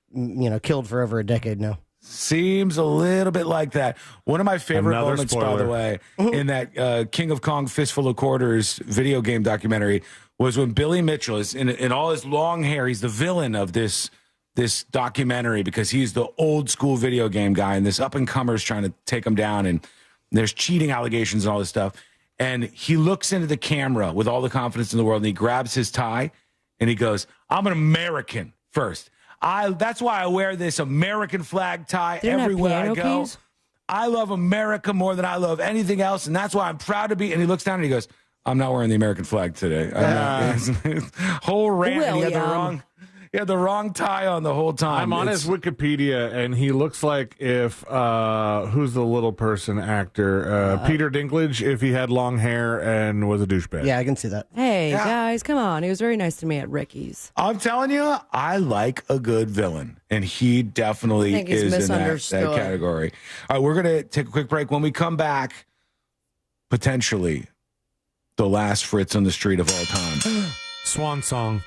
killed for over a decade now. Seems a little bit like that. One of my favorite Another moments, by spoiler. the way, in that King of Kong Fistful of Quarters video game documentary was when Billy Mitchell is in all his long hair. He's the villain of this documentary because he's the old school video game guy, and this up and comer's trying to take him down, and there's cheating allegations and all this stuff. And he looks into the camera with all the confidence in the world, and he grabs his tie, and he goes, "I'm an American first. That's why I wear this American flag tie everywhere I go. Keys? I love America more than I love anything else, and that's why I'm proud to be." And he looks down and he goes, "I'm not wearing the American flag today." Whole rant. And he had the wrong tie on the whole time. I'm on his Wikipedia, and he looks like if who's the little person actor? Peter Dinklage, if he had long hair and was a douchebag. Yeah, I can see that. Hey, guys, come on. He was very nice to me at Ricky's. I'm telling you, I like a good villain, and he definitely I think he's is in that misunderstood. category. All right, we're going to take a quick break. When we come back, potentially the last Fritz on the street of all time. Swan song.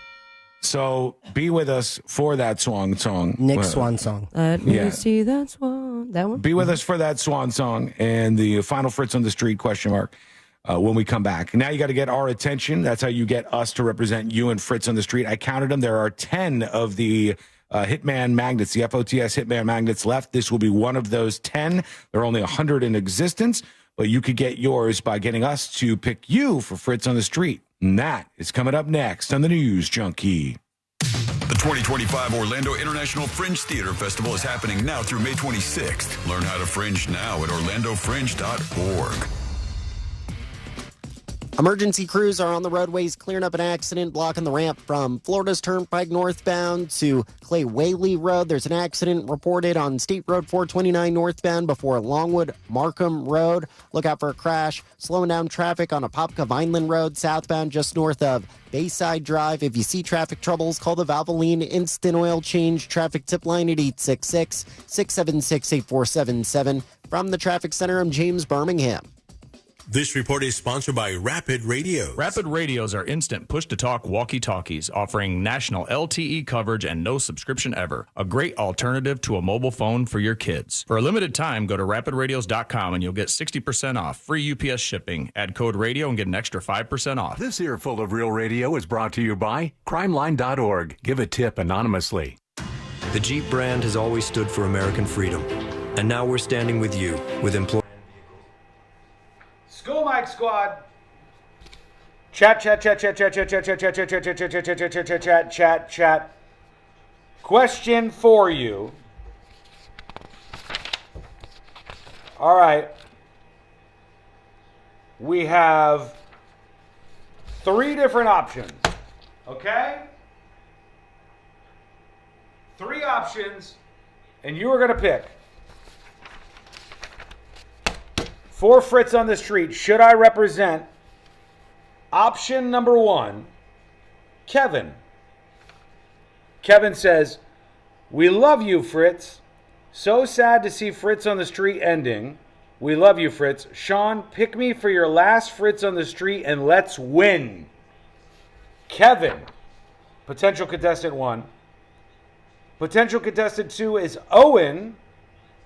So be with us for that swan song. Nick's swan song. Let me see that swan. That one? Be with us for that swan song and the final Fritz on the street question mark when we come back. Now you got to get our attention. That's how you get us to represent you and Fritz on the street. I counted them. There are 10 of the Hitman magnets, the FOTS Hitman magnets left. This will be one of those 10. There are only 100 in existence, but you could get yours by getting us to pick you for Fritz on the street. And that is coming up next on the News Junkie. The 2025 Orlando International Fringe Theater Festival is happening now through May 26th. Learn how to fringe now at orlandofringe.org. Emergency crews are on the roadways clearing up an accident blocking the ramp from Florida's Turnpike northbound to Clay Whaley Road. There's an accident reported on State Road 429 northbound before Longwood Markham Road. Look out for a crash. Slowing down traffic on Apopka Vineland Road southbound just north of Bayside Drive. If you see traffic troubles, call the Valvoline Instant Oil Change traffic tip line at 866-676-8477. From the Traffic Center, I'm James Birmingham. This report is sponsored by Rapid Radios. Rapid Radios are instant push-to-talk walkie-talkies offering national LTE coverage and no subscription ever. A great alternative to a mobile phone for your kids. For a limited time, go to rapidradios.com and you'll get 60% off, free UPS shipping. Add code radio and get an extra 5% off. This earful of Real Radio is brought to you by crimeline.org. Give a tip anonymously. The Jeep brand has always stood for American freedom. And now we're standing with you, with employees. School Mike Squad. Chat. Question for you. All right. We have 3 different options. Okay? 3 options, and you are going to pick. For Fritz on the street, should I represent option number 1, Kevin? Kevin says, "We love you, Fritz. So sad to see Fritz on the street ending. We love you, Fritz. Sean, pick me for your last Fritz on the street and let's win." Kevin, potential contestant 1. Potential contestant 2 is Owen.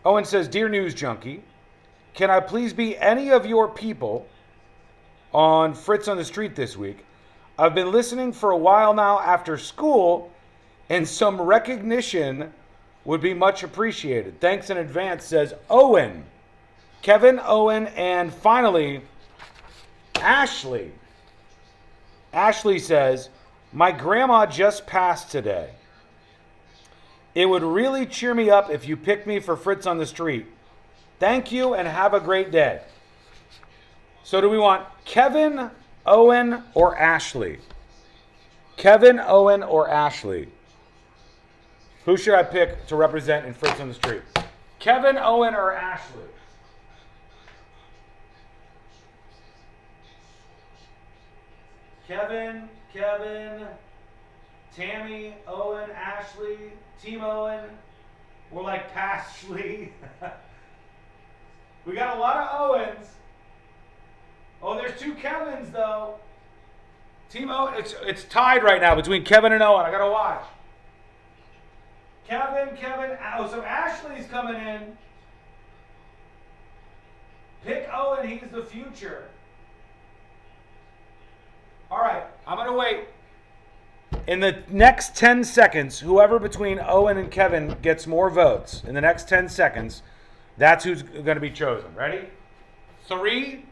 Owen says, "Dear News Junkie, can I please be any of your people on Fritz on the Street this week? I've been listening for a while now after school, and some recognition would be much appreciated. Thanks in advance," says Owen. Kevin, Owen, and finally, Ashley. Ashley says, "My grandma just passed today. It would really cheer me up if you picked me for Fritz on the Street. Thank you and have a great day." So do we want Kevin, Owen or Ashley? Kevin, Owen, or Ashley? Who should I pick to represent in Fritz on the Street? Kevin, Owen, or Ashley? Kevin, Tammy, Owen, Ashley, Team Owen. We're like Pashley. We got a lot of Owens. Oh, there's 2 Kevins, though. Team Owen, it's tied right now between Kevin and Owen. I got to watch. Kevin. Oh, so Ashley's coming in. Pick Owen. He's the future. All right, I'm going to wait. In the next 10 seconds, whoever between Owen and Kevin gets more votes, in the next 10 seconds, that's who's going to be chosen. Ready? 3,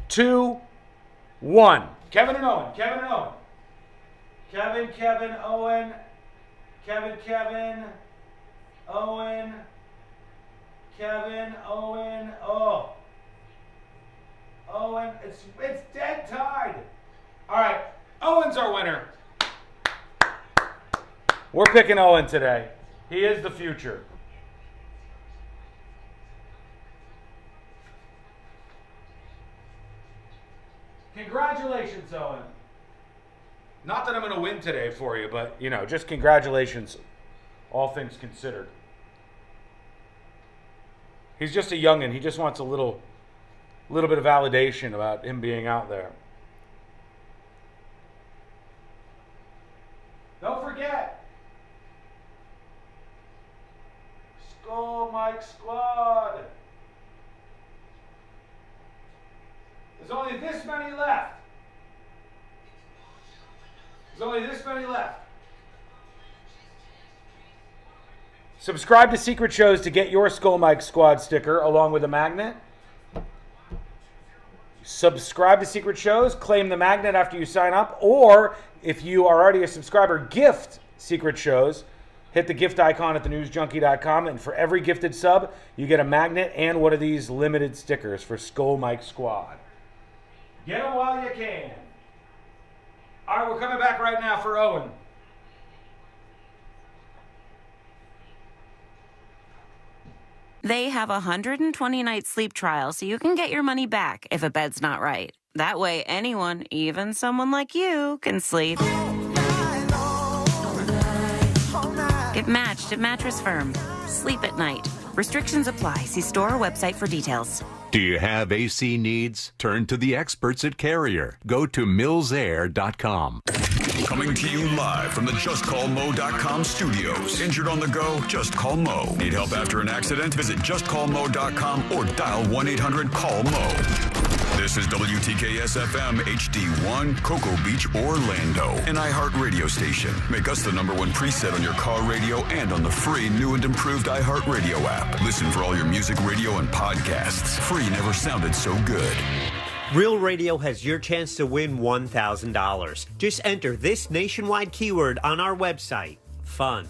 2, 1. Kevin and Owen. Kevin, Owen. Kevin, Owen. Kevin, Owen. Oh. Owen, it's dead tied. All right, Owen's our winner. We're picking Owen today. He is the future. Congratulations, Owen. Not that I'm going to win today for you, but, just congratulations, all things considered. He's just a youngin'. He just wants a little bit of validation about him being out there. Don't forget, Skull Mike Squad. There's only this many left. Subscribe to Secret Shows to get your Skull Mike Squad sticker along with a magnet. Subscribe to Secret Shows, claim the magnet after you sign up, or if you are already a subscriber, gift Secret Shows. Hit the gift icon at thenewsjunkie.com, and for every gifted sub, you get a magnet and one of these limited stickers for Skull Mike Squad. Get them while you can. All right, we're coming back right now for Owen. They have a 120-night sleep trial, so you can get your money back if a bed's not right. That way, anyone, even someone like you, can sleep. Get matched at Mattress Firm. Sleep at night. Restrictions apply. See store or website for details. Do you have AC needs? Turn to the experts at Carrier. Go to millsair.com. Coming to you live from the JustCallMo.com studios. Injured on the go? Just call Mo. Need help after an accident? Visit JustCallMo.com or dial 1-800-CALL-MO. This is WTKS-FM HD1, Cocoa Beach, Orlando. An iHeartRadio station. Make us the #1 preset on your car radio and on the free new and improved iHeartRadio app. Listen for all your music, radio, and podcasts. Free never sounded so good. Real Radio has your chance to win $1,000. Just enter this nationwide keyword on our website, FUN.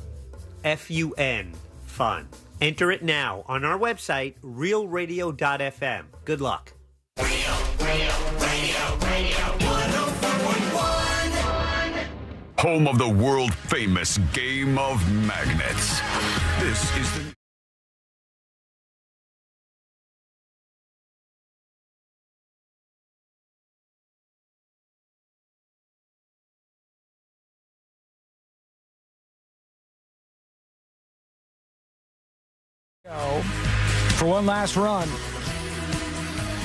F-U-N, FUN. Enter it now on our website, realradio.fm. Good luck. Radio, 104.1. Home of the world famous Game of Magnets. This is the... For one last run.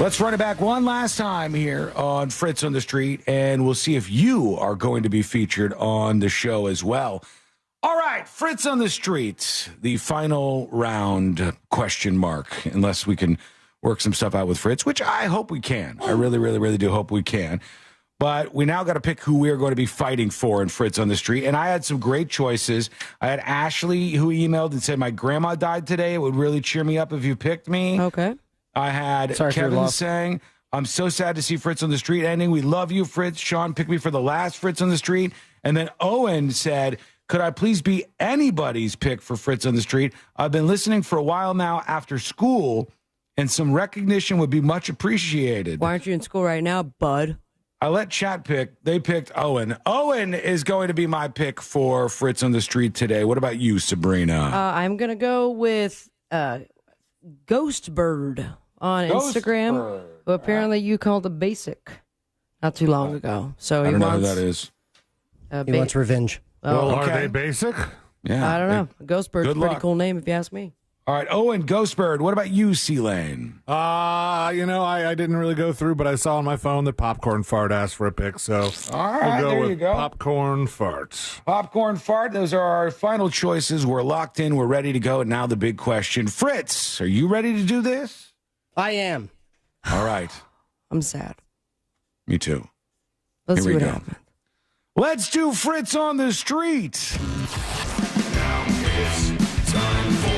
Let's run it back one last time here on Fritz on the Street, and we'll see if you are going to be featured on the show as well. All right, Fritz on the Street, the final round, question mark, unless we can work some stuff out with Fritz, which I hope we can. I really, really, really do hope we can. But we now got to pick who we are going to be fighting for in Fritz on the Street. And I had some great choices. I had Ashley who emailed and said, my grandma died today. It would really cheer me up if you picked me. Okay. I had Kevin saying, I'm so sad to see Fritz on the Street ending. We love you, Fritz. Sean picked me for the last Fritz on the Street. And then Owen said, could I please be anybody's pick for Fritz on the Street? I've been listening for a while now after school, and some recognition would be much appreciated. Why aren't you in school right now, bud? I let chat pick. They picked Owen. Owen is going to be my pick for Fritz on the Street today. What about you, Sabrina? I'm going to go with Ghost Bird on Instagram, who apparently you called a basic not too long ago. So I don't know who that is. He wants revenge. Well, are they basic? Yeah. I don't know. Ghost Bird's a Good pretty luck. cool name if you ask me. All right, Owen, Ghostbird. What about you, C-Lane? I didn't really go through, but I saw on my phone that Popcorn Fart asked for a pick, so all right, we'll go there with you go. Popcorn Fart. Popcorn Fart. Those are our final choices. We're locked in. We're ready to go. And now the big question. Fritz, are you ready to do this? I am. All right. I'm sad. Me too. Let's Here see we what go. happens. Let's do Fritz on the Street. Now it's time for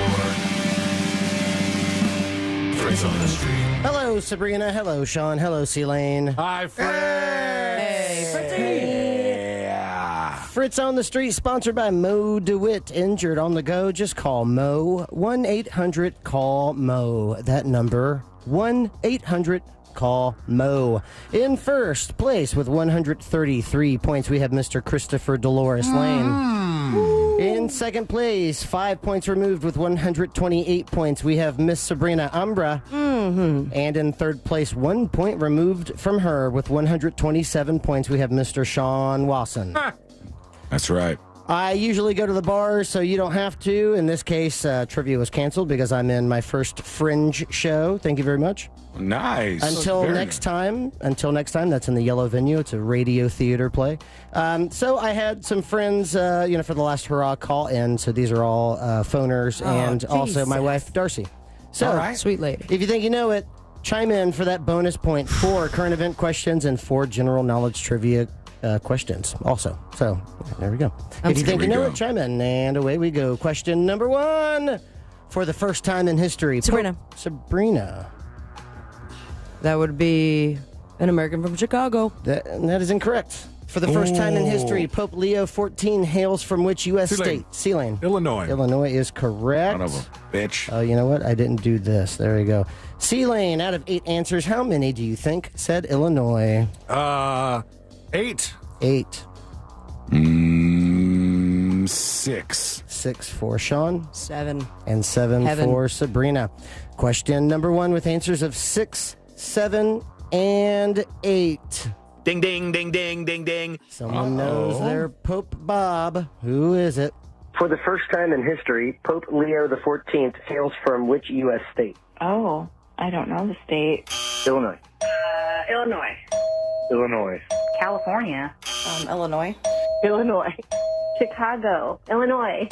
Fritz on the Street. Hello, Sabrina. Hello, Sean. Hello, C-Lane. Hi, Fritz. Hey, Fritzy. Fritz on the Street, sponsored by Mo DeWitt. Injured on the go, just call Mo. 1-800-CALL-MO. That number, 1-800-CALL-MO. In first place with 133 points, we have Mr. Christopher Dolores Lane. In second place, 5 points removed with 128 points, we have Miss Sabrina Umbra. And in third place, 1 point removed from her with 127 points, we have Mr. Sean Wasson. That's right. I usually go to the bars, so you don't have to. In this case, trivia was canceled because I'm in my first Fringe show. Thank you very much. Nice. Until Very next time, that's in the Yellow Venue. It's a radio theater play. So I had some friends, for the last hurrah call in. So these are all phoners, and also my wife, Darcy. So, all right. Sweet lady. If you think you know it, chime in for that bonus point. 4 current event questions and 4 general knowledge trivia questions also. So there we go. If you think you know it, chime in, and away we go. Question number 1. For the first time in history, Sabrina. Sabrina. That would be an American from Chicago. That is incorrect. For the first time in history, Pope Leo XIV hails from which U.S. state? C-Lane. Illinois. Illinois is correct. Son of a bitch. Oh, you know what? I didn't do this. There we go. C-Lane, out of 8 answers, how many do you think said Illinois? 8. 8. 6. 6 for Sean. 7. And 7 Heaven. for Sabrina. Question number 1 with answers of 6, 7, and 8. Ding, ding, ding, ding, ding, ding. Someone knows their Pope Bob. Who is it? For the first time in history, Pope Leo XIV hails from which U.S. state? Oh, I don't know the state. Illinois. Illinois. Illinois. California. Illinois. Illinois. Chicago. Illinois.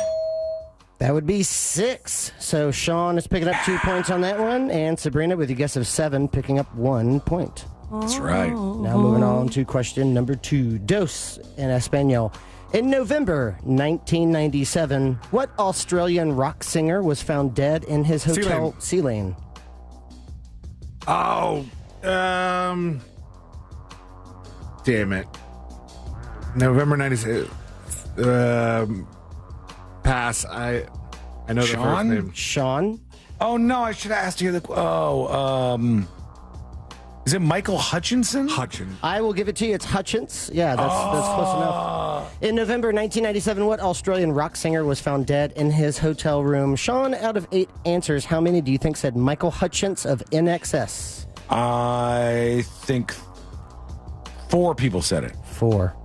That would be 6. So Sean is picking up 2 points on that one, and Sabrina, with a guess of 7, picking up 1 point. That's right. Now moving on to question number 2. Dos in Espanol. In November 1997, what Australian rock singer was found dead in his hotel? C-Lane. Oh, damn it. November 96. Pass. I know the first name. Sean? Oh, no, I should have asked you is it Michael Hutchinson? I will give it to you. It's Hutchins. Yeah, that's close enough. In November 1997, what Australian rock singer was found dead in his hotel room? Sean, out of 8 answers, how many do you think said Michael Hutchins of NXS? I think 4 people said it. 4.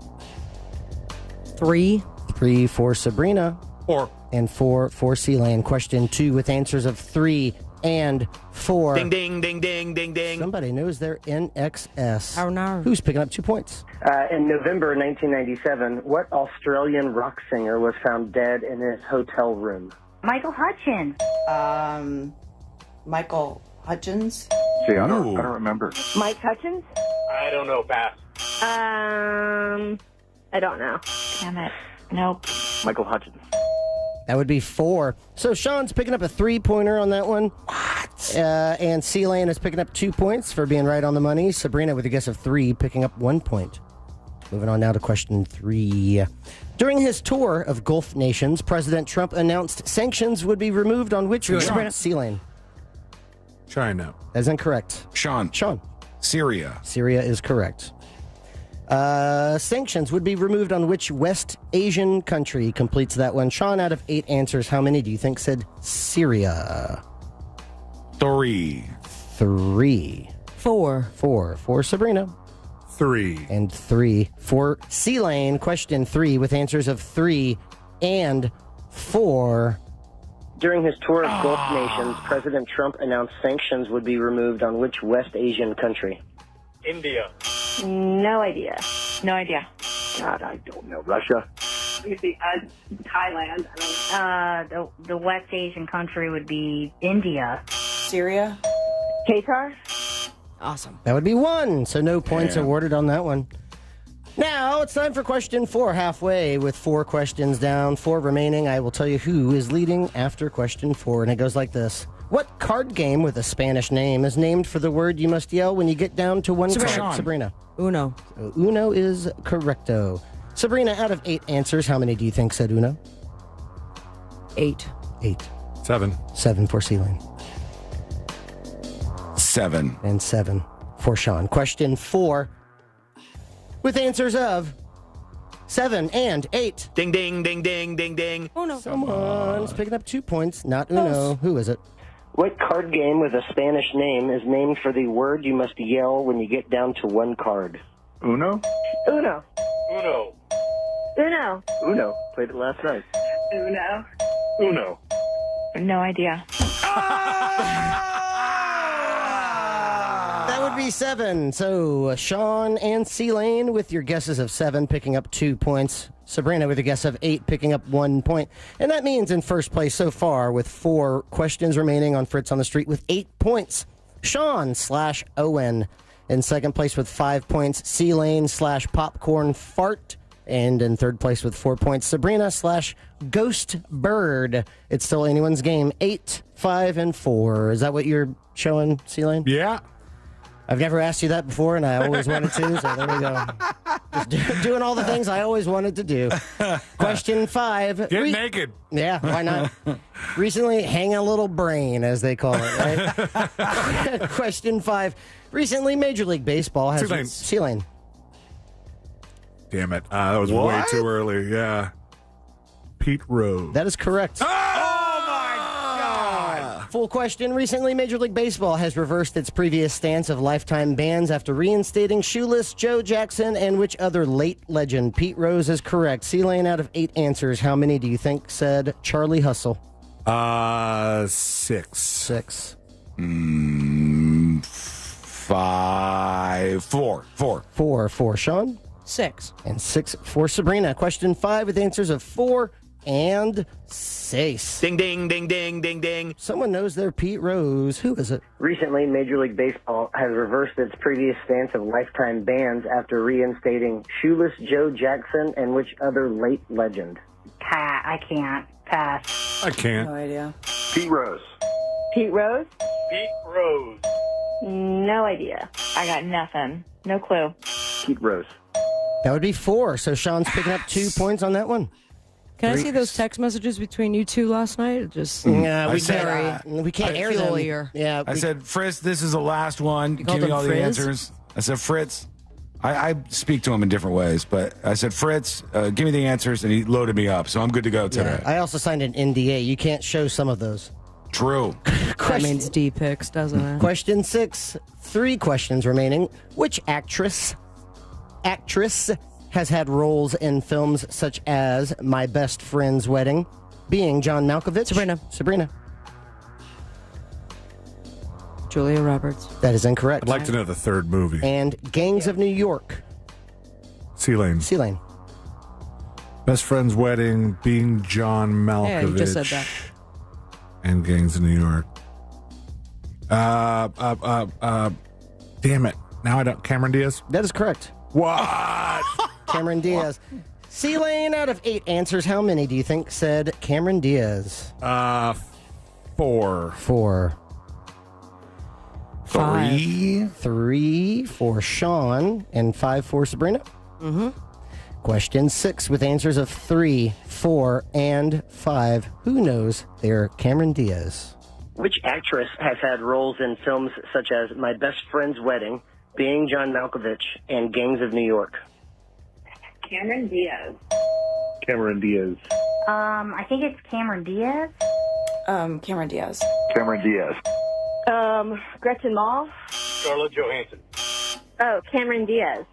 3. 3 for Sabrina. 4. And 4 for C-Lane. Question 2 with answers of 3 and 4. Ding, ding, ding, ding, ding, ding. Somebody knows their NXS. Oh, no. Who's picking up 2 points? In November 1997, what Australian rock singer was found dead in his hotel room? Michael Hutchins. Michael Hutchins. See, I don't remember. Mike Hutchins? I don't know, pass. I don't know. Damn it. Nope. Michael Hutchins. That would be 4. So Sean's picking up a 3-pointer on that one. What? And C-Lane is picking up 2 points for being right on the money. Sabrina, with a guess of 3, picking up 1 point. Moving on now to question 3. During his tour of Gulf nations, President Trump announced sanctions would be removed on which one? C-Lane. China. That's incorrect. Sean. Sean. Syria. Syria is correct. Sanctions would be removed on which West Asian country? Completes that one. Sean, out of 8 answers, how many do you think said Syria? 3. 3. 4. 4 for Sabrina. 3. And 3 for C-Lane. Question 3 with answers of 3 and 4. During his tour of Gulf nations, President Trump announced sanctions would be removed on which West Asian country? India. No idea. No idea. God, I don't know. Russia? Thailand. The West Asian country would be India. Syria. Qatar. Awesome. That would be 1, so no points awarded on that one. Now it's time for question 4, halfway with 4 questions down, 4 remaining. I will tell you who is leading after question 4, and it goes like this. What card game with a Spanish name is named for the word you must yell when you get down to 1 card? Sabrina. Uno. So Uno is correcto. Sabrina, out of 8 answers, how many do you think said Uno? 8. 8. 7. 7 for Celine. 7. And 7 for Sean. Question 4 with answers of 7 and 8. Ding, ding, ding, ding, ding, ding. Uno. Someone's picking up 2 points, not Uno. Who is it? What card game with a Spanish name is named for the word you must yell when you get down to 1 card? Uno. Uno. Uno. Uno. Uno. Played it last night. Uno. Uno. No idea. That would be 7. So Sean and C-Lane with your guesses of 7 picking up 2 points. Sabrina with a guess of 8 picking up 1 point. And that means in first place so far with 4 questions remaining on Fritz on the Street with 8 points. Sean/Owen in second place with 5 points. C-Lane/Popcorn Fart. And in third place with 4 points, Sabrina/Ghost Bird. It's still anyone's game. 8, 5, and 4. Is that what you're showing, C-Lane? Yeah. I've never asked you that before, and I always wanted to, so there we go. Just doing all the things I always wanted to do. Question 5. Get naked. Yeah, why not? Recently, hang a little brain, as they call it, right? Question 5. Recently, Major League Baseball has... C-Lane. C-Lane. Damn it. That was way too early. Yeah. Pete Rose. That is correct. Oh, my God. Full question. Recently, Major League Baseball has reversed its previous stance of lifetime bans after reinstating Shoeless Joe Jackson and which other late legend? Pete Rose is correct. C-Lane, out of 8 answers, how many do you think said Charlie Hustle? 6. 6. 5. 4. 4 for Sean. 6. And 6 for Sabrina. Question 5 with answers of 4 and 6. Ding, ding, ding, ding, ding, ding. Someone knows their Pete Rose. Who is it? Recently, Major League Baseball has reversed its previous stance of lifetime bans after reinstating Shoeless Joe Jackson and which other late legend? I can't. Pass. I can't. No idea. Pete Rose. Pete Rose? Pete Rose. No idea. I got nothing. No clue. Pete Rose. That would be 4. So Sean's picking up 2 points on that one. Can I see those text messages between you two last night? Just we can't air them. Here. Yeah, I said, Fritz, this is the last one. Give me all the answers. I said, Fritz. I speak to him in different ways, but I said, Fritz, give me the answers, and he loaded me up, so I'm good to go today. I also signed an NDA. You can't show some of those. True. That means D pics, doesn't it? Question 6. 3 questions remaining. Which actress has had roles in films such as My Best Friend's Wedding, Being John Malkovich? Sabrina. Julia Roberts. That is incorrect. I'd like to know the third movie. And Gangs of New York. C-Lane. C-Lane. Best Friend's Wedding, Being John Malkovich. Yeah, you just said that. And Gangs of New York. Damn it. Now I don't. Cameron Diaz? That is correct. What? Cameron Diaz. C-Lane, out of 8 answers, how many do you think said Cameron Diaz? 4. 4. 3. 3 for Sean and 5 for Sabrina. Mm-hmm. Question 6 with answers of 3, 4, and 5. Who knows their Cameron Diaz? Which actress has had roles in films such as My Best Friend's Wedding, Being John Malkovich, and Gangs of New York? Cameron Diaz. Cameron Diaz. I think it's Cameron Diaz. Cameron Diaz. Cameron Diaz. Gretchen Mol. Scarlett Johansson. Oh, Cameron Diaz.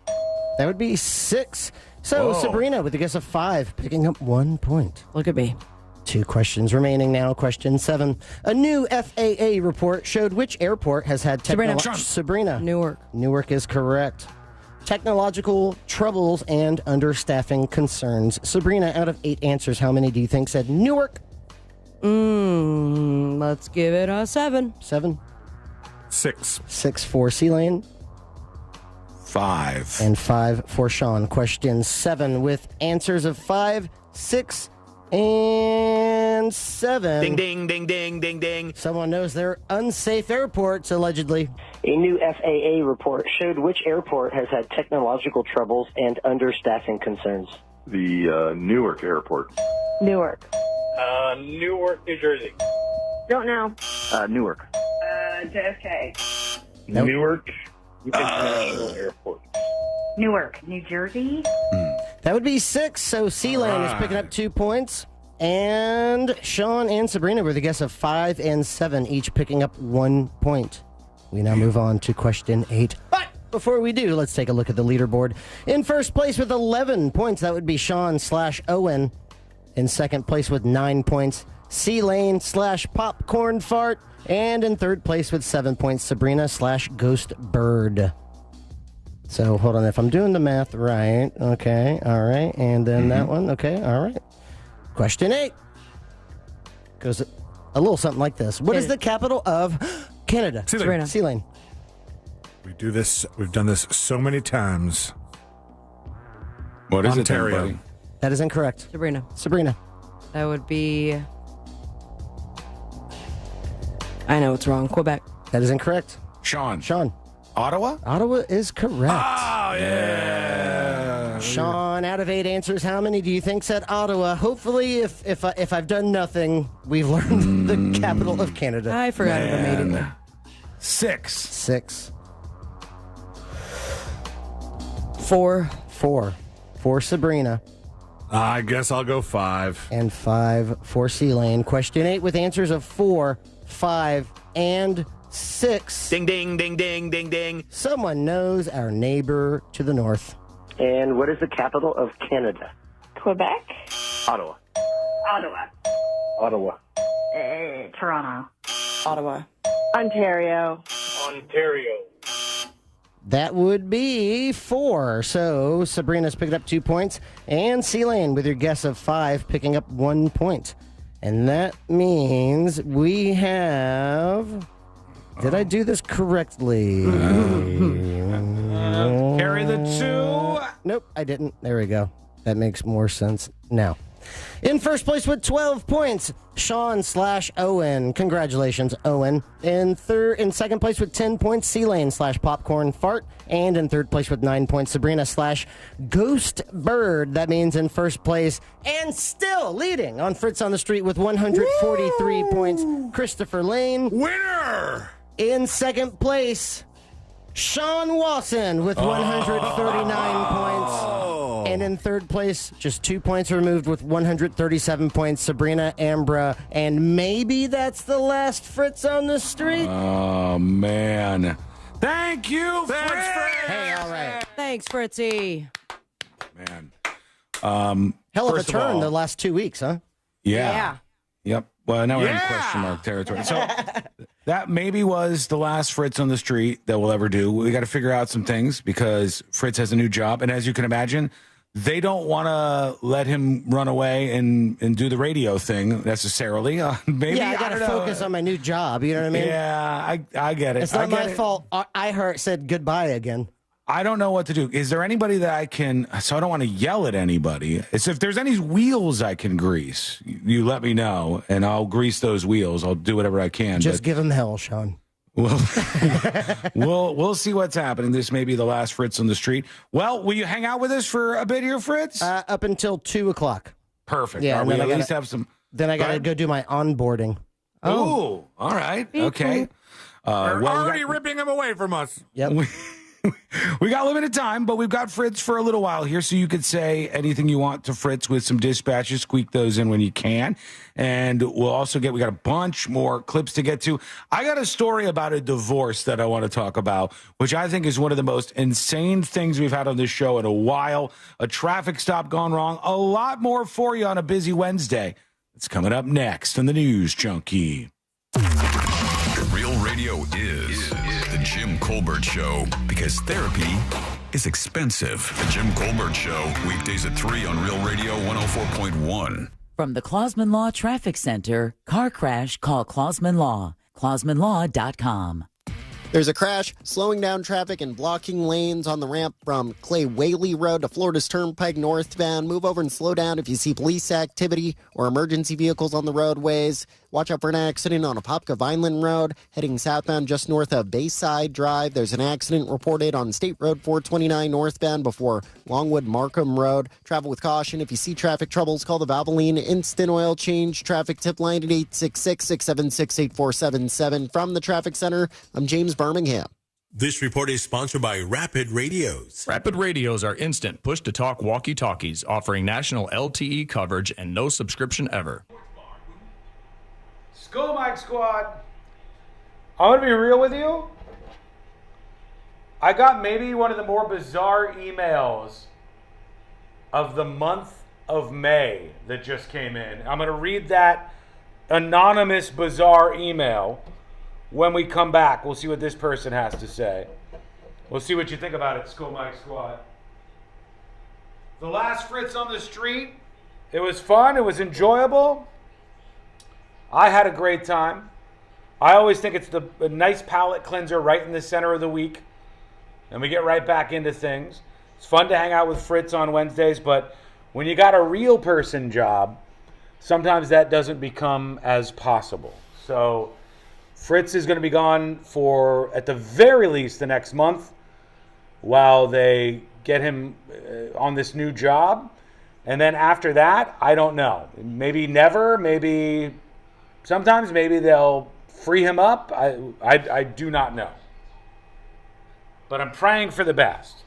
That would be 6. So, Whoa. Sabrina with a guess of 5, picking up 1 point. Look at me. 2 questions remaining now. Question 7. A new FAA report showed which airport has had Sabrina. Newark. Newark is correct. Technological troubles and understaffing concerns. Sabrina, out of 8 answers, how many do you think said Newark? Let's give it a 7. 7. 6. 6 for C-Lane. 5. And 5 for Sean. Question 7 with answers of 5, 6, and 7. Ding, ding, ding, ding, ding, ding. Someone knows their unsafe airports, allegedly. A new FAA report showed which airport has had technological troubles and understaffing concerns. The Newark Airport. Newark. Newark, New Jersey. Don't know. Newark. JFK. Nope. Newark International Airport. Newark, New Jersey. That would be 6, so C-Lane is picking up 2 points. And Sean and Sabrina were the guess of 5 and 7, each picking up 1 point. We now move on to question 8. But before we do, let's take a look at the leaderboard. In first place with 11 points, that would be Sean/Owen. In second place with 9 points, C-Lane/Popcorn Fart. And in third place with 7 points, Sabrina/Ghost Bird. So hold on, if I'm doing the math right. Okay, all right. And then that one. Okay, all right. Question 8 goes a little something like this. What is the capital of Canada? C-Lane. C-Lane. We've done this so many times. What is Ontario. it, then, buddy? That is incorrect. Sabrina. That would be... I know it's wrong. Quebec. That is incorrect. Sean. Ottawa? Ottawa is correct. Oh, yeah. Sean, out of 8 answers, how many do you think said Ottawa? Hopefully, if I've done nothing, we've learned the capital of Canada. I forgot it immediately. 6. 6. 4. 4 for Sabrina. I guess I'll go 5. And 5 for C-Lane. Question 8 with answers of 4, 5, and 6. Ding, ding, ding, ding, ding, ding. Someone knows our neighbor to the north. And what is the capital of Canada? Quebec. Ottawa. Ottawa. Ottawa. Toronto. Ottawa. Ontario. Ontario. That would be 4. So Sabrina's picking up 2 points. And C-Lane with your guess of 5 picking up 1 point. And that means we have... Did I do this correctly? Carry the 2. Nope, I didn't. There we go. That makes more sense now. In first place with 12 points, Sean/Owen. Congratulations, Owen. In second place with 10 points, C-Lane/Popcorn Fart. And in third place with 9 points, Sabrina/Ghost Bird. That means in first place and still leading on Fritz on the Street with 143 points, Christopher Lane. Winner! In second place, Sean Wasson with 139 points. And in third place, just 2 points removed with 137 points, Sabrina Ambra. And maybe that's the last Fritz on the Street. Oh, man. Thank you, Fritz. Hey, all right. Thanks, Fritzy. Man. Hell of a first of turn all- the last 2 weeks, huh? Yeah. Yep. Well, now we're in question mark territory. So that maybe was the last Fritz on the Street that we'll ever do. We got to figure out some things because Fritz has a new job. And as you can imagine, they don't want to let him run away and do the radio thing necessarily. Maybe I got to focus on my new job. You know what I mean? Yeah, I get it. It's not my fault. I said goodbye again. I don't know what to do. Is there anybody that I can... So I don't want to yell at anybody. It's if there's any wheels I can grease, you let me know, and I'll grease those wheels. I'll do whatever I can. Just give him hell, Sean. We'll see what's happening. This may be the last Fritz on the Street. Well, will you hang out with us for a bit here, Fritz? Up until 2 o'clock. Perfect. Yeah, we and at then least have some... Then I got to go do my onboarding. Oh, all right. Okay. We're well, already ripping him away from us. Yep. we got limited time, but we've got Fritz for a little while here, so you could say anything you want to Fritz with some dispatches. Squeak those in when you can. And we got a bunch more clips to get to. I got a story about a divorce that I want to talk about, which I think is one of the most insane things we've had on this show in a while. A traffic stop gone wrong. A lot more for you on a busy Wednesday. It's coming up next on the News Junkie. Real radio is the Jim Colbert Show, because therapy is expensive. The Jim Colbert Show, weekdays at 3 on Real Radio 104.1. From the Clausman Law Traffic Center, car crash, call Clausman Law. ClausmanLaw.com. There's a crash, slowing down traffic and blocking lanes on the ramp from Clay Whaley Road to Florida's Turnpike northbound. Move over and slow down if you see police activity or emergency vehicles on the roadways. Watch out for an accident on Apopka Vineland Road, heading southbound just north of Bayside Drive. There's an accident reported on State Road 429 northbound before Longwood Markham Road. Travel with caution. If you see traffic troubles, call the Valvoline Instant Oil Change Traffic Tip Line at 866-676-8477. From the Traffic Center, I'm James Birmingham. This report is sponsored by Rapid Radios. Rapid Radios are instant push-to-talk walkie-talkies offering national LTE coverage and no subscription ever. School Mike Squad. I'm going to be real with you. I got maybe one of the more bizarre emails of the month of May that just came in. I'm going to read that anonymous bizarre email when we come back. We'll see what this person has to say. We'll see what you think about it, School Mike Squad. The last Fritz on the Street. It was fun. It was enjoyable. I had a great time. I always think it's a nice palate cleanser right in the center of the week. And we get right back into things. It's fun to hang out with Fritz on Wednesdays, but when you got a real person job, sometimes that doesn't become as possible. So Fritz is going to be gone for, at the very least, the next month while they get him on this new job. And then after that, I don't know. Maybe never, maybe sometimes, maybe they'll free him up. I do not know. But I'm praying for the best.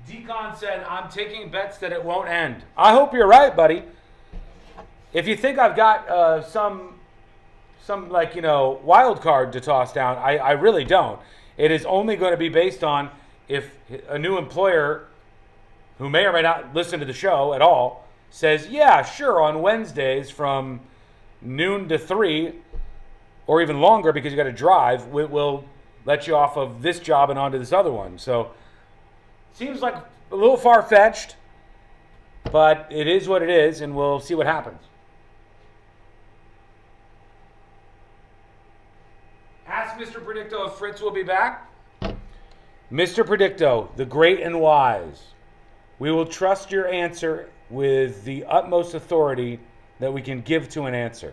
Decon said, I'm taking bets that it won't end. I hope you're right, buddy. If you think I've got some wild card to toss down, I really don't. It is only going to be based on if a new employer who may or may not listen to the show at all says, yeah, sure, on Wednesdays from noon to 3 or even longer because you got to drive, we'll let you off of this job and onto this other one. So seems like a little far-fetched, but it is what it is, and we'll see what happens. Ask Mr. Predicto if Fritz will be back. Mr. Predicto, the great and wise, we will trust your answer with the utmost authority that we can give to an answer.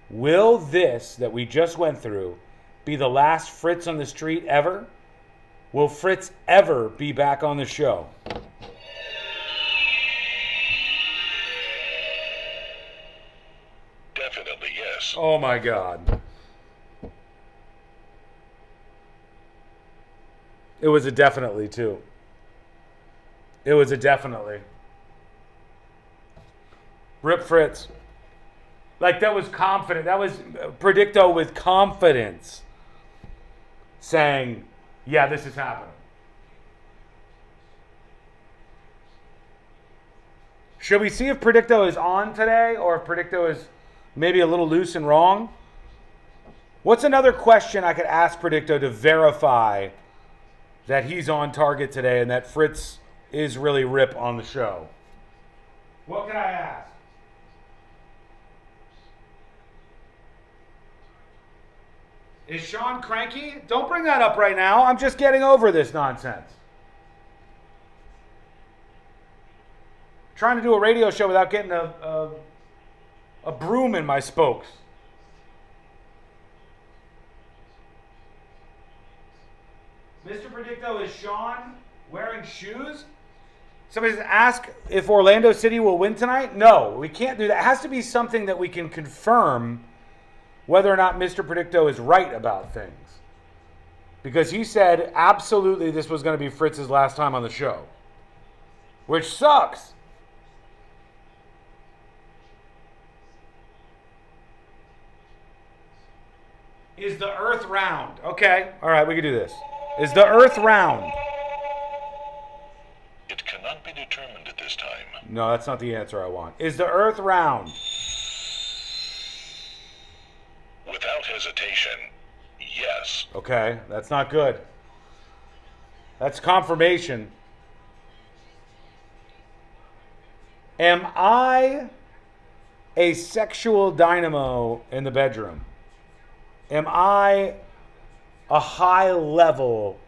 Will this that we just went through be the last Fritz on the Street ever? Will Fritz ever be back on the show? Definitely yes. Oh my God. It was a definitely too. It was a definitely. Rip Fritz. Like that was confident. That was Predicto with confidence saying, yeah, this is happening. Should we see if Predicto is on today or if Predicto is maybe a little loose and wrong? What's another question I could ask Predicto to verify that he's on target today and that Fritz is really Rip on the show? What can I ask? Is Sean cranky? Don't bring that up right now. I'm just getting over this nonsense. Trying to do a radio show without getting a broom in my spokes. Mr. Predicto, is Sean wearing shoes? Somebody says, ask if Orlando City will win tonight. No, we can't do that. It has to be something that we can confirm whether or not Mr. Predicto is right about things. Because he said absolutely this was going to be Fritz's last time on the show. Which sucks. Is the earth round? Okay. All right, we can do this. Is the earth round? It cannot be determined at this time. No, that's not the answer I want. Is the earth round? Without hesitation, yes. Okay, that's not good. That's confirmation. Am I a sexual dynamo in the bedroom? Am I a high-level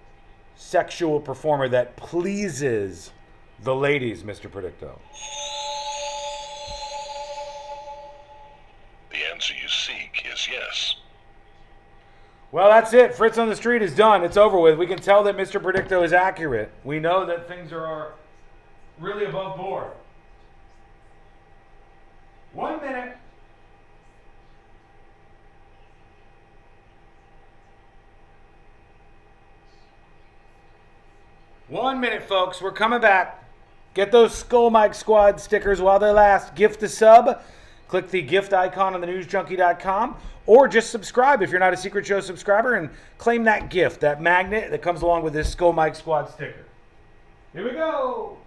sexual performer that pleases the ladies, Mr. Predicto? The answer you seek is yes. Well, that's it. Fritz on the Street is done. It's over with. We can tell that Mr. Predicto is accurate. We know that things are really above board. 1 minute. One minute, folks. We're coming back. Get those Skull Mike Squad stickers while they last. Gift a sub. Click the gift icon on thenewsjunkie.com, or just subscribe if you're not a Secret Show subscriber and claim that gift, that magnet that comes along with this Skull Mike Squad sticker. Here we go.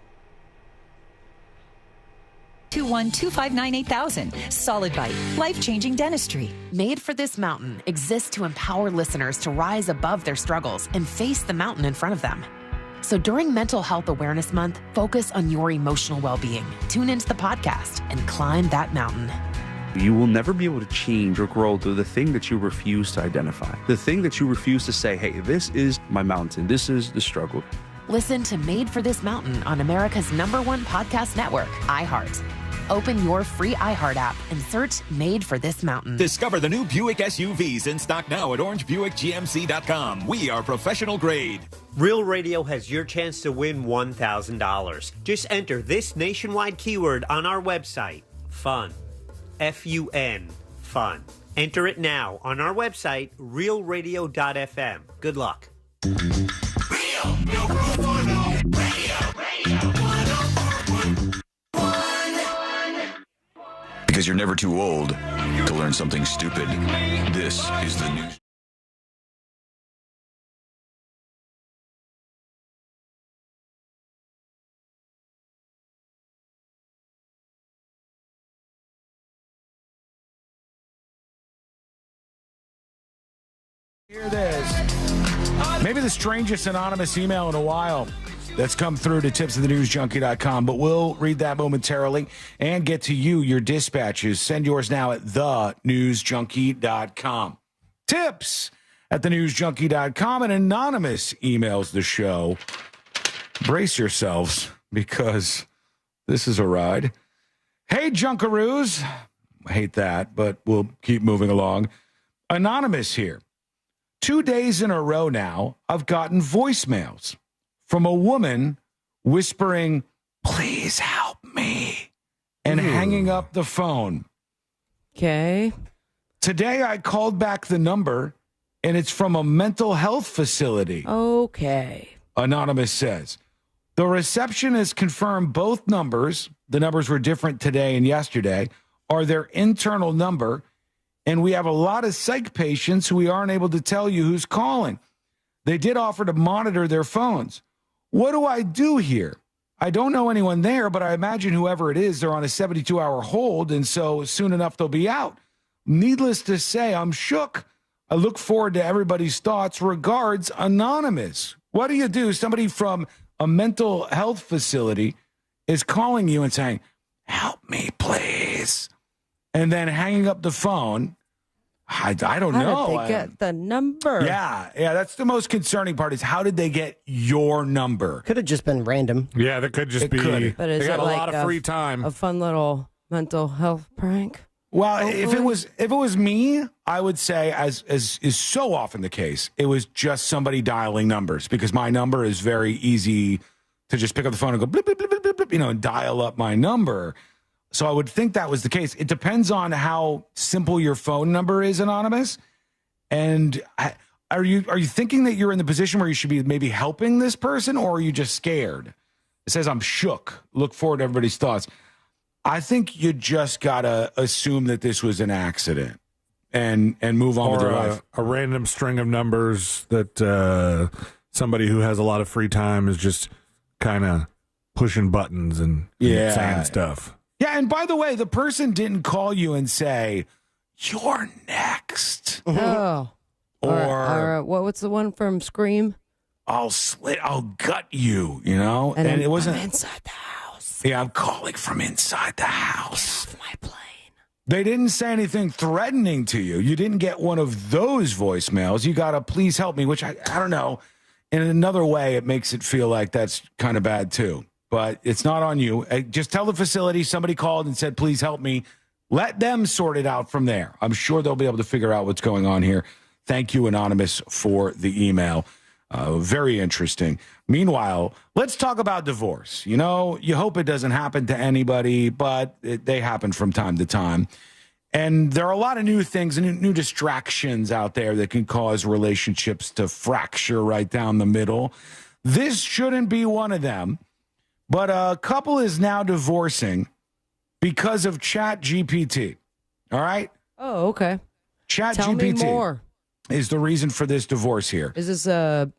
212598000. Solid Bite. Life-changing dentistry. Made for This Mountain exists to empower listeners to rise above their struggles and face the mountain in front of them. So during Mental Health Awareness Month, focus on your emotional well-being. Tune into the podcast and climb that mountain. You will never be able to change or grow through the thing that you refuse to identify. The thing that you refuse to say, hey, this is my mountain. This is the struggle. Listen to Made for This Mountain on America's #1 podcast network, iHeart. Open your free iHeart app and search Made for This Mountain. Discover the new Buick SUVs in stock now at orangebuickgmc.com. We are professional grade. Real Radio has your chance to win $1,000. Just enter this nationwide keyword on our website, FUN. F-U-N, FUN. Enter it now on our website, realradio.fm. Good luck. Because you're never too old to learn something stupid. This is the news. Hear this. Maybe the strangest anonymous email in a while that's come through to tipsofthenewsjunkie.com, but we'll read that momentarily and get to you, your dispatches. Send yours now at thenewsjunkie.com. Tips at thenewsjunkie.com, and anonymous emails the show. Brace yourselves, because this is a ride. Hey, Junkaroos. I hate that, but we'll keep moving along. Anonymous here. 2 days in a row now, I've gotten voicemails from a woman whispering, "Please help me," and hanging up the phone. Okay. Today I called back the number, and it's from a mental health facility. Okay. Anonymous says, the receptionist confirmed both numbers, the numbers were different today and yesterday, are their internal number, and we have a lot of psych patients who we aren't able to tell you who's calling. They did offer to monitor their phones. What do I do here? I don't know anyone there, but I imagine whoever it is, they're on a 72-hour hold, and so soon enough they'll be out. Needless to say, I'm shook. I look forward to everybody's thoughts. Regards, Anonymous. What do you do? Somebody from a mental health facility is calling you and saying, "Help me, please," and then hanging up the phone. I don't know. How did they get the number? Yeah, that's the most concerning part, is how did they get your number? Could have just been random. Yeah, that could just be. But is They got it a like lot of free time. A fun little mental health prank? Well, if it was me, I would say, as is so often the case, it was just somebody dialing numbers, because my number is very easy to just pick up the phone and go blip, blip, blip, blip, blip, blip, and dial up my number. So I would think that was the case. It depends on how simple your phone number is, Anonymous. And are you thinking that you're in the position where you should be maybe helping this person, or are you just scared? It says, I'm shook. Look forward to everybody's thoughts. I think you just got to assume that this was an accident and move on with your life. A random string of numbers that somebody who has a lot of free time is just kind of pushing buttons and saying stuff. Yeah, and by the way, the person didn't call you and say, you're next. Oh. Or what's the one from Scream? I'll gut you, you know? And it wasn't. I'm inside the house. Yeah, I'm calling from inside the house. Get off my plane. They didn't say anything threatening to you. You didn't get one of those voicemails. You got a please help me, which I don't know. In another way, it makes it feel like that's kind of bad too. But it's not on you. Just tell the facility somebody called and said, please help me. Let them sort it out from there. I'm sure they'll be able to figure out what's going on here. Thank you, Anonymous, for the email. Very interesting. Meanwhile, let's talk about divorce. You know, you hope it doesn't happen to anybody, but they happen from time to time. And there are a lot of new things and new distractions out there that can cause relationships to fracture right down the middle. This shouldn't be one of them. But a couple is now divorcing because of ChatGPT. All right? Oh, okay. ChatGPT Tell me more. Is the reason for this divorce here. Is this a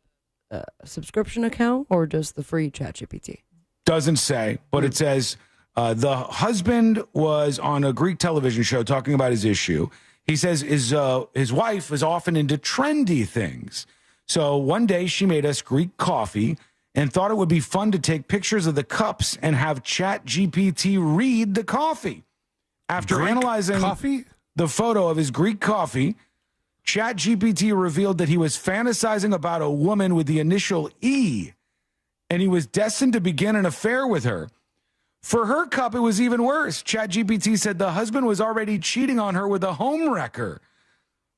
subscription account or just the free ChatGPT? Doesn't say, but it says the husband was on a Greek television show talking about his issue. He says his wife is often into trendy things. So one day she made us Greek coffee and thought it would be fun to take pictures of the cups and have ChatGPT read the coffee. After analyzing the photo of his Greek coffee, ChatGPT revealed that he was fantasizing about a woman with the initial E, and he was destined to begin an affair with her. For her cup, it was even worse. ChatGPT said the husband was already cheating on her with a homewrecker.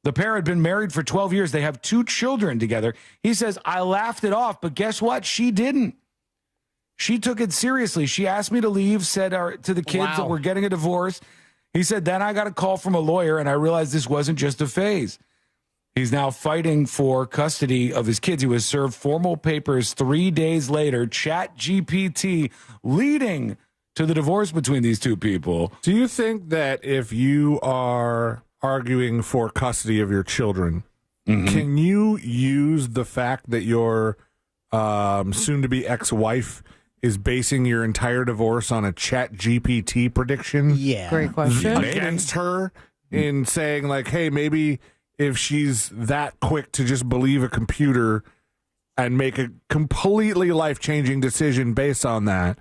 The pair had been married for 12 years. They have 2 children together. He says, I laughed it off, but guess what? She didn't. She took it seriously. She asked me to leave, said to the kids that we're getting a divorce. He said, then I got a call from a lawyer, and I realized this wasn't just a phase. He's now fighting for custody of his kids. He was served formal papers 3 days later. ChatGPT leading to the divorce between these 2 people. Do you think that if you are arguing for custody of your children, can you use the fact that your soon-to-be ex-wife is basing your entire divorce on a ChatGPT prediction? Yeah. Great question. Against her in saying, like, hey, maybe if she's that quick to just believe a computer and make a completely life-changing decision based on that,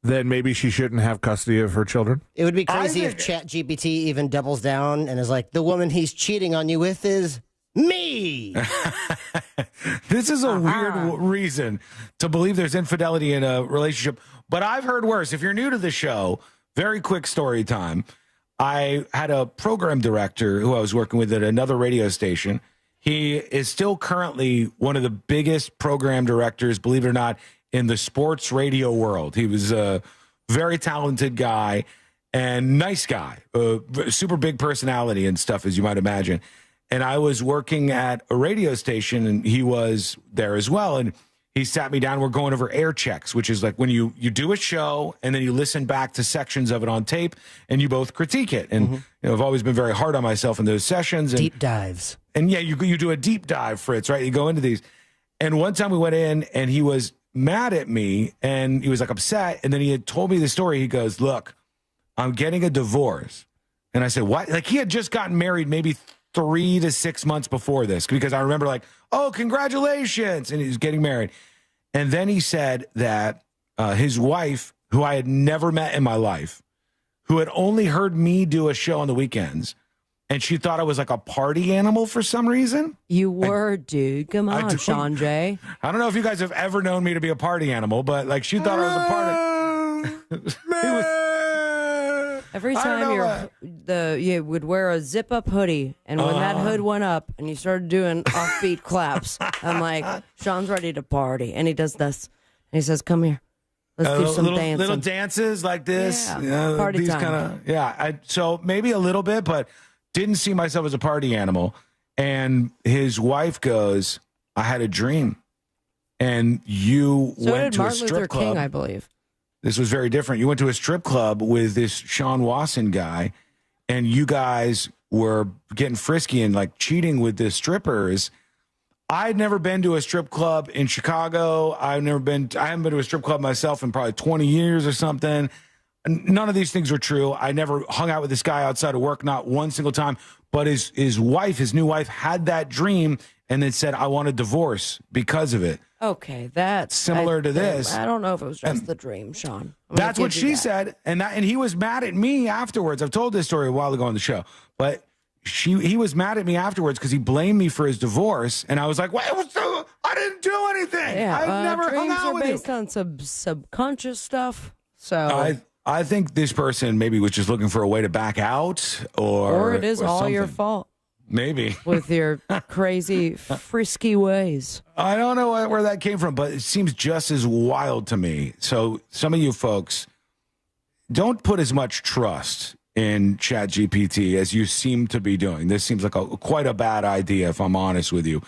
then maybe she shouldn't have custody of her children? It would be crazy if ChatGPT even doubles down and is like, the woman he's cheating on you with is me. This is a weird reason to believe there's infidelity in a relationship, but I've heard worse. If you're new to the show, very quick story time. I had a program director who I was working with at another radio station. He is still currently one of the biggest program directors, believe it or not, in the sports radio world. He was a very talented guy and nice guy, super big personality and stuff, as you might imagine. And I was working at a radio station, and he was there as well. And he sat me down. We're going over air checks, which is like when you do a show and then you listen back to sections of it on tape and you both critique it. And you know, I've always been very hard on myself in those sessions. And, deep dives. And yeah, you do a deep dive, Fritz, right? You go into these. And one time we went in and he was mad at me and he was like upset. And then he had told me the story. He goes, look, I'm getting a divorce. And I said, what? Like he had just gotten married maybe 3 to 6 months before this, because I remember like, oh, congratulations. And he was getting married. And then he said that his wife, who I had never met in my life, who had only heard me do a show on the weekends, and she thought I was like a party animal for some reason. You were, dude. Come on, Sean J. I don't know if you guys have ever known me to be a party animal, but like she thought I was a party. Every time you would wear a zip-up hoodie, and when that hood went up and you started doing offbeat claps, I'm like, Sean's ready to party. And he does this. And he says, come here. Let's do some little dances like this. Yeah, party these time. So maybe a little bit, but didn't see myself as a party animal. And his wife goes, I had a dream. And you So went did to a Martin strip Luther club. King, I believe. This was very different. You went to a strip club with this Sean Wasson guy, and you guys were getting frisky and like cheating with the strippers. I'd never been to a strip club in Chicago. I haven't been to a strip club myself in probably 20 years or something. None of these things were true. I never hung out with this guy outside of work, not one single time. But his new wife, had that dream and then said, I want a divorce because of it. Okay, that's Similar to this. I don't know if it was just the dream, Sean. That's what she said, and he was mad at me afterwards. I've told this story a while ago on the show, but he was mad at me afterwards because he blamed me for his divorce, and I was like, "What? I didn't do anything. Yeah, I've never hung out with you." Dreams are based on subconscious stuff. So I think this person maybe was just looking for a way to back out, or it is all your something. fault Maybe with your crazy, frisky ways. I don't know where that came from, but it seems just as wild to me. So some of you folks don't put as much trust in ChatGPT as you seem to be doing. This seems like quite a bad idea, if I'm honest with you.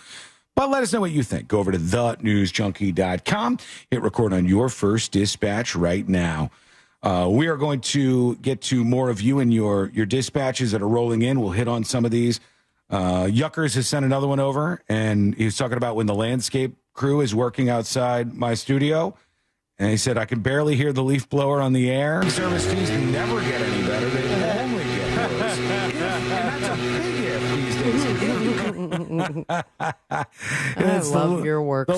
But let us know what you think. Go over to thenewsjunkie.com. Hit record on your first dispatch right now. We are going to get to more of you and your dispatches that are rolling in. We'll hit on some of these. Yuckers has sent another one over, and he was talking about when the landscape crew is working outside my studio. And he said, I can barely hear the leaf blower on the air. Service fees never get any better. They only get worse. And that's a big if these days. I love your work, The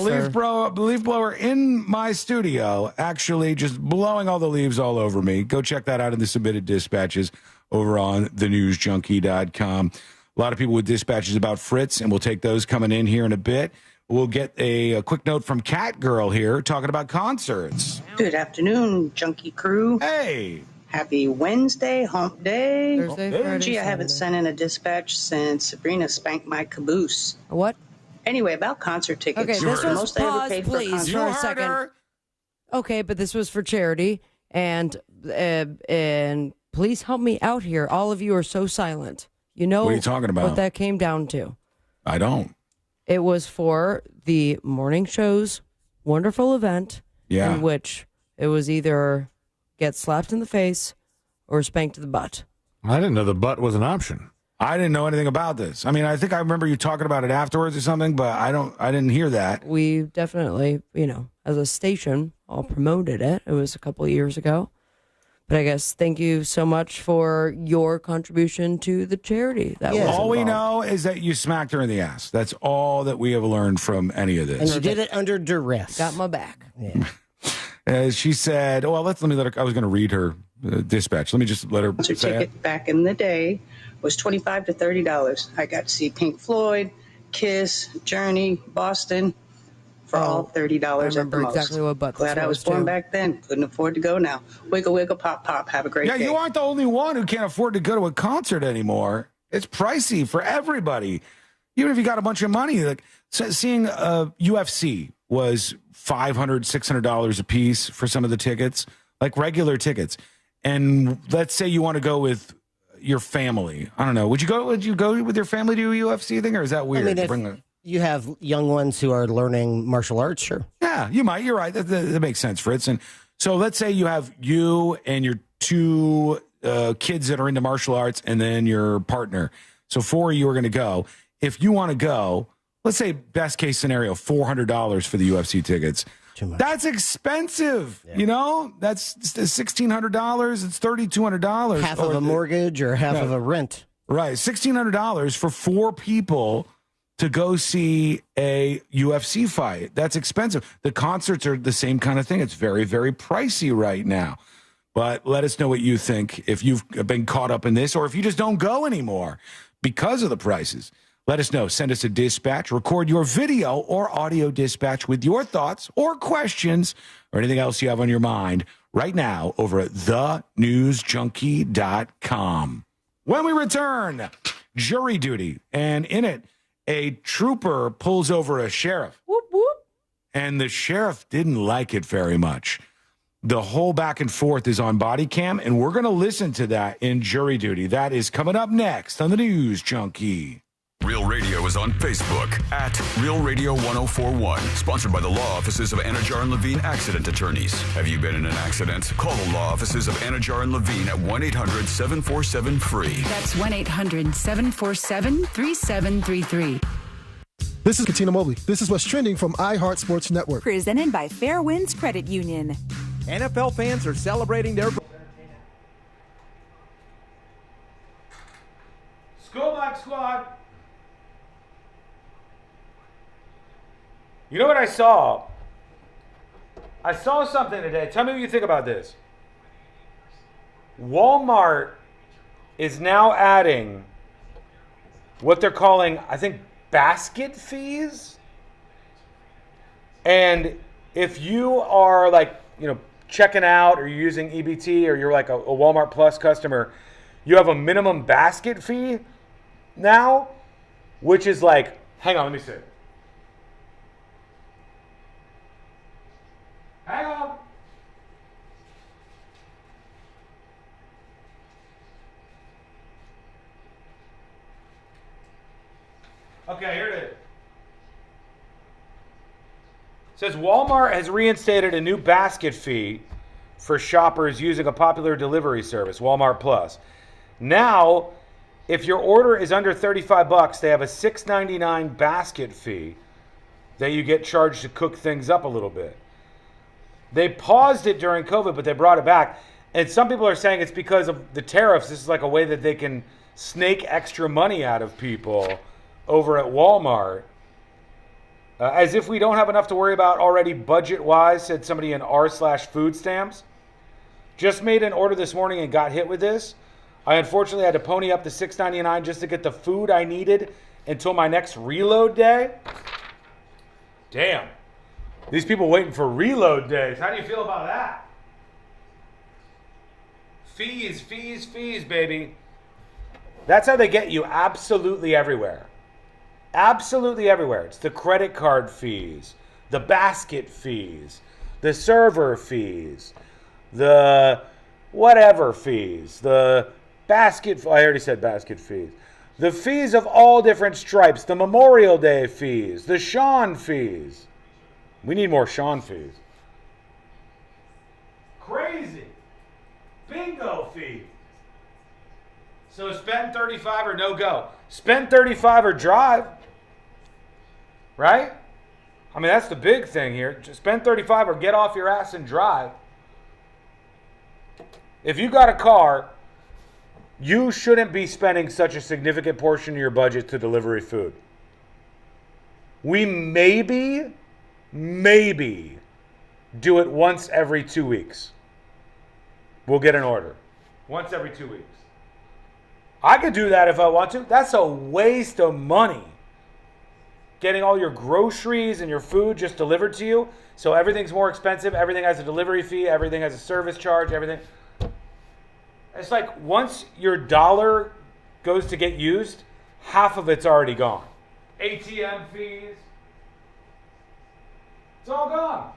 leaf blower in my studio actually just blowing all the leaves all over me. Go check that out in the submitted dispatches over on thenewsjunkie.com. A lot of people with dispatches about Fritz, and we'll take those coming in here in a bit. We'll get a quick note from Cat Girl here talking about concerts. Good afternoon, Junkie Crew. Hey. Happy Wednesday, hump day. Thursday, Friday, Gee, I haven't Saturday. sent in a dispatch since Sabrina spanked my caboose. What? Anyway, about concert tickets. Okay, this The was most I ever pause, paid for a please, concert. for a second. Okay, but this was for charity, and please help me out here. All of you are so silent. You know What are you talking about? what that came down to? I don't. It was for the morning show's wonderful event, Yeah. in which it was either get slapped in the face or spanked to the butt. I didn't know the butt was an option. I didn't know anything about this. I mean, I think I remember you talking about it afterwards or something, but I didn't hear that. We definitely, as a station, all promoted it. It was a couple of years ago. But I guess thank you so much for your contribution to the charity. That was All we involved. know is that you smacked her in the ass. That's all that we have learned from any of this. And you did it under duress. Got my back. She said, "Well, let me let her." I was going to read her dispatch. Let me just let her Concert say it. ticket back in the day was $25 to $30. I got to see Pink Floyd, Kiss, Journey, Boston for all $30 at the remember most. exactly what butt this Glad I was was, born too. back then. Couldn't afford to go now. Wiggle, wiggle, pop, pop. Have a great Yeah, day. you aren't the only one who can't afford to go to a concert anymore. It's pricey for everybody. Even if you got a bunch of money, like seeing UFC was $500, $600 a piece for some of the tickets, like regular tickets. And let's say you want to go with your family. I don't know. Would you go with your family to a UFC thing, or is that weird? I mean, if you have young ones who are learning martial arts, sure. Yeah, you might. You're right. That makes sense, Fritz. And so let's say you have you and your two kids that are into martial arts, and then your partner. So 4 of you are going to go. If you want to go, let's say best case scenario, $400 for the UFC tickets. Too much. That's expensive. Yeah. You know, that's $1,600. It's $3,200. Half of a mortgage or half of a rent. Right. $1,600 for 4 people to go see a UFC fight. That's expensive. The concerts are the same kind of thing. It's very, very pricey right now. But let us know what you think if you've been caught up in this or if you just don't go anymore because of the prices. Let us know. Send us a dispatch. Record your video or audio dispatch with your thoughts or questions or anything else you have on your mind right now over at thenewsjunkie.com. When we return, jury duty. And in it, a trooper pulls over a sheriff. Whoop, whoop. And the sheriff didn't like it very much. The whole back and forth is on body cam, and we're going to listen to that in jury duty. That is coming up next on the News Junkie. Real Radio is on Facebook at Real Radio 1041. Sponsored by the law offices of Anajar and Levine Accident Attorneys. Have you been in an accident? Call the law offices of Anajar and Levine at 1-800-747-FREE. That's 1-800-747-3733. This is Katina Mobley. This is what's trending from iHeart Sports Network. Presented by Fairwinds Credit Union. NFL fans are celebrating their... School Bike Squad. You know what I saw? I saw something today. Tell me what you think about this. Walmart is now adding what they're calling, I think, basket fees. And if you are like, checking out or you're using EBT or you're like a Walmart Plus customer, you have a minimum basket fee now, which is like, hang on, let me see. Hang on. Okay, here it is. It says Walmart has reinstated a new basket fee for shoppers using a popular delivery service, Walmart Plus. Now, if your order is under $35, they have a $6.99 basket fee that you get charged to cook things up a little bit. They paused it during COVID, but they brought it back. And some people are saying it's because of the tariffs. This is like a way that they can snake extra money out of people over at Walmart. As if we don't have enough to worry about already budget-wise, said somebody in r/food stamps. Just made an order this morning and got hit with this. I unfortunately had to pony up the $6.99 just to get the food I needed until my next reload day. Damn. These people waiting for reload days. How do you feel about that? Fees, fees, fees, baby. That's how they get you absolutely everywhere. Absolutely everywhere. It's the credit card fees, the basket fees, the server fees, the whatever fees, the basket, I already said basket fees. The fees of all different stripes, the Memorial Day fees, the Sean fees. We need more Sean fees. Crazy. Bingo fee. So spend 35 or no go. Spend 35 or drive. Right? I mean, that's the big thing here. Just spend 35 or get off your ass and drive. If you got a car, you shouldn't be spending such a significant portion of your budget to delivery food. We maybe do it once every 2 weeks. We'll get an order. Once every 2 weeks. I could do that if I want to. That's a waste of money. Getting all your groceries and your food just delivered to you. So everything's more expensive. Everything has a delivery fee. Everything has a service charge. Everything. It's like once your dollar goes to get used, half of it's already gone. ATM fees. It's all gone.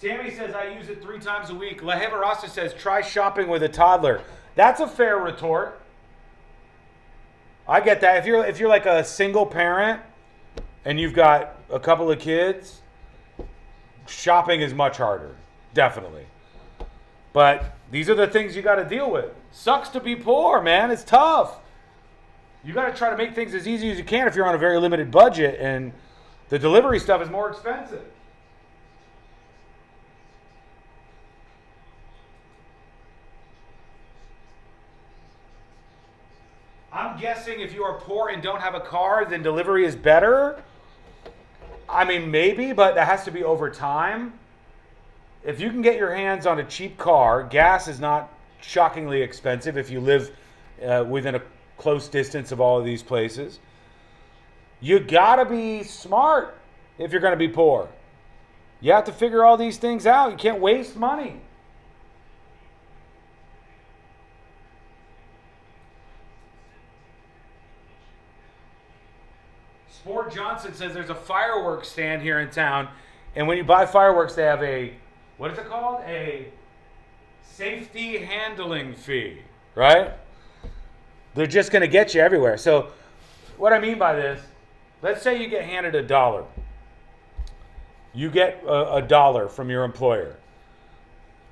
Tammy says, I use it 3 times a week. Laheva Rasta says, try shopping with a toddler. That's a fair retort. I get that. If you're like a single parent and you've got a couple of kids, shopping is much harder. Definitely. But these are the things you got to deal with. Sucks to be poor, man. It's tough. You got to try to make things as easy as you can if you're on a very limited budget, and the delivery stuff is more expensive. I'm guessing if you are poor and don't have a car, then delivery is better. I mean, maybe, but that has to be over time. If you can get your hands on a cheap car, gas is not shockingly expensive if you live within a close distance of all of these places. You gotta be smart if you're gonna be poor. You have to figure all these things out. You can't waste money. Sport Johnson says there's a fireworks stand here in town. And when you buy fireworks, they have a, what is it called? A safety handling fee, right? They're just going to get you everywhere. So what I mean by this, let's say you get handed $1. You get $1 from your employer.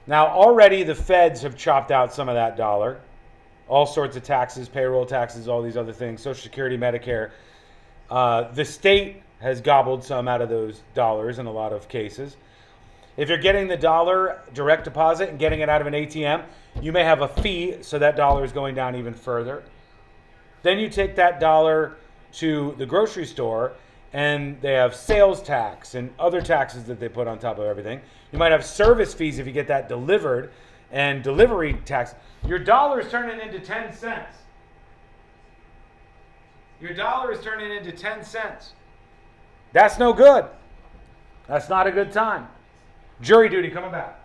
Now, already the feds have chopped out some of that dollar. All sorts of taxes, payroll taxes, all these other things, Social Security, Medicare. The state has gobbled some out of those dollars in a lot of cases. If you're getting the dollar direct deposit and getting it out of an ATM, you may have a fee, so that dollar is going down even further. Then you take that dollar to the grocery store, and they have sales tax and other taxes that they put on top of everything. You might have service fees if you get that delivered, and delivery tax. Your dollar is turning into 10 cents. Your dollar is turning into 10 cents. That's no good. That's not a good time. Jury duty coming back.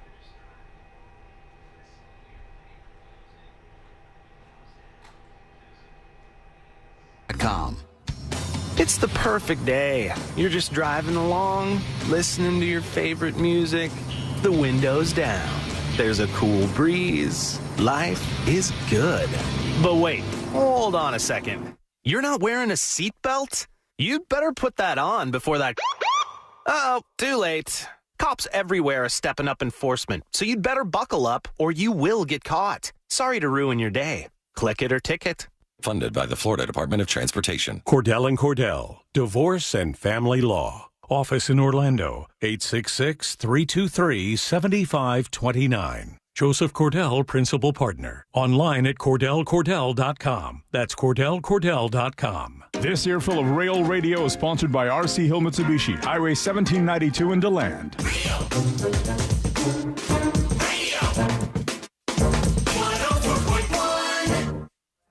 It's the perfect day. You're just driving along, listening to your favorite music, the windows down. There's a cool breeze. Life is good. But wait, hold on a second. You're not wearing a seatbelt? You'd better put that on before that... Uh-oh, too late. Cops everywhere are stepping up enforcement, so you'd better buckle up or you will get caught. Sorry to ruin your day. Click it or ticket. Funded by the Florida Department of Transportation. Cordell & Cordell, Divorce and Family Law. Office in Orlando, 866-323-7529. Joseph Cordell, Principal Partner. Online at CordellCordell.com. That's CordellCordell.com. This earful of Rail Radio is sponsored by R.C. Hill Mitsubishi, Highway 1792 in DeLand.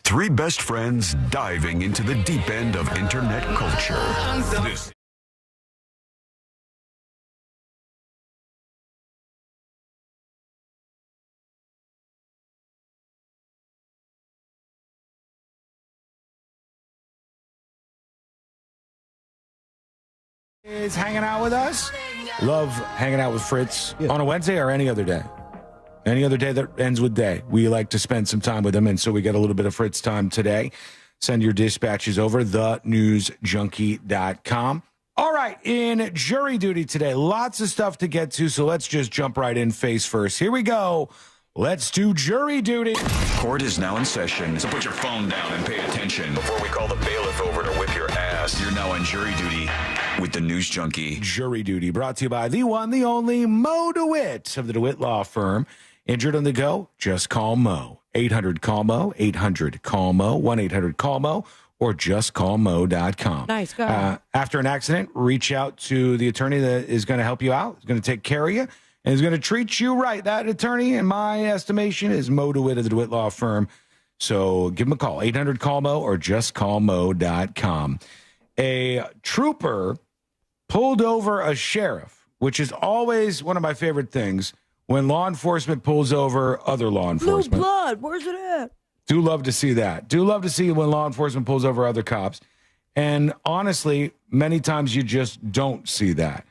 Three best friends diving into the deep end of internet culture. This is hanging out with us. Love hanging out with Fritz on a Wednesday or any other day. Any other day that ends with day. We like to spend some time with him, and so we get a little bit of Fritz time today. Send your dispatches over, thenewsjunkie.com. All right, in jury duty today, lots of stuff to get to, so let's just jump right in face first. Here we go. Let's do jury duty. Court is now in session, so put your phone down and pay attention before we call the bailiff over to whip your ass. You're now on jury duty with the News Junkie. Jury duty brought to you by the one, the only Mo DeWitt of the DeWitt Law Firm. Injured on the go? Just call Mo. 800-CALL-MO, 800-CALL-MO, 1-800-CALL-MO, or justcallmo.com. Nice guy. After an accident, reach out to the attorney that is going to help you out, is going to take care of you, and is going to treat you right. That attorney, in my estimation, is Mo DeWitt of the DeWitt Law Firm. So give him a call, 800-CALL-MO or justcallmo.com. A trooper pulled over a sheriff, which is always one of my favorite things when law enforcement pulls over other law enforcement. Blue blood, where's it at? Do love to see that. Do love to see when law enforcement pulls over other cops. And honestly, many times you just don't see that.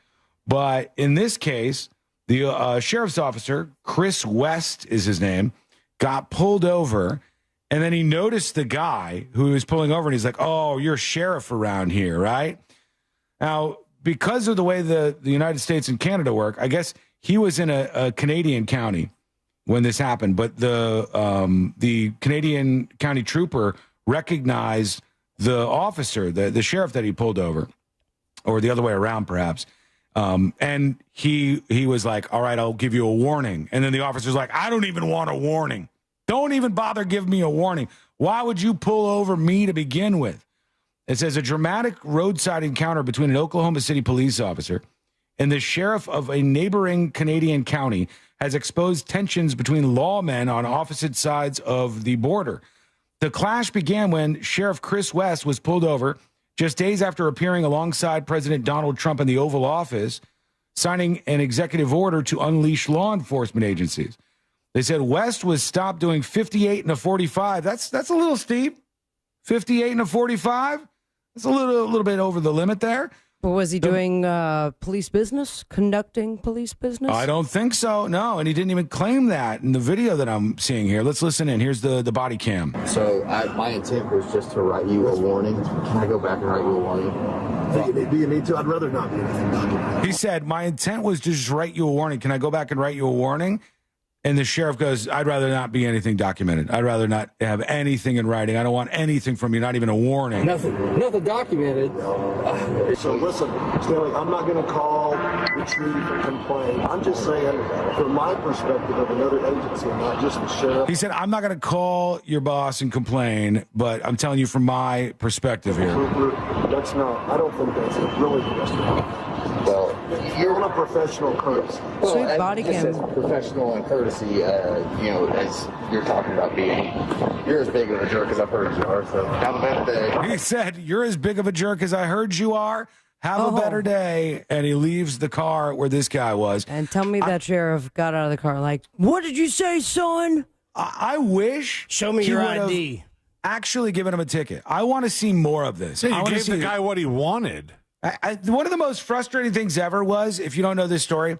But in this case, the sheriff's officer, Chris West is his name, got pulled over. And then he noticed the guy who was pulling over, and he's like, oh, you're a sheriff around here, right? Now, because of the way the United States and Canada work, I guess he was in a Canadian county when this happened, but the Canadian county trooper recognized the officer, the sheriff that he pulled over, or the other way around, perhaps. And he was like, all right, I'll give you a warning. And then the officer's like, I don't even want a warning. Don't even bother giving me a warning. Why would you pull over me to begin with? It says a dramatic roadside encounter between an Oklahoma City police officer and the sheriff of a neighboring Canadian county has exposed tensions between lawmen on opposite sides of the border. The clash began when Sheriff Chris West was pulled over just days after appearing alongside President Donald Trump in the Oval Office, signing an executive order to unleash law enforcement agencies. They said West was stopped doing 58 and a 45. That's a little steep. 58 and a 45? That's a little bit over the limit there. But was he doing police business, conducting police business? I don't think so, no. And he didn't even claim that in the video that I'm seeing here. Let's listen in. Here's the body cam. So my intent was just to write you a warning. Can I go back and write you a warning? Do you need to? I'd rather not be anything documented. He said, my intent was to just write you a warning. Can I go back and write you a warning? And the sheriff goes, I'd rather not be anything documented. I'd rather not have anything in writing. I don't want anything from you, not even a warning. Nothing documented. So listen, Stanley, I'm not going to call, retrieve, or complain. I'm just saying, from my perspective of another agency, not just the sheriff. He said, I'm not going to call your boss and complain, but I'm telling you from my perspective here. That's not, I don't think that's really the best option. Well, you're on a professional courtesy. Sweet body cam. Professional and courtesy, as you're talking about being, you're as big of a jerk as I've heard you are, so have a better day. He said, you're as big of a jerk as I heard you are. Have a better day. And he leaves the car where this guy was. And tell me that sheriff got out of the car like, what did you say, son? I wish. Show me your ID. Actually given him a ticket. I want to see more of this. Yeah, you gave the guy what he wanted. One of the most frustrating things ever was, if you don't know this story,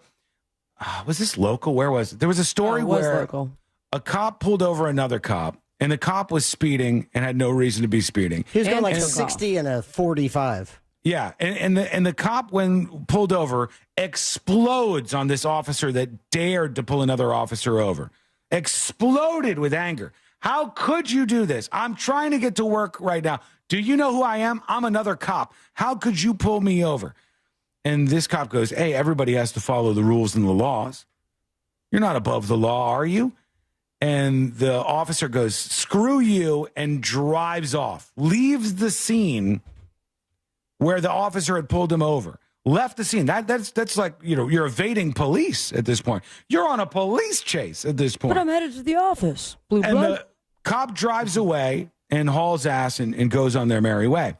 was this local? Where was it? There was a story where local. A cop pulled over another cop, and the cop was speeding and had no reason to be speeding. He was going like 60 and a 45. Yeah, and the cop, when pulled over, explodes on this officer that dared to pull another officer over. Exploded with anger. How could you do this? I'm trying to get to work right now. Do you know who I am? I'm another cop. How could you pull me over? And this cop goes, hey, everybody has to follow the rules and the laws. You're not above the law, are you? And the officer goes, screw you, and drives off. Leaves the scene where the officer had pulled him over. Left the scene. That's like, you're evading police at this point. You're on a police chase at this point. But I'm headed to the office. Blue blood. And the cop drives away and hauls ass and goes on their merry way.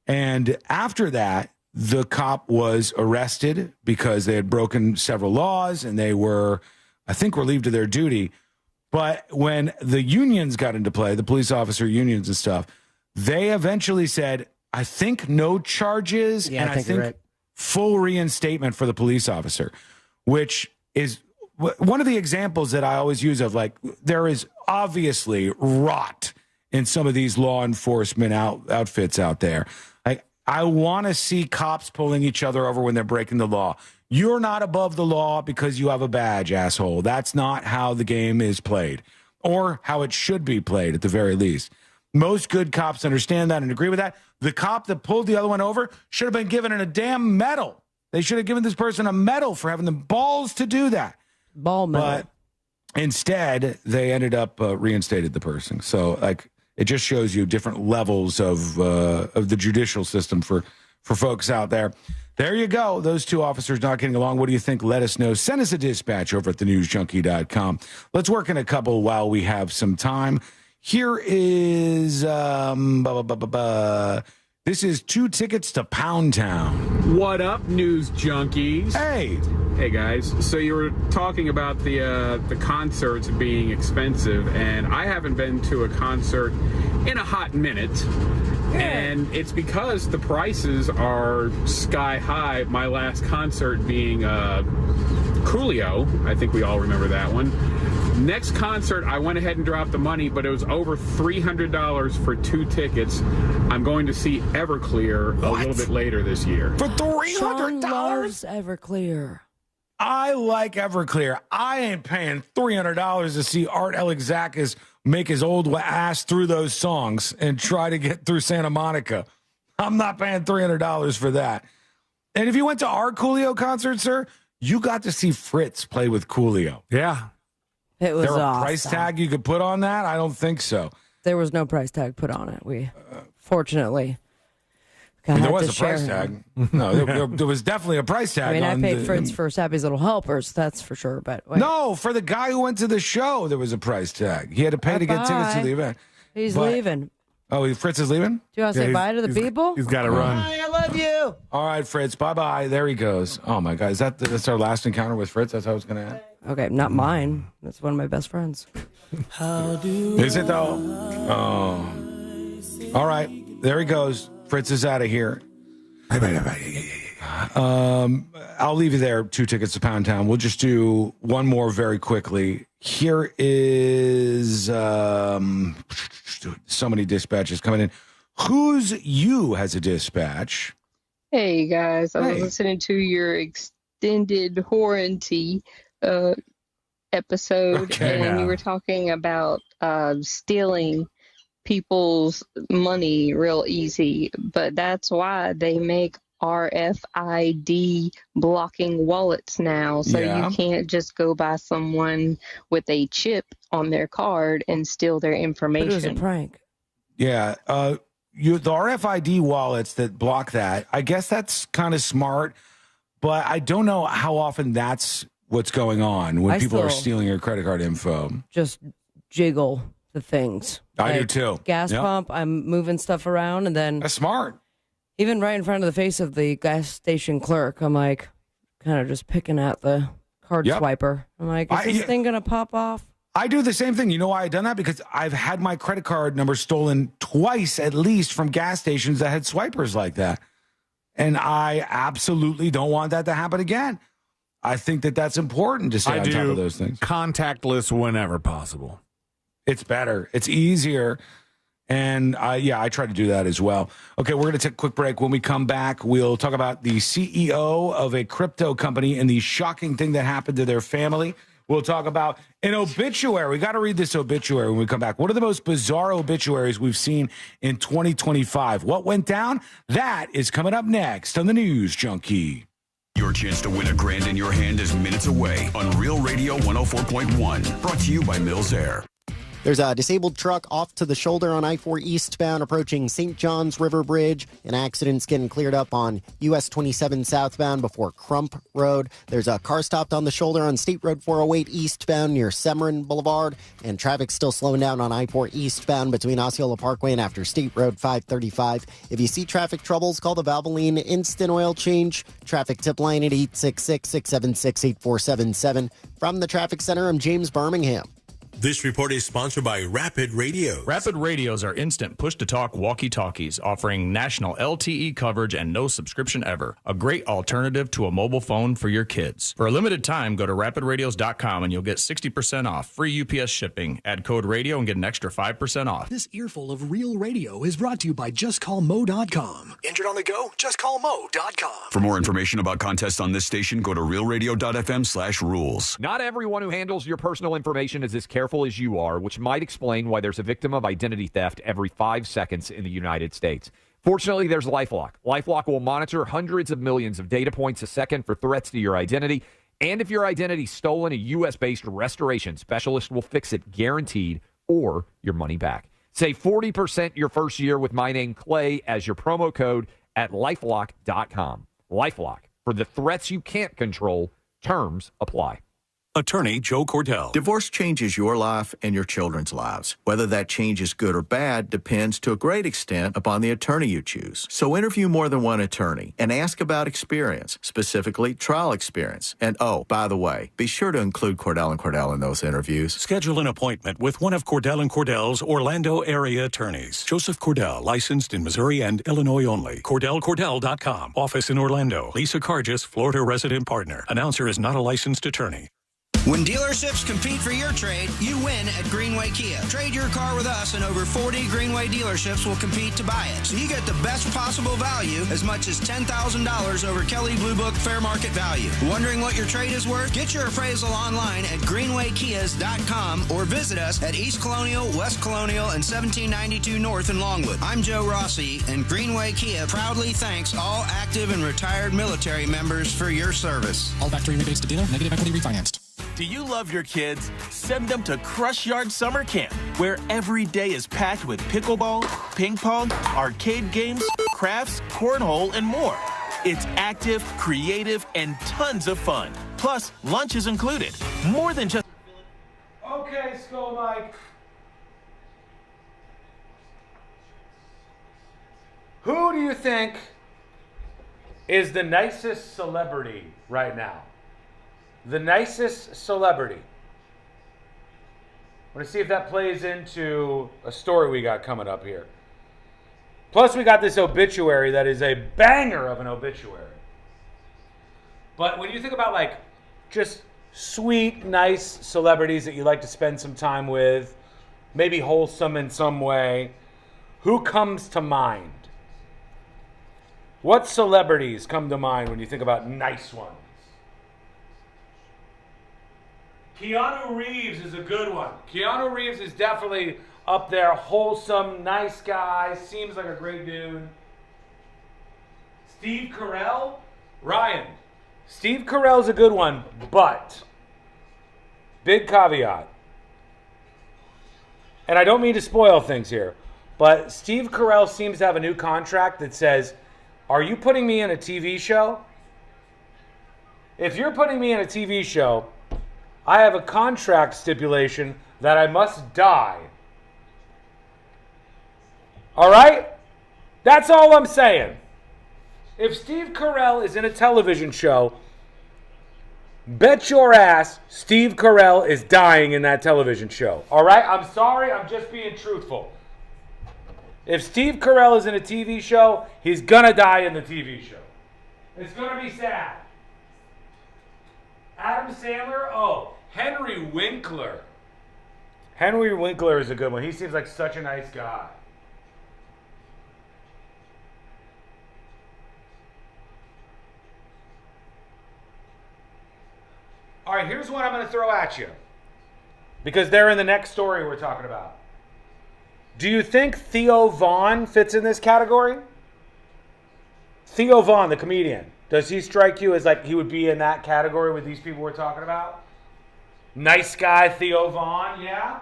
And after that, the cop was arrested because they had broken several laws and they were, I think, relieved of their duty. But when the unions got into play, the police officer unions and stuff, they eventually said, I think no charges and I think full reinstatement for the police officer, which is one of the examples that I always use of, like, there is obviously rot in some of these law enforcement outfits out there. Like, I want to see cops pulling each other over when they're breaking the law. You're not above the law because you have a badge, asshole. That's not how the game is played, or how it should be played at the very least. Most good cops understand that and agree with that. The cop that pulled the other one over should have been given a damn medal. They should have given this person a medal for having the balls to do that. Ball medal. But instead, they ended up reinstated the person. So, like, it just shows you different levels of the judicial system for folks out there. There you go. Those two officers not getting along. What do you think? Let us know. Send us a dispatch over at thenewsjunkie.com. Let's work in a couple while we have some time. Here is this is 2 tickets to Pound Town. What up, news junkies? Hey guys. So you were talking about the concerts being expensive, and I haven't been to a concert in a hot minute. And it's because the prices are sky high. My last concert being Coolio. I think we all remember that one. Next concert, I went ahead and dropped the money, but it was over $300 for 2 tickets. I'm going to see Everclear a little bit later this year. For $300? Everclear. I like Everclear. I ain't paying $300 to see Art Alexakis make his old ass through those songs and try to get through Santa Monica. I'm not paying $300 for that. And if you went to our Coolio concert, sir, you got to see Fritz play with Coolio. Yeah. It was there a awesome. price tag you could put on that? I don't think so. There was no price tag put on it. We, fortunately, there was a price tag. No, there was definitely a price tag. I mean, I paid Fritz for Sappy's Little Helpers, that's for sure. But wait. No, for the guy who went to the show, there was a price tag. He had to pay to get tickets to the event. He's leaving. Oh, Fritz is leaving? Do you want to say bye to the people? He's got to run. Bye, I love you. All right, Fritz. Bye-bye. There he goes. Oh, my God. That's our last encounter with Fritz? That's how it's going to end? Okay, not mine. That's one of my best friends. Is it, though? Oh. All right. There he goes. Fritz is out of here. Bye-bye. I'll leave you there. 2 tickets to Pound Town. We'll just do one more very quickly. Here is so many dispatches coming in. Who's You has a dispatch. Hey guys, I was listening to your extended warranty episode, and you were talking about stealing people's money real easy, but that's why they make RFID blocking wallets now, so you can't just go by someone with a chip on their card and steal their information. But it was a prank. Yeah, the RFID wallets that block that, I guess that's kind of smart, but I don't know how often that's what's going on when people are stealing your credit card info. Just jiggle the things. I do too. Gas pump, I'm moving stuff around, and then... That's smart. Even right in front of the face of the gas station clerk, I'm like, kind of just picking at the card swiper. I'm like, is this thing going to pop off? I do the same thing. You know why I've done that? Because I've had my credit card number stolen twice at least from gas stations that had swipers like that. And I absolutely don't want that to happen again. I think that that's important to stay on top of those things. Contactless whenever possible. It's better. It's easier. And I try to do that as well. Okay, we're going to take a quick break. When we come back, we'll talk about the CEO of a crypto company and the shocking thing that happened to their family. We'll talk about an obituary. We got to read this obituary when we come back. What are the most bizarre obituaries we've seen in 2025? What went down? That is coming up next on the News Junkie. Your chance to win $1,000 in your hand is minutes away on Real Radio 104.1. Brought to you by Mills Air. There's a disabled truck off to the shoulder on I-4 eastbound approaching St. John's River Bridge. An accident's getting cleared up on US 27 southbound before Crump Road. There's a car stopped on the shoulder on State Road 408 eastbound near Severin Boulevard. And traffic's still slowing down on I-4 eastbound between Osceola Parkway and after State Road 535. If you see traffic troubles, call the Valvoline Instant Oil Change traffic tip line at 866-676-8477. From the Traffic Center, I'm James Birmingham. This report is sponsored by Rapid Radio. Rapid Radios are instant push-to-talk walkie-talkies offering national LTE coverage and no subscription ever. A great alternative to a mobile phone for your kids. For a limited time, go to rapidradios.com and you'll get 60% off. Free UPS shipping. Add code radio and get an extra 5% off. This earful of real radio is brought to you by JustCallMo.com. Injured on the go? JustCallMo.com. For more information about contests on this station, go to realradio.fm/rules. Not everyone who handles your personal information is as careful as you are, which might explain why there's a victim of identity theft every 5 seconds in the United States. Fortunately, there's LifeLock. LifeLock will monitor hundreds of millions of data points a second for threats to your identity. And if your identity's stolen, a U.S.-based restoration specialist will fix it guaranteed or your money back. Save 40% your first year with my name, Clay, as your promo code at LifeLock.com. LifeLock. For the threats you can't control, terms apply. Attorney Joe Cordell. Divorce changes your life and your children's lives. Whether that change is good or bad depends to a great extent upon the attorney you choose. So interview more than one attorney and ask about experience, specifically trial experience. And oh, by the way, be sure to include Cordell & Cordell in those interviews. Schedule an appointment with one of Cordell & Cordell's Orlando area attorneys. Joseph Cordell, licensed in Missouri and Illinois only. CordellCordell.com. Office in Orlando. Lisa Cargis, Florida resident partner. Announcer is not a licensed attorney. When dealerships compete for your trade, you win at Greenway Kia. Trade your car with us and over 40 Greenway dealerships will compete to buy it. So you get the best possible value, as much as $10,000 over Kelley Blue Book fair market value. Wondering what your trade is worth? Get your appraisal online at greenwaykias.com or visit us at East Colonial, West Colonial, and 1792 North in Longwood. I'm Joe Rossi, and Greenway Kia proudly thanks all active and retired military members for your service. All factory rebates to dealer, negative equity refinanced. Do you love your kids? Send them to Crush Yard Summer Camp, where every day is packed with pickleball, ping pong, arcade games, crafts, cornhole, and more. It's active, creative, and tons of fun. Plus, lunch is included. More than just... Okay, Skull Mike. Who do you think is the nicest celebrity right now? The nicest celebrity. I want to see if that plays into a story we got coming up here. Plus, we got this obituary that is a banger of an obituary. But when you think about like just sweet, nice celebrities that you like to spend some time with, maybe wholesome in some way, who comes to mind? What celebrities come to mind when you think about nice ones? Keanu Reeves is a good one. Keanu Reeves is definitely up there. Wholesome, nice guy, seems like a great dude. Steve Carell? Ryan. Steve Carell's a good one, but big caveat. And I don't mean to spoil things here, but Steve Carell seems to have a new contract that says, are you putting me in a TV show? If you're putting me in a TV show, I have a contract stipulation that I must die. All right? That's all I'm saying. If Steve Carell is in a television show, bet your ass Steve Carell is dying in that television show. All right? I'm sorry. I'm just being truthful. If Steve Carell is in a TV show, he's going to die in the TV show. It's going to be sad. Adam Sandler? Oh, Henry Winkler. Henry Winkler is a good one. He seems like such a nice guy. All right, here's what I'm going to throw at you, because they're in the next story we're talking about. Do you think Theo Von fits in this category? Theo Von, the comedian. Does he strike you as like he would be in that category with these people we're talking about? Nice guy, Theo Von, yeah?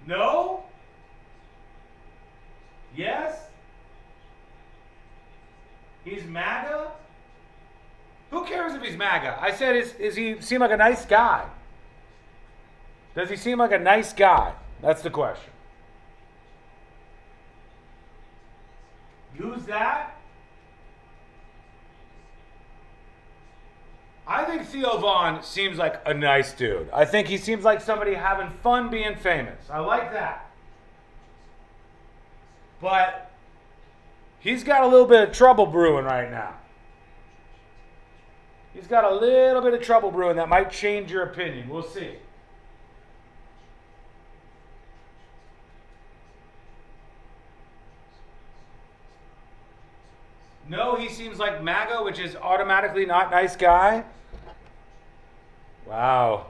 No? Yes? He's MAGA? Who cares if he's MAGA? I said, is he seem like a nice guy? Does he seem like a nice guy? That's the question. Who's that? I think Theo Von seems like a nice dude. I think he seems like somebody having fun being famous. I like that. But he's got a little bit of trouble brewing right now. He's got a little bit of trouble brewing that might change your opinion. We'll see. No, he seems like MAGA, which is automatically not nice guy. Wow.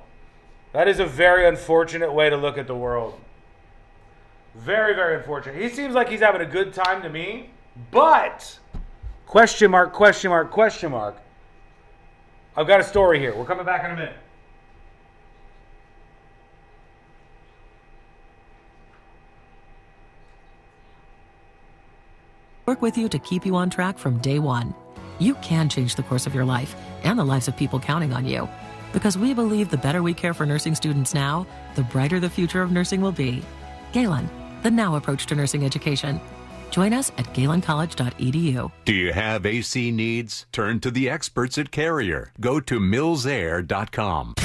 That is a very unfortunate way to look at the world. Very, very unfortunate. He seems like he's having a good time to me, but question mark, question mark, question mark. I've got a story here. We're coming back in a minute. Work with you to keep you on track from day one. You can change the course of your life and the lives of people counting on you. Because we believe the better we care for nursing students now, the brighter the future of nursing will be. Galen, the now approach to nursing education. Join us at galencollege.edu. Do you have AC needs? Turn to the experts at Carrier. Go to millsair.com.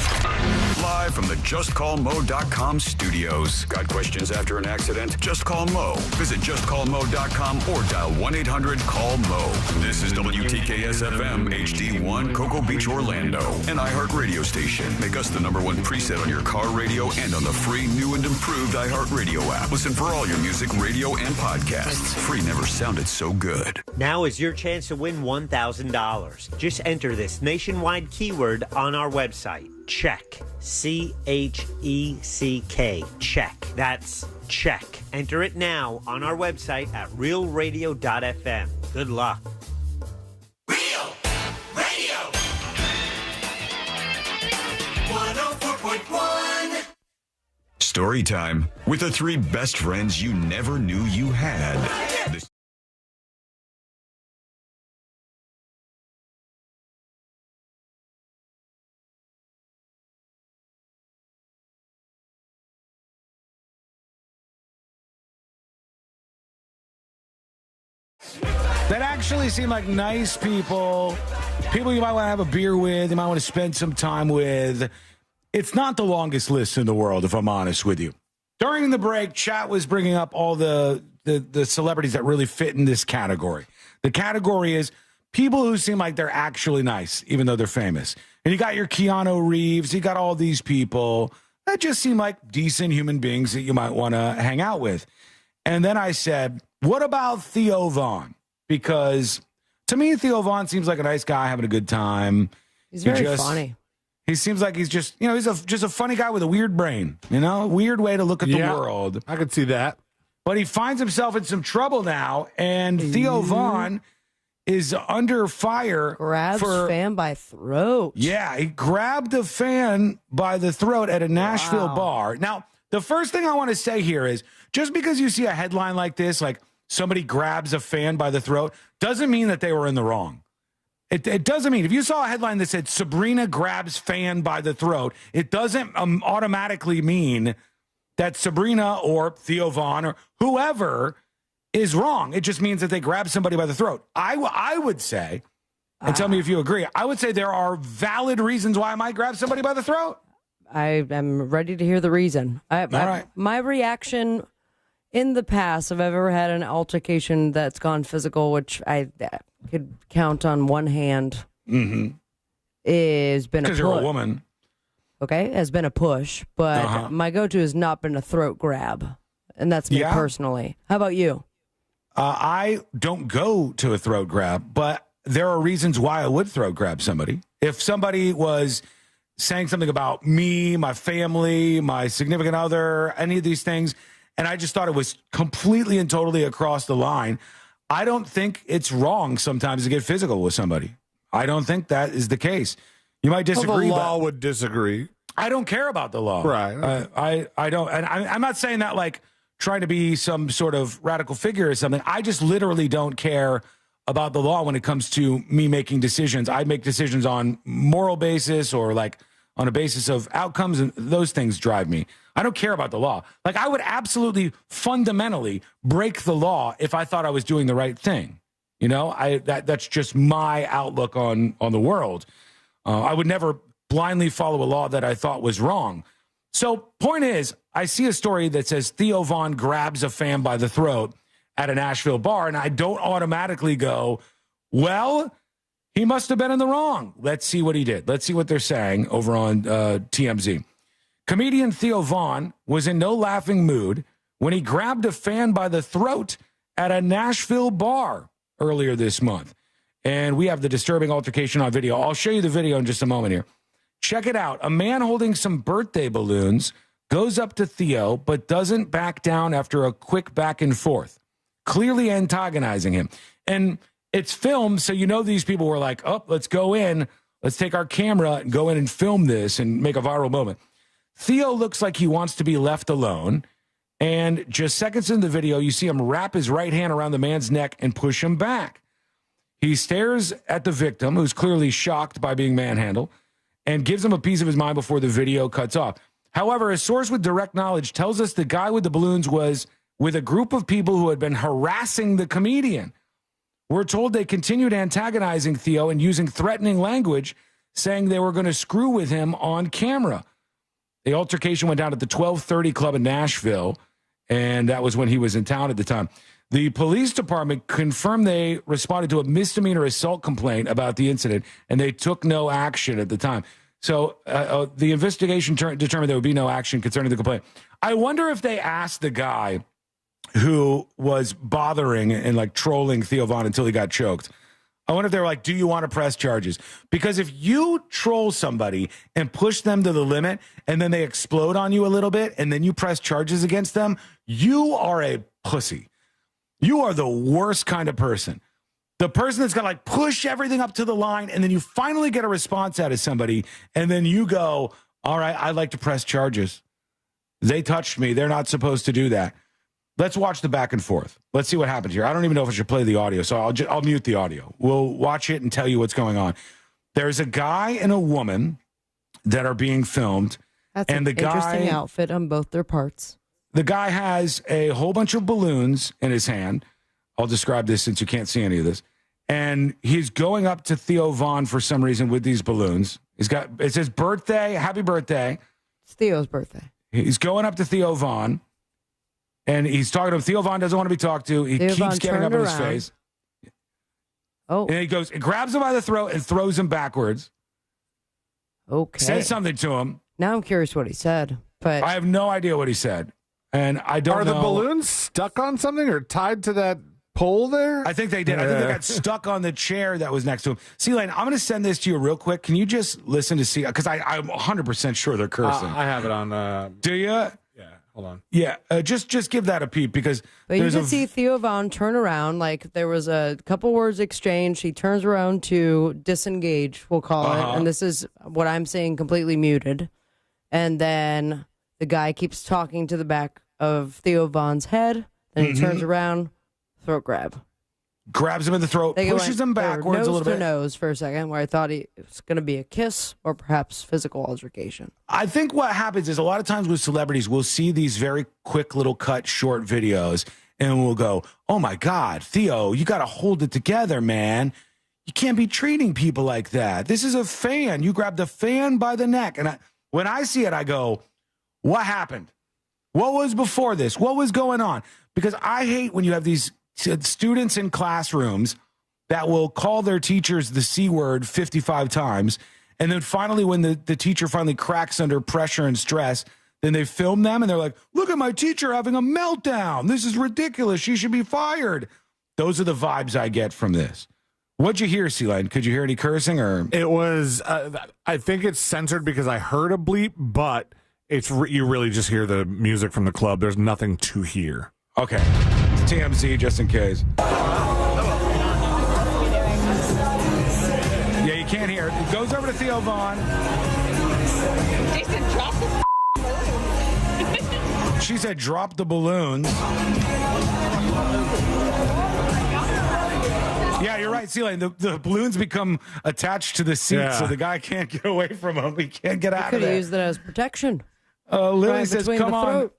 Live from the JustCallMo.com studios. Got questions after an accident? Just call Mo. Visit JustCallMo.com or dial 1-800-CALL-MO. This is WTKS-FM HD1 Cocoa Beach, Orlando. An iHeart radio station. Make us the #1 preset on your car radio and on the free new and improved iHeart Radio app. Listen for all your music, radio, and podcasts. Free never sounded so good. Now is your chance to win $1,000. Just enter this nationwide keyword on our website. Check. CHECK. Check. That's check. Enter it now on our website at realradio.fm. Good luck. Real Radio 104.1. Story time with the 3 best friends you never knew you had. That actually seem like nice people, people you might want to have a beer with, you might want to spend some time with. It's not the longest list in the world, if I'm honest with you. During the break, chat was bringing up all the the celebrities that really fit in this category. The category is people who seem like they're actually nice, even though they're famous. And you got your Keanu Reeves, you got all these people that just seem like decent human beings that you might want to hang out with. And then I said, what about Theo Von? Because to me, Theo Von seems like a nice guy having a good time. He's very funny. He seems like he's just, he's just a funny guy with a weird brain, a weird way to look at the world. I could see that. But he finds himself in some trouble now, and Theo Von is under fire. Grabs fan by throat. Yeah, he grabbed a fan by the throat at a Nashville bar. Now, the first thing I want to say here is just because you see a headline like this, like somebody grabs a fan by the throat, doesn't mean that they were in the wrong. It doesn't mean, if you saw a headline that said Sabrina grabs fan by the throat, it doesn't automatically mean that Sabrina or Theo Von or whoever is wrong. It just means that they grab somebody by the throat. I would say, and tell me if you agree, I would say there are valid reasons why I might grab somebody by the throat. I am ready to hear the reason. My reaction in the past, if I've ever had an altercation that's gone physical, which I could count on one hand, is been a push. Because you're a woman. Okay, has been a push, but my go-to has not been a throat grab, and that's me personally. How about you? I don't go to a throat grab, but there are reasons why I would throat grab somebody. If somebody was saying something about me, my family, my significant other, any of these things, and I just thought it was completely and totally across the line, I don't think it's wrong sometimes to get physical with somebody. I don't think that is the case. You might disagree. Well, the law would disagree. I don't care about the law. Right. I don't. And I'm not saying that like trying to be some sort of radical figure or something. I just literally don't care about the law when it comes to me making decisions. I make decisions on moral basis or like on a basis of outcomes, and those things drive me. I don't care about the law. Like I would absolutely fundamentally break the law if I thought I was doing the right thing. That's just my outlook on the world. I would never blindly follow a law that I thought was wrong. So point is, I see a story that says Theo Von grabs a fan by the throat at a Nashville bar, and I don't automatically go, well, he must have been in the wrong. Let's see what he did. Let's see what they're saying over on TMZ. Comedian Theo Von was in no laughing mood when he grabbed a fan by the throat at a Nashville bar earlier this month. And we have the disturbing altercation on video. I'll show you the video in just a moment here. Check it out. A man holding some birthday balloons goes up to Theo, but doesn't back down after a quick back and forth, clearly antagonizing him. And it's filmed, so these people were like, oh, let's go in. Let's take our camera and go in and film this and make a viral moment. Theo looks like he wants to be left alone. And just seconds in the video, you see him wrap his right hand around the man's neck and push him back. He stares at the victim, who's clearly shocked by being manhandled, and gives him a piece of his mind before the video cuts off. However, a source with direct knowledge tells us the guy with the balloons was with a group of people who had been harassing the comedian. We're told they continued antagonizing Theo and using threatening language, saying they were going to screw with him on camera. The altercation went down at the 1230 Club in Nashville, and that was when he was in town at the time. The police department confirmed they responded to a misdemeanor assault complaint about the incident, and they took no action at the time. So the investigation determined there would be no action concerning the complaint. I wonder if they asked the guy who was bothering and like trolling Theo Von until he got choked. I wonder if they were like, do you want to press charges? Because if you troll somebody and push them to the limit and then they explode on you a little bit and then you press charges against them, you are a pussy. You are the worst kind of person. The person that's going to like push everything up to the line and then you finally get a response out of somebody and then you go, all right, I'd like to press charges. They touched me. They're not supposed to do that. Let's watch the back and forth. Let's see what happens here. I don't even know if I should play the audio, so I'll mute the audio. We'll watch it and tell you what's going on. There's a guy and a woman that are being filmed. That's an interesting outfit on both their parts. The guy has a whole bunch of balloons in his hand. I'll describe this since you can't see any of this. And he's going up to Theo Von for some reason with these balloons. It says birthday, happy birthday. It's Theo's birthday. He's going up to Theo Von. And he's talking to him. Theo Von doesn't want to be talked to. He Theo keeps Von getting up turned in his around. face. Oh. And he goes, and grabs him by the throat and throws him backwards. Okay. Says something to him. Now I'm curious what he said, but I have no idea what he said. And I don't know. Are the balloons stuck on something or tied to that pole there? I think they did. I think they got stuck on the chair that was next to him. See, Lane, I'm going to send this to you real quick. Can you just listen to see? Because I'm 100% sure they're cursing. I have it on. Do you? Yeah, hold on. Yeah, just give that a peep because But you there's can see Theo Von turn around, like there was a couple words exchanged. He turns around to disengage, we'll call it. And this is what I'm saying, completely muted. And then the guy keeps talking to the back of Theo Von's head. Then he turns around, throat grab. grabs him in the throat, pushes him backwards a little bit. Nose to nose for a second, where I thought it was going to be a kiss or perhaps physical altercation. I think what happens is a lot of times with celebrities, we'll see these very quick little cut short videos and we'll go, oh my God, Theo, you got to hold it together, man. You can't be treating people like that. This is a fan. You grabbed a fan by the neck. And when I see it, I go, what happened? What was before this? What was going on? Because I hate when you have these students in classrooms that will call their teachers the C word 55 times. And then finally, when the teacher finally cracks under pressure and stress, then they film them and they're like, look at my teacher having a meltdown. This is ridiculous. She should be fired. Those are the vibes I get from this. What'd you hear, C-Line? Could you hear any cursing? Or it was, I think it's censored because I heard a bleep, but it's you really just hear the music from the club. There's nothing to hear. Okay. It's TMZ, just in case. Yeah, you can't hear it. It goes over to Theo Von. Jason, drop the balloon. She said, drop the balloons. Yeah, you're right, C-Lane. The balloons become attached to the seat, so the guy can't get away from them. He can't get out of there. Could have used it as protection. Lily says, come on.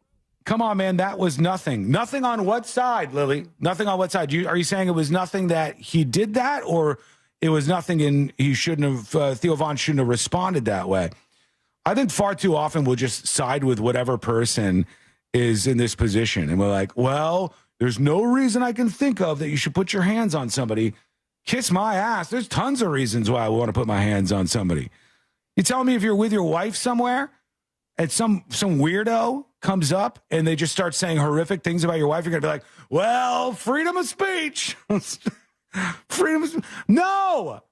Come on, man. That was nothing. Nothing on what side, Lily? Nothing on what side? Are you saying it was nothing that he did that, or it was nothing and he shouldn't have, Theo Von shouldn't have responded that way? I think far too often we'll just side with whatever person is in this position. And we're like, well, there's no reason I can think of that you should put your hands on somebody. Kiss my ass. There's tons of reasons why I want to put my hands on somebody. You telling me if you're with your wife somewhere and some weirdo comes up and they just start saying horrific things about your wife, you're going to be like, well, freedom of speech. Freedom of speech. No,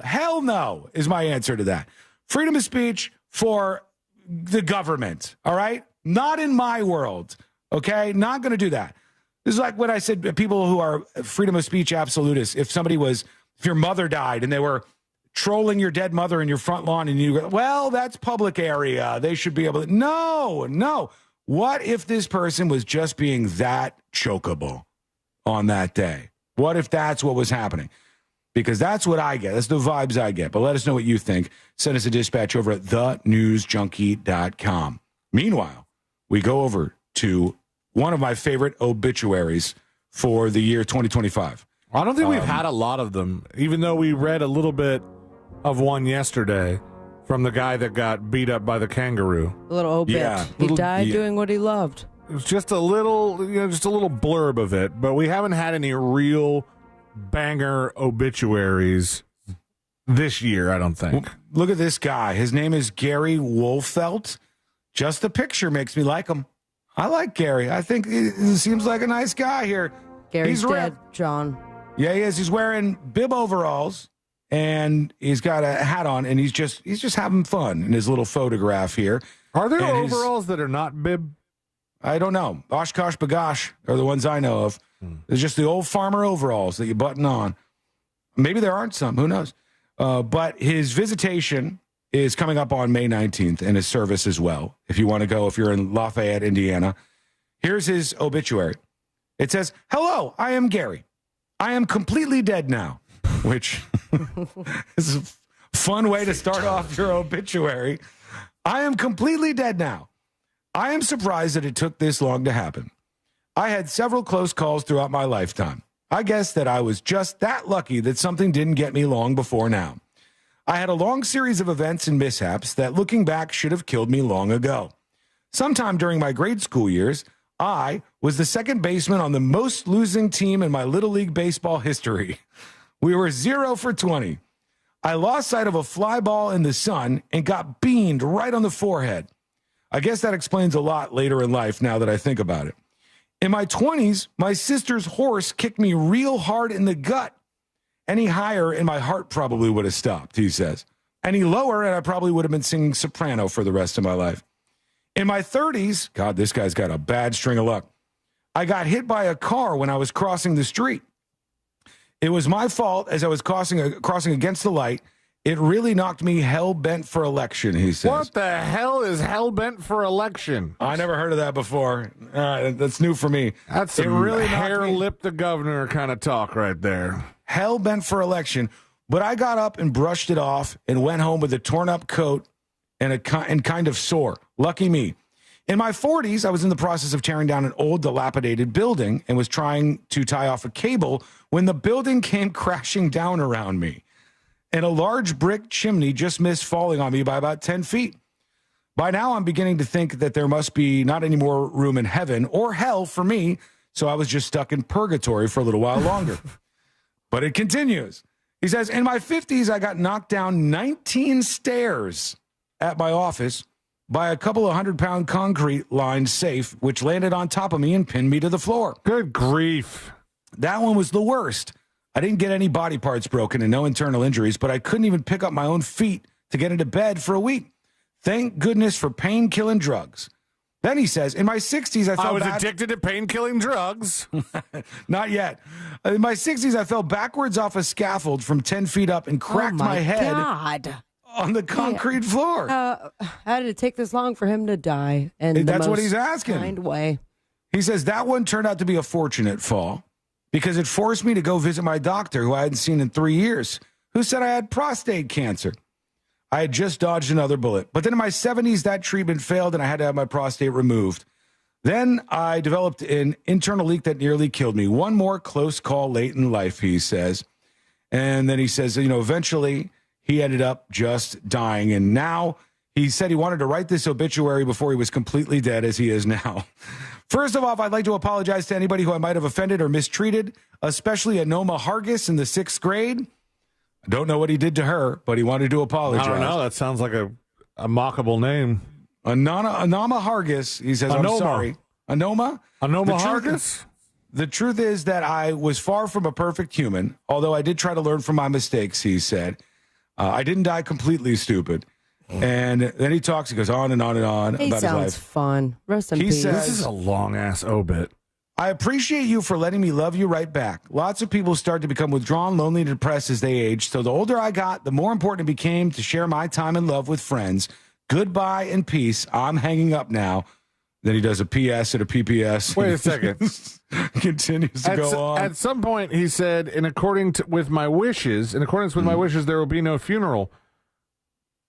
hell no is my answer to that. Freedom of speech for the government, all right? Not in my world, okay? Not going to do that. This is like when I said people who are freedom of speech absolutists. If your mother died and they were trolling your dead mother in your front lawn and you go, well, that's public area. They should be able to. No. What if this person was just being that chokeable on that day? What if that's what was happening? Because that's what I get. That's the vibes I get. But let us know what you think. Send us a dispatch over at thenewsjunkie.com. Meanwhile, we go over to one of my favorite obituaries for the year 2025. I don't think we've had a lot of them, even though we read a little bit of one yesterday from the guy that got beat up by the kangaroo. A little obit. Yeah. He died doing what he loved. It was just a little blurb of it, but we haven't had any real banger obituaries this year, I don't think. Look at this guy. His name is Gary Wolfelt. Just the picture makes me like him. I like Gary. I think he seems like a nice guy here. Gary's dead, John. Yeah, he is. He's wearing bib overalls, and he's got a hat on, and he's just having fun in his little photograph here. Are there overalls that are not bib? I don't know. Oshkosh Bagosh are the ones I know of. There's just the old farmer overalls that you button on. Maybe there aren't some. Who knows? But his visitation is coming up on May 19th, and his service as well. If you want to go, if you're in Lafayette, Indiana. Here's his obituary. It says, hello, I am Gary. I am completely dead now, which is a fun way to start off your obituary. I am completely dead now. I am surprised that it took this long to happen. I had several close calls throughout my lifetime. I guess that I was just that lucky that something didn't get me long before now. I had a long series of events and mishaps that looking back should have killed me long ago. Sometime during my grade school years, I was the second baseman on the most losing team in my Little League baseball history. We were 0 for 20. I lost sight of a fly ball in the sun and got beamed right on the forehead. I guess that explains a lot later in life now that I think about it. In my 20s, my sister's horse kicked me real hard in the gut. Any higher and my heart probably would have stopped, he says. Any lower and I probably would have been singing soprano for the rest of my life. In my 30s, God, this guy's got a bad string of luck. I got hit by a car when I was crossing the street. It was my fault as I was crossing against the light. It really knocked me hell-bent for election, he says. What the hell is hell-bent for election? I never heard of that before. That's new for me. That's some really hair-lip the governor kind of talk right there. Hell-bent for election. But I got up and brushed it off and went home with a torn-up coat and kind of sore. Lucky me. In my 40s, I was in the process of tearing down an old, dilapidated building and was trying to tie off a cable when the building came crashing down around me. And a large brick chimney just missed falling on me by about 10 feet. By now, I'm beginning to think that there must be not any more room in heaven or hell for me, so I was just stuck in purgatory for a little while longer. But it continues. He says, in my 50s, I got knocked down 19 stairs at my office by a couple of 100-pound concrete-lined safe, which landed on top of me and pinned me to the floor. Good grief. That one was the worst. I didn't get any body parts broken and no internal injuries, but I couldn't even pick up my own feet to get into bed for a week. Thank goodness for pain-killing drugs. Then he says, in my 60s, I was addicted to pain-killing drugs. Not yet. In my 60s, I fell backwards off a scaffold from 10 feet up and cracked my head on the concrete floor. How did it take this long for him to die? And that's what he's asking. Kind way. He says that one turned out to be a fortunate fall because it forced me to go visit my doctor, who I hadn't seen in 3 years, who said I had prostate cancer. I had just dodged another bullet. But then in my 70s, that treatment failed and I had to have my prostate removed. Then I developed an internal leak that nearly killed me. One more close call late in life, he says. And then he says, eventually he ended up just dying. And now he said he wanted to write this obituary before he was completely dead, as he is now. First of all, I'd like to apologize to anybody who I might have offended or mistreated, especially Anoma Hargis in the 6th grade. I don't know what he did to her, but he wanted to apologize. I don't know. That sounds like a mockable name. Anoma Hargis, he says, I'm sorry. Anoma Hargis? The truth is that I was far from a perfect human, although I did try to learn from my mistakes, he said. I didn't die completely stupid. And then he goes on and on and on about his life. He sounds fun. Rest in peace. This is a long-ass obit. I appreciate you for letting me love you right back. Lots of people start to become withdrawn, lonely, and depressed as they age. So the older I got, the more important it became to share my time and love with friends. Goodbye and peace. I'm hanging up now. Then he does a PS and a PPS. Wait a second. Continues to go on. At some point, he said, in accordance with my wishes, there will be no funeral.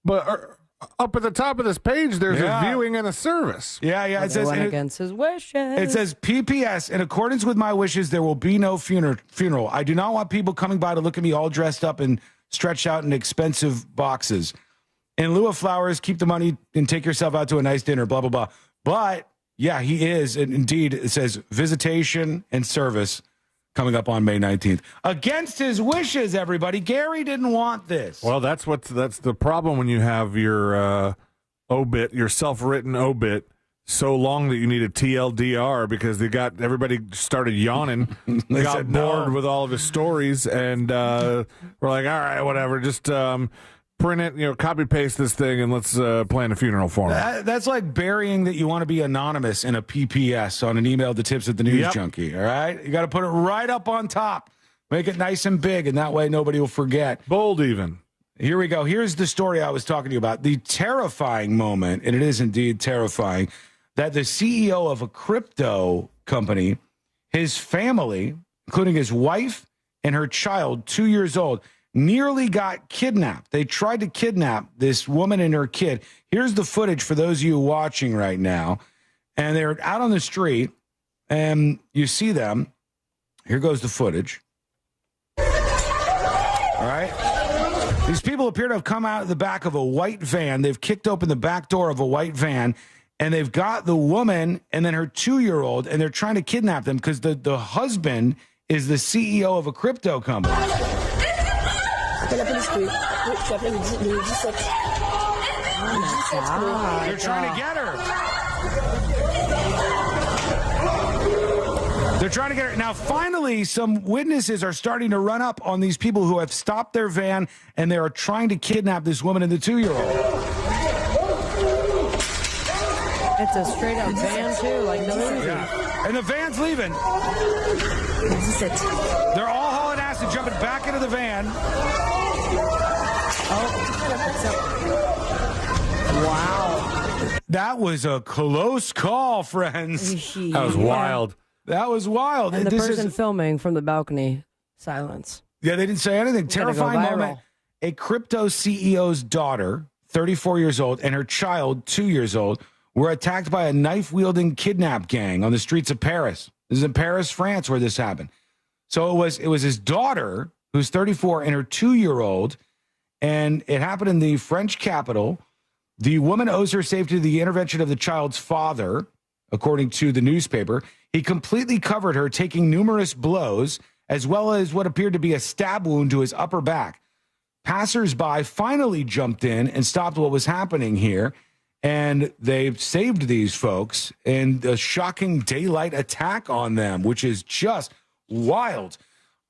But up at the top of this page, there's a viewing and a service. Yeah. It says against his wishes. It says PPS. In accordance with my wishes, there will be no funeral. I do not want people coming by to look at me all dressed up and stretched out in expensive boxes. In lieu of flowers, keep the money and take yourself out to a nice dinner. Blah blah blah. But yeah, he is, and indeed, it says visitation and service coming up on May 19th. Against his wishes, everybody. Gary didn't want this. Well, that's the problem when you have your obit, your self-written obit, so long that you need a TLDR because everybody started yawning. They got bored with all of his stories, and we're like, all right, whatever, just print it, copy paste this thing, and let's plan a funeral for him. That's like burying that you want to be anonymous in a PPS on an email to tips at the news junkie. All right, you got to put it right up on top, make it nice and big, and that way nobody will forget. Bold, even. Here we go. Here's the story I was talking to you about. The terrifying moment, and it is indeed terrifying, that the CEO of a crypto company, his family, including his wife and her child, 2 years old, nearly got kidnapped. They tried to kidnap this woman and her kid. Here's the footage for those of you watching right now. And they're out on the street, and you see them. Here goes the footage. All right. These people appear to have come out of the back of a white van. They've kicked open the back door of a white van, and they've got the woman and then her 2-year-old, and they're trying to kidnap them because the husband is the CEO of a crypto company. They're trying to get her. They're trying to get her. Now, finally, some witnesses are starting to run up on these people who have stopped their van, and they are trying to kidnap this woman and the 2-year-old. It's a straight-up van, too, like the movie. Yeah. And the van's leaving. They're all hauling ass and jumping back into the van. Wow. That was a close call, friends. That was wild. That was wild. And the person filming from the balcony, silence. Yeah, they didn't say anything. Terrifying moment. A crypto CEO's daughter, 34 years old, and her child, 2 years old, were attacked by a knife-wielding kidnap gang on the streets of Paris. This is in Paris, France, where this happened. So it was his daughter, who's 34, and her 2-year-old, and it happened in the French capital. The woman owes her safety to the intervention of the child's father, according to the newspaper. He completely covered her, taking numerous blows, as well as what appeared to be a stab wound to his upper back. Passers-by finally jumped in and stopped what was happening here, and they saved these folks in a shocking daylight attack on them, which is just wild.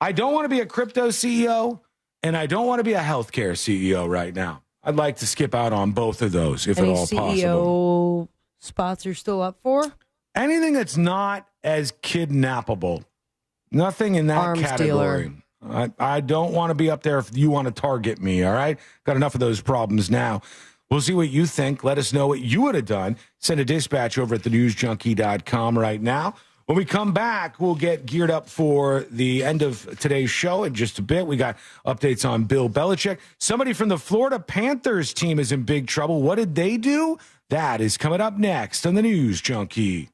I don't want to be a crypto CEO, and I don't want to be a healthcare CEO right now. I'd like to skip out on both of those, if at all possible. Any CEO spots you're still up for? Anything that's not as kidnappable. Nothing in that Arms category. I don't want to be up there if you want to target me, all right? Got enough of those problems now. We'll see what you think. Let us know what you would have done. Send a dispatch over at thenewsjunkie.com right now. When we come back, we'll get geared up for the end of today's show in just a bit. We got updates on Bill Belichick. Somebody from the Florida Panthers team is in big trouble. What did they do? That is coming up next on the News Junkie.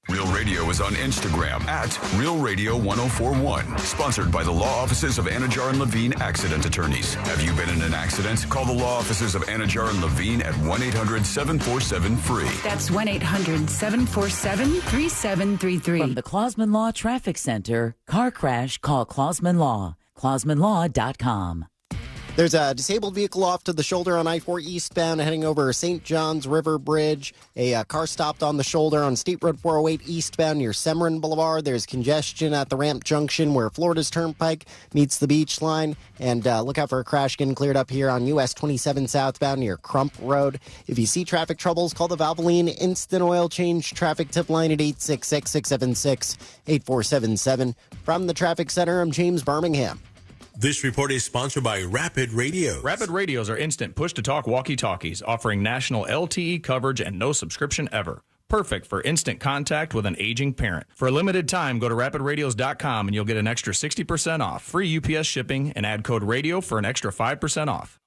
Real Radio is on Instagram at Real Radio 1041. Sponsored by the law offices of Anajar and Levine Accident Attorneys. Have you been in an accident? Call the law offices of Anajar and Levine at 1-800-747-FREE. That's 1-800-747-3733. From the Clausman Law Traffic Center, car crash, call Clausman Law. ClausmanLaw.com. There's a disabled vehicle off to the shoulder on I-4 eastbound heading over St. John's River Bridge. A car stopped on the shoulder on State Road 408 eastbound near Severin Boulevard. There's congestion at the ramp junction where Florida's Turnpike meets the beach line. And look out for a crash getting cleared up here on US 27 southbound near Crump Road. If you see traffic troubles, call the Valvoline Instant Oil Change traffic tip line at 866-676-8477. From the Traffic Center, I'm James Birmingham. This report is sponsored by Rapid Radio. Rapid Radios are instant push-to-talk walkie-talkies offering national LTE coverage and no subscription ever. Perfect for instant contact with an aging parent. For a limited time, go to rapidradios.com and you'll get an extra 60% off, free UPS shipping, and add code radio for an extra 5% off.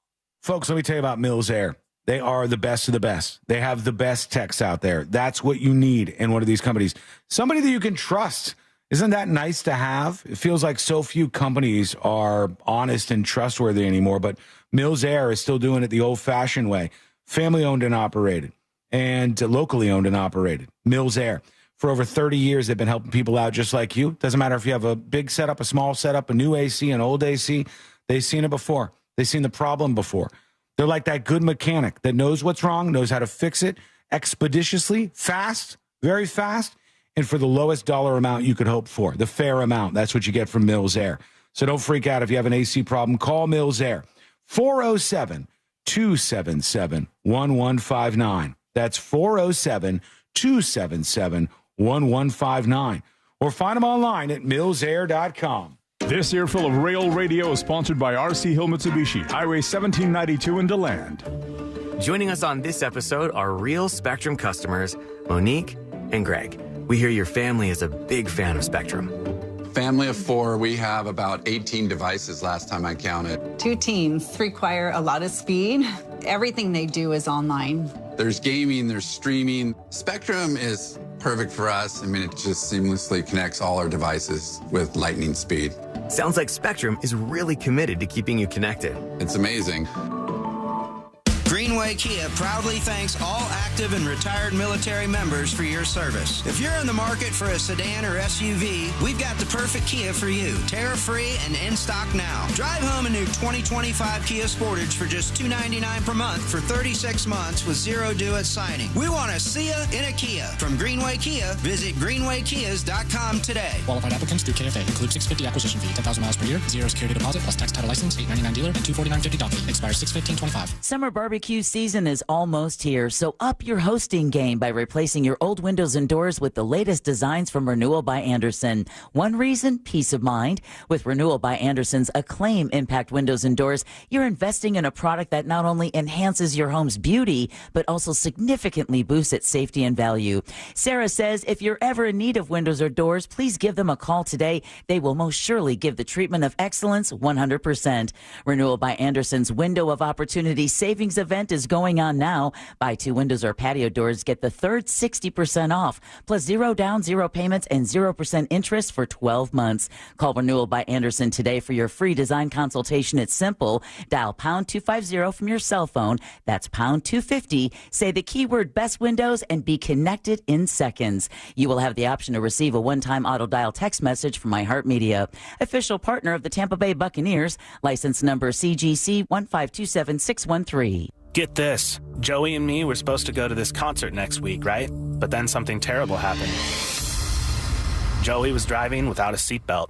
Folks, let me tell you about Mills Air. They are the best of the best. They have the best techs out there. That's what you need in one of these companies. Somebody that you can trust. Isn't that nice to have? It feels like so few companies are honest and trustworthy anymore, but Mills Air is still doing it the old-fashioned way. Family-owned and operated, and locally owned and operated. Mills Air. For over 30 years, they've been helping people out just like you. Doesn't matter if you have a big setup, a small setup, a new AC, an old AC. They've seen it before. They've seen the problem before. They're like that good mechanic that knows what's wrong, knows how to fix it expeditiously, fast, very fast, and for the lowest dollar amount you could hope for, the fair amount. That's what you get from Mills Air. So don't freak out if you have an AC problem. Call Mills Air. 407-277-1159. That's 407-277-1159. Or find them online at millsair.com. This earful of Real Radio is sponsored by RC Hill Mitsubishi, Highway 1792 in DeLand. Joining us on this episode are real Spectrum customers, Monique and Greg. We hear your family is a big fan of Spectrum. Family of 4, we have about 18 devices last time I counted. 2 teams require a lot of speed. Everything they do is online. There's gaming, there's streaming. Spectrum is perfect for us. I mean, it just seamlessly connects all our devices with lightning speed. Sounds like Spectrum is really committed to keeping you connected. It's amazing. Greenway Greenway Kia proudly thanks all active and retired military members for your service. If you're in the market for a sedan or SUV, we've got the perfect Kia for you. Tariff-free and in stock now. Drive home a new 2025 Kia Sportage for just $299 per month for 36 months with zero due at signing. We want to see you in a Kia. From Greenway Kia, visit greenwaykias.com today. Qualified applicants through KFA include $650 acquisition fee, 10,000 miles per year, 0 security deposit plus tax title license, $899 dealer, and $249.50 doc fee. Expires 6/15/25. Summer barbecue season is almost here, so up your hosting game by replacing your old windows and doors with the latest designs from Renewal by Andersen. One reason, peace of mind. With Renewal by Andersen's Acclaim Impact Windows and Doors, you're investing in a product that not only enhances your home's beauty, but also significantly boosts its safety and value. Sarah says if you're ever in need of windows or doors, please give them a call today. They will most surely give the treatment of excellence 100%. Renewal by Andersen's Window of Opportunity Savings Event is going on now. Buy 2 windows or patio doors, get the third 60% off, plus 0 down, 0 payments, and 0% interest for 12 months. Call Renewal by Andersen today for your free design consultation. It's simple. Dial pound 250 from your cell phone. That's pound 250. Say the keyword best windows and be connected in seconds. You will have the option to receive a one-time auto dial text message from iHeartMedia, official partner of the Tampa Bay Buccaneers. License number CGC 1527613. Get this. Joey and me were supposed to go to this concert next week, right? But then something terrible happened. Joey was driving without a seatbelt.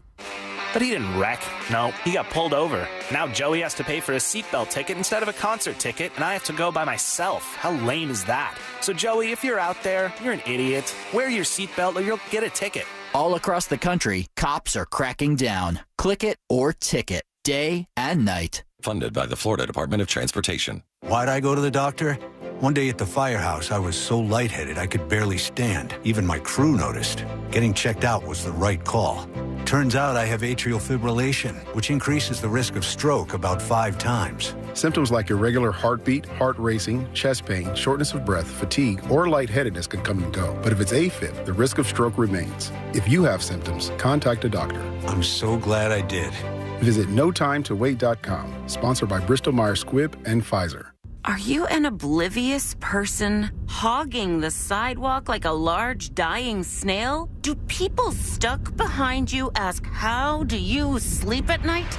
But he didn't wreck. No, he got pulled over. Now Joey has to pay for a seatbelt ticket instead of a concert ticket, and I have to go by myself. How lame is that? So Joey, if you're out there, you're an idiot. Wear your seatbelt or you'll get a ticket. All across the country, cops are cracking down. Click it or ticket, day and night. Funded by the Florida Department of Transportation. Why'd I go to the doctor? One day at the firehouse, I was so lightheaded I could barely stand. Even my crew noticed. Getting checked out was the right call. Turns out I have atrial fibrillation, which increases the risk of stroke about 5 times. Symptoms like irregular heartbeat, heart racing, chest pain, shortness of breath, fatigue, or lightheadedness can come and go. But if it's AFib, the risk of stroke remains. If you have symptoms, contact a doctor. I'm so glad I did. Visit NoTimeToWait.com, sponsored by Bristol-Myers Squibb and Pfizer. Are you an oblivious person hogging the sidewalk like a large dying snail? Do people stuck behind you ask, how do you sleep at night?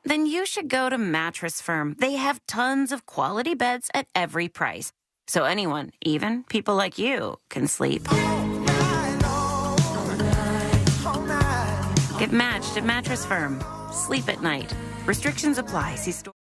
Then you should go to Mattress Firm. They have tons of quality beds at every price. So anyone, even people like you, can sleep. Get matched at Mattress Firm. Sleep at night. Restrictions apply. See store.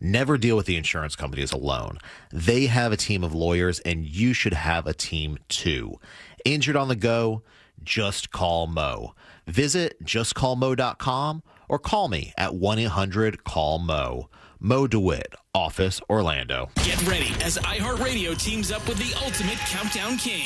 Never deal with the insurance companies alone. They have a team of lawyers, and you should have a team too. Injured on the go? Just call Mo. Visit justcallmo.com or call me at 1-800-CALL-MO. Mo DeWitt, Office, Orlando. Get ready as iHeartRadio teams up with the ultimate countdown king.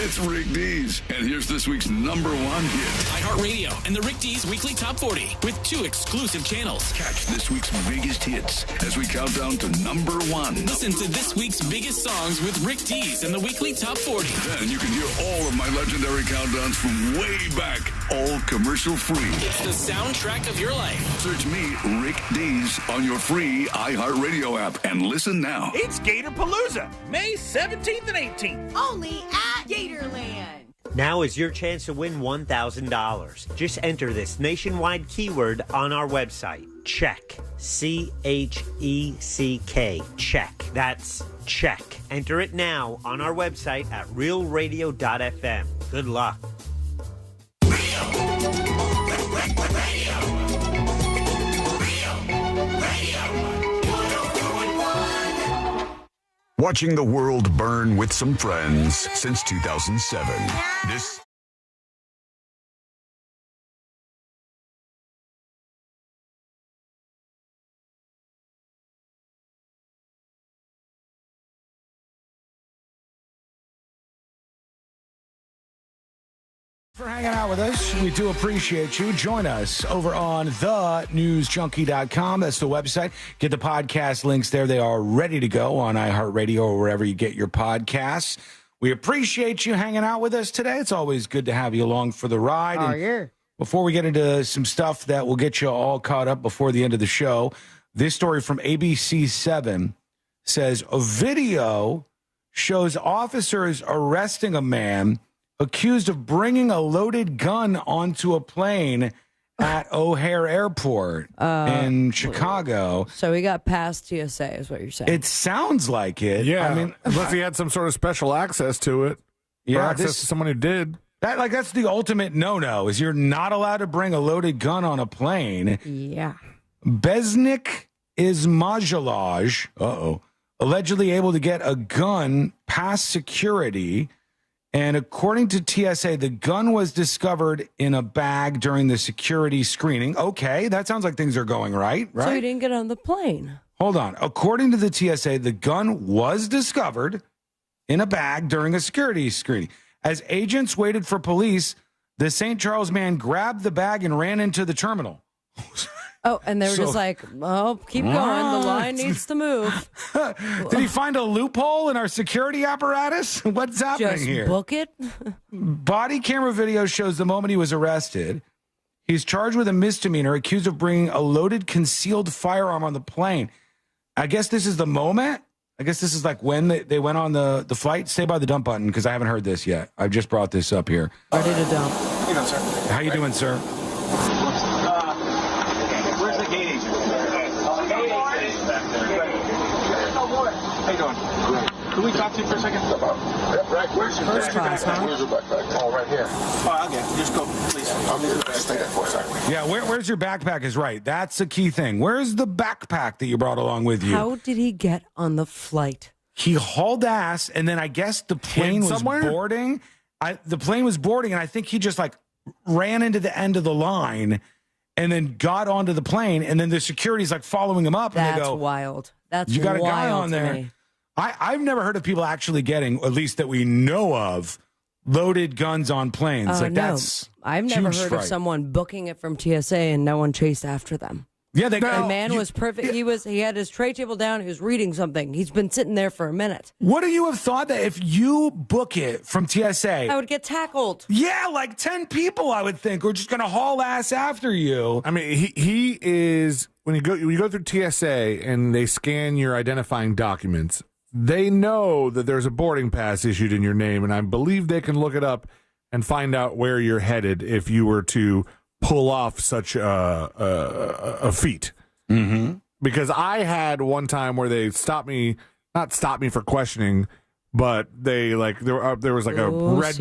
It's Rick Dees, and here's this week's number 1 hit. iHeartRadio and the Rick Dees Weekly Top 40 with 2 exclusive channels. Catch this week's biggest hits as we count down to number 1. Listen to this week's biggest songs with Rick Dees and the Weekly Top 40. Then you can hear all of my legendary countdowns from way back, all commercial free. It's the soundtrack of your life. Search me, Rick Dees, on your free iHeartRadio app and listen now. It's Gatorpalooza, May 17th and 18th. Only at Gatorland. Now is your chance to win $1,000. Just enter this nationwide keyword on our website. Check. CHECK. Check. That's check. Enter it now on our website at realradio.fm. Good luck. Watching the world burn with some friends since 2007. This For hanging out with us. We do appreciate you. Join us over on thenewsjunkie.com. That's the website. Get the podcast links there. They are ready to go on iHeartRadio or wherever you get your podcasts. We appreciate you hanging out with us today. It's always good to have you along for the ride. Oh, yeah. Before we get into some stuff that will get you all caught up before the end of the show, this story from ABC7 says a video shows officers arresting a man accused of bringing a loaded gun onto a plane at O'Hare Airport in Chicago. So he got past TSA, is what you're saying. It sounds like it. Yeah, I mean, unless he had some sort of special access to it. Yeah, or access to someone who did. That's the ultimate no-no, is you're not allowed to bring a loaded gun on a plane. Yeah. Besnik Ismailaj, allegedly able to get a gun past security. And according to TSA, the gun was discovered in a bag during the security screening. Okay, that sounds like things are going right? So he didn't get on the plane. Hold on. According to the TSA, the gun was discovered in a bag during a security screening. As agents waited for police, the St. Charles man grabbed the bag and ran into the terminal. Oh, and they were just like, oh, keep going. The line needs to move. Did he find a loophole in our security apparatus? What's happening Just here? book it? Body camera video shows the moment he was arrested. He's charged with a misdemeanor, accused of bringing a loaded concealed firearm on the plane. I guess this is the moment. I guess this is like when they went on the flight. Stay by the dump button because I haven't heard this yet. I've just brought this up here. Ready to dump. How you doing, sir? How you doing, sir? Where's the gate agent? How you doing? Can we talk to you for a second? Where's your First class, huh? Where's your backpack? Oh, right here. Oh, okay. Just go, please. I'll need to stay there for a second. Yeah, where's your backpack is right. That's a key thing. Where's the backpack that you brought along with you? How did he get on the flight? He hauled ass, and then I guess the plane was boarding. The plane was boarding, and I think he just like ran into the end of the line and then got onto the plane, and then the security's like following him up, and That's they go, wild. That's you got a guy wild on to there. me. I've never heard of people actually getting, at least that we know of, loaded guns on planes. Oh, like no. that's I've never huge heard fright. of someone booking it from TSA and no one chased after them. Yeah, the man was perfect. He had his tray table down. He was reading something. He's been sitting there for a minute. Would you have thought that if you book it from TSA, I would get tackled? Yeah, like 10 people, I would think, are just going to haul ass after you. I mean, he is when you go through TSA and they scan your identifying documents. They know that there's a boarding pass issued in your name, and I believe they can look it up and find out where you're headed if you were to pull off such a feat. Mm-hmm. Because I had one time where they not stopped me for questioning, but they like there was like a red,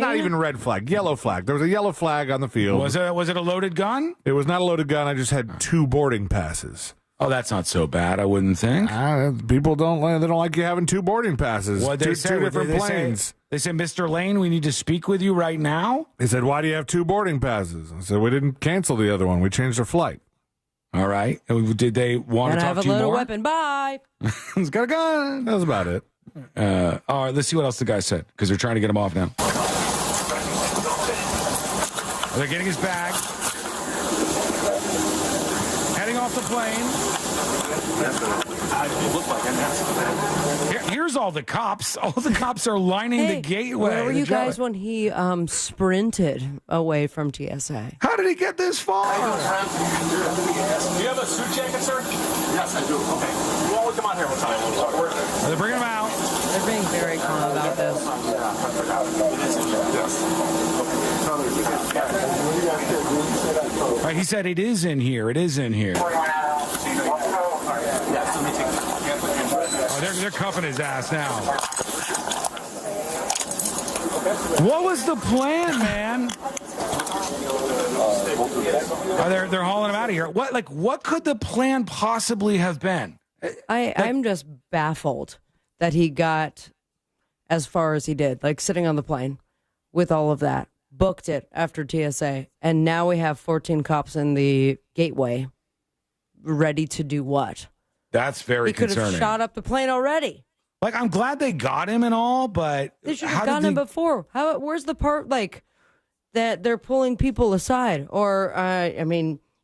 not even red flag, yellow flag. There was a yellow flag on the field. Was it a loaded gun? It was not a loaded gun. I just had 2 boarding passes. Oh, that's not so bad, I wouldn't think. People don't like you having 2 boarding passes. What they say, two different planes. They say, Mr. Lane, we need to speak with you right now. They said, why do you have 2 boarding passes? I said, we didn't cancel the other one. We changed our flight. All right. Did they want to talk to you more? And I have a little weapon. Bye. He's got a gun. That was about it. All right, let's see what else the guy said, because they're trying to get him off now. They're getting his bag. Heading off the plane. Here's all the cops. All the cops are lining the gateway. Where were you guys when he sprinted away from TSA? How did he get this far? Do you have a suit jacket, sir? Yes, I do. Okay. You want to come out here one time? They're bringing him out. They're being very calm about this. All right, he said it is in here. It is in here. Oh, they're cuffing his ass now. What was the plan, man? Oh, they're hauling him out of here. What could the plan possibly have been? I'm just baffled that he got as far as he did, like sitting on the plane with all of that, booked it after TSA, and now we have 14 cops in the gateway ready to do what? That's very concerning. He could have shot up the plane already. Like, I'm glad they got him and all, but they should have gotten him before. Where's the part, like, that they're pulling people aside. Or,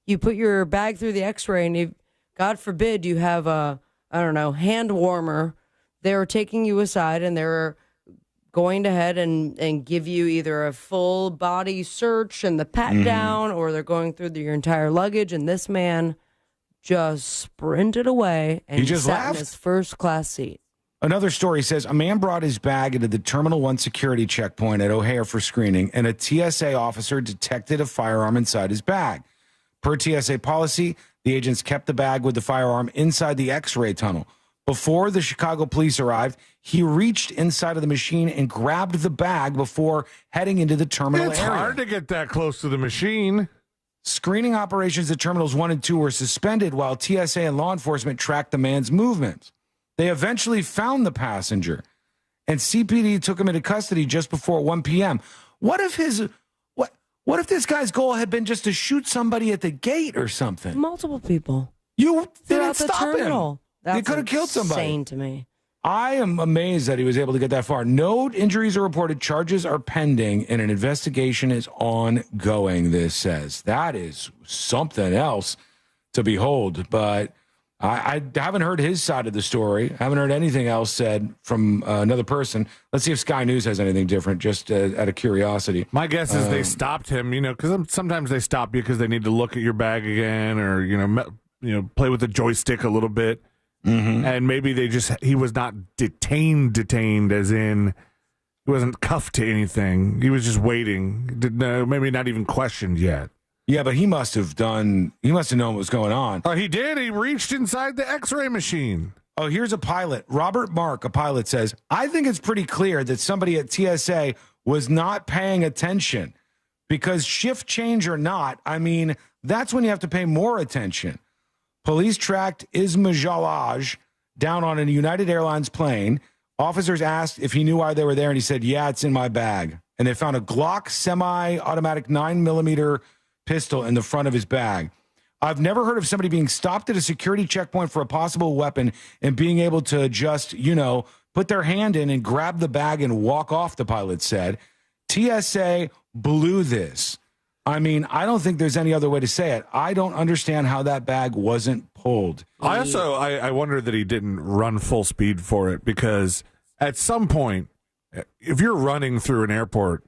you put your bag through the x-ray and you, God forbid, you have a, hand warmer. They're taking you aside and they're going ahead and give you either a full body search and the pat down, or they're going through your entire luggage. And this man just sprinted away and he just sat left in his first class seat. Another story says a man brought his bag into the Terminal 1 security checkpoint at O'Hare for screening, and a TSA officer detected a firearm inside his bag. Per TSA policy, the agents kept the bag with the firearm inside the X-ray tunnel. Before the Chicago police arrived, he reached inside of the machine and grabbed the bag before heading into the terminal It's area. hard to get that close to the machine. Screening operations at Terminals 1 and 2 were suspended while TSA and law enforcement tracked the man's movements. They eventually found the passenger, and CPD took him into custody just before 1 p.m. What if this guy's goal had been just to shoot somebody at the gate or something? Multiple people. You didn't Throughout the stop terminal. him. That's They could have killed somebody. Insane to me. I am amazed that he was able to get that far. No injuries are reported. Charges are pending, and an investigation is ongoing, this says. That is something else to behold. But I haven't heard his side of the story. I haven't heard anything else said from another person. Let's see if Sky News has anything different, just out of curiosity. My guess is they stopped him, because sometimes they stop you because they need to look at your bag again or, play with the joystick a little bit. Mm-hmm. And maybe he was not detained as in he wasn't cuffed to anything. He was just waiting. Maybe not even questioned yet. Yeah, but he must have known what was going on. Oh, he did. He reached inside the x-ray machine. Oh, here's a pilot. Robert Mark, a pilot, says, I think it's pretty clear that somebody at TSA was not paying attention, because shift change or not, that's when you have to pay more attention. Police tracked Isma Jalaj down on a United Airlines plane. Officers asked if he knew why they were there, and he said, yeah, it's in my bag. And they found a Glock semi-automatic 9mm pistol in the front of his bag. I've never heard of somebody being stopped at a security checkpoint for a possible weapon and being able to just, put their hand in and grab the bag and walk off, the pilot said. TSA blew this. I don't think there's any other way to say it. I don't understand how that bag wasn't pulled. I wonder that he didn't run full speed for it, because at some point, if you're running through an airport,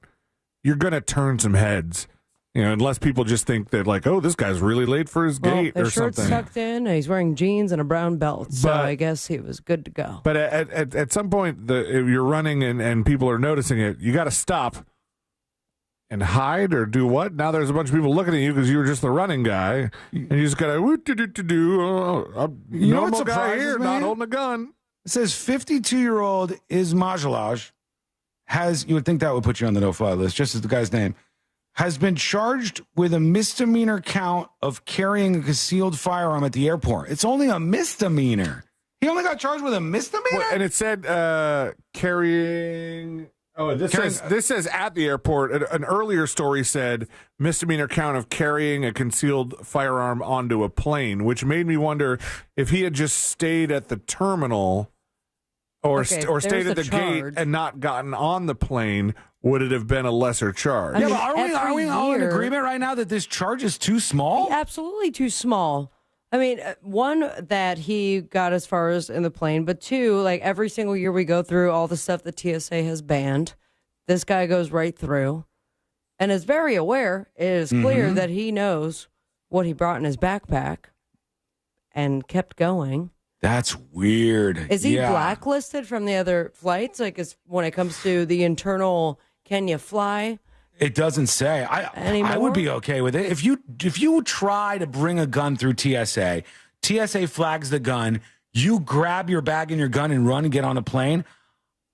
you're going to turn some heads. Unless people just think that, this guy's really late for his gate or shirt's something. Tucked in, and he's wearing jeans and a brown belt, so I guess he was good to go. But at some point, if you're running and people are noticing it, you got to stop and hide or do what? Now there's a bunch of people looking at you because you were just the running guy, and you just got to normal guy here, not holding a gun. It says 52-year-old Isma Jalaj has, you would think that would put you on the no-fly list, just as the guy's name, has been charged with a misdemeanor count of carrying a concealed firearm at the airport. It's only a misdemeanor. He only got charged with a misdemeanor? Well, and it said carrying... Oh, this says at the airport. An earlier story said misdemeanor count of carrying a concealed firearm onto a plane, which made me wonder if he had just stayed at the terminal or stayed at the gate and not gotten on the plane, would it have been a lesser charge? Yeah, but are we all in agreement right now that this charge is too small? Absolutely too small. One, that he got as far as in the plane, but two, every single year we go through all the stuff that TSA has banned. This guy goes right through and is very aware. It is clear that he knows what he brought in his backpack and kept going. That's weird. Is he blacklisted from the other flights? When it comes to the internal, can you fly? It doesn't say. I would be okay with it. If you try to bring a gun through TSA, TSA flags the gun, you grab your bag and your gun and run and get on a plane,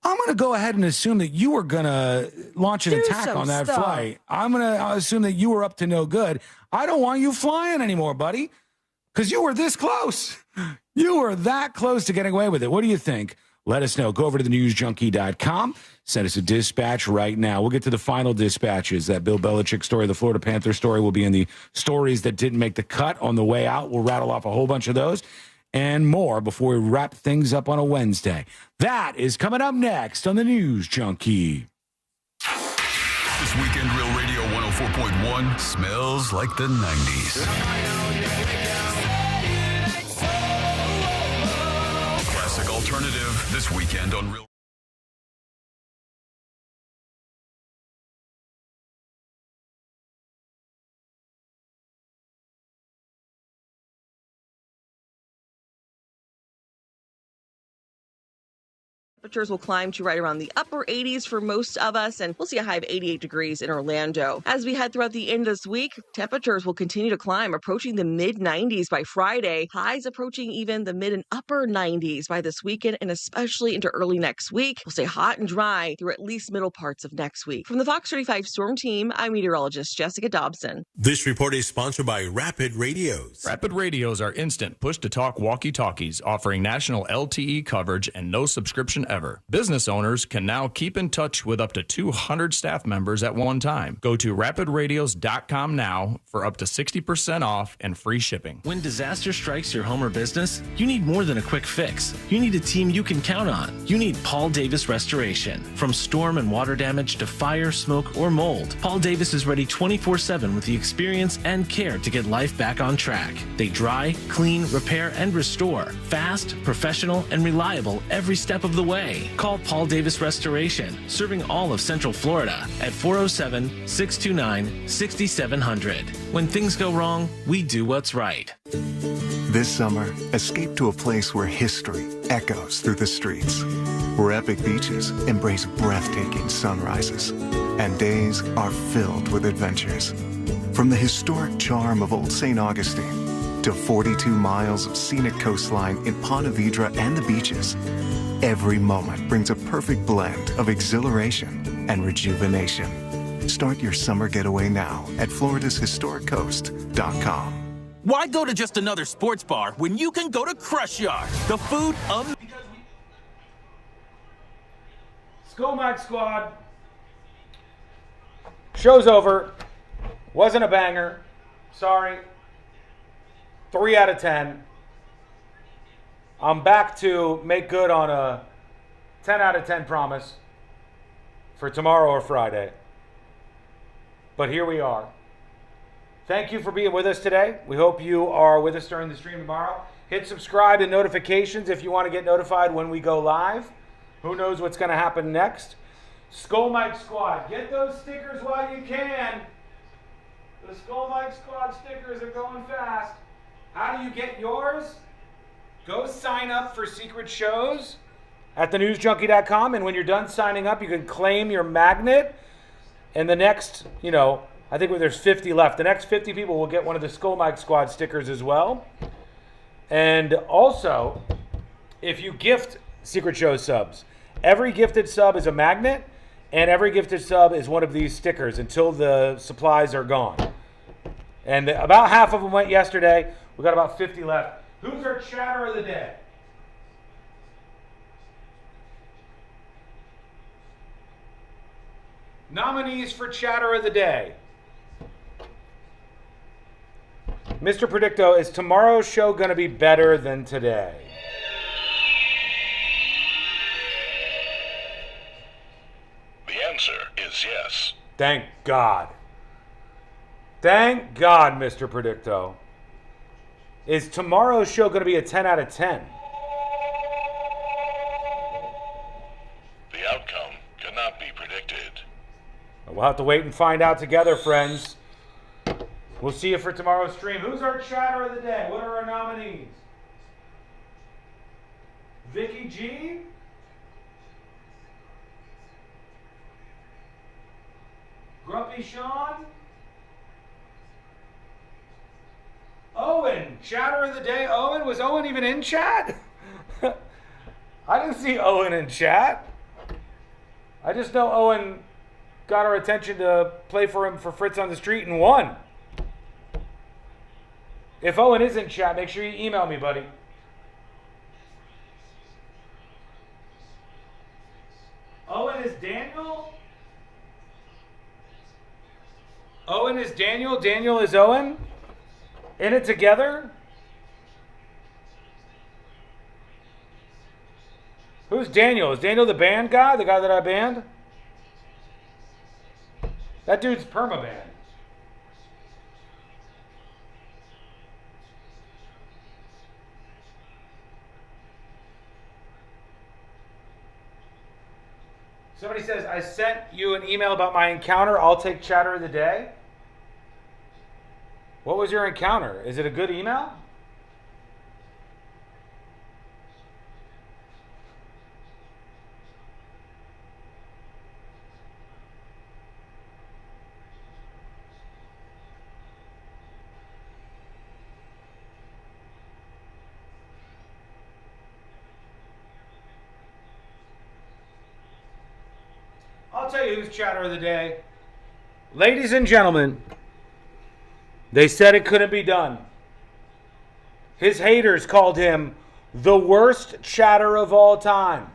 I'm going to go ahead and assume that you were going to launch an attack on that flight. I'm going to assume that you were up to no good. I don't want you flying anymore, buddy, because you were this close. You were that close to getting away with it. What do you think? Let us know. Go over to thenewsjunkie.com. Send us a dispatch right now. We'll get to the final dispatches. That Bill Belichick story, the Florida Panther story, will be in the stories that didn't make the cut on the way out. We'll rattle off a whole bunch of those and more before we wrap things up on a Wednesday. That is coming up next on the News Junkie. This weekend, Real Radio 94.1 smells like the 90s. Classic alternative this weekend on Real. Temperatures will climb to right around the upper 80s for most of us, and we'll see a high of 88 degrees in Orlando. As we head throughout the end of this week, temperatures will continue to climb, approaching the mid-90s by Friday. Highs approaching even the mid and upper 90s by this weekend, and especially into early next week. We'll stay hot and dry through at least middle parts of next week. From the Fox 35 Storm Team, I'm meteorologist Jessica Dobson. This report is sponsored by Rapid Radios. Rapid Radios are instant push-to-talk walkie-talkies offering national LTE coverage and no subscription ever. Business owners can now keep in touch with up to 200 staff members at one time. Go to rapidradios.com now for up to 60% off and free shipping. When disaster strikes your home or business, you need more than a quick fix. You need a team you can count on. You need Paul Davis Restoration. From storm and water damage to fire, smoke, or mold, Paul Davis is ready 24/7 with the experience and care to get life back on track. They dry, clean, repair, and restore. Fast, professional, and reliable every step of the way. Call Paul Davis Restoration, serving all of Central Florida at 407-629-6700. When things go wrong, we do what's right. This summer, escape to a place where history echoes through the streets, where epic beaches embrace breathtaking sunrises, and days are filled with adventures. From the historic charm of Old St. Augustine to 42 miles of scenic coastline in Ponte Vedra and the beaches, every moment brings a perfect blend of exhilaration and rejuvenation. Start your summer getaway now at floridashistoriccoast.com. Why go to just another sports bar when you can go to Crush Yard? The food of... Skull Mike Squad. Show's over. Wasn't a banger. Sorry. 3 out of 10. I'm back to make good on a 10 out of 10 promise for tomorrow or Friday. But here we are. Thank you for being with us today. We hope you are with us during the stream tomorrow. Hit subscribe and notifications if you want to get notified when we go live. Who knows what's going to happen next? Skull Mike Squad, get those stickers while you can. The Skull Mike Squad stickers are going fast. How do you get yours? Go sign up for secret shows at thenewsjunkie.com, and when you're done signing up, you can claim your magnet. And the next, I think there's 50 left. The next 50 people will get one of the Skull Mike Squad stickers as well. And also, if you gift secret show subs, every gifted sub is a magnet, and every gifted sub is one of these stickers until the supplies are gone. And about half of them went yesterday. We got about 50 left. Who's our chatter of the day? Nominees for chatter of the day. Mr. Predicto, is tomorrow's show going to be better than today? The answer is yes. Thank God. Thank God, Mr. Predicto. Is tomorrow's show going to be a 10 out of 10? The outcome cannot be predicted. We'll have to wait and find out together, friends. We'll see you for tomorrow's stream. Who's our chatter of the day? What are our nominees? Vicky G? Grumpy Sean? Owen, chatter of the day. Owen, was Owen even in chat? I didn't see Owen in chat. I just know Owen got our attention to play for him for Fritz on the Street and won. If Owen is in chat, make sure you email me, buddy. Owen is Daniel? Owen is Daniel? Daniel is Owen? In it together? Who's Daniel? Is Daniel the band guy? The guy that I banned? That dude's perma-banned. Somebody says, I sent you an email about my encounter. I'll take chatter of the day. What was your encounter? Is it a good email? I'll tell you who's chatter of the day. Ladies and gentlemen, they said it couldn't be done. His haters called him the worst chatter of all time.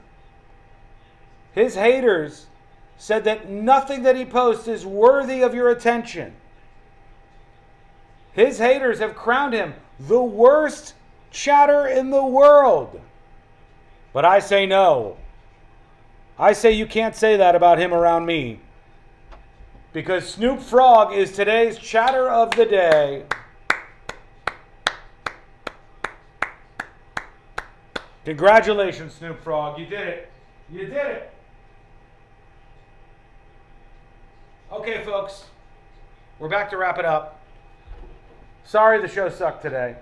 His haters said that nothing that he posts is worthy of your attention. His haters have crowned him the worst chatter in the world. But I say no. I say you can't say that about him around me. Because Snoop Frog is today's chatter of the day. Congratulations, Snoop Frog. You did it. You did it. Okay, folks. We're back to wrap it up. Sorry the show sucked today.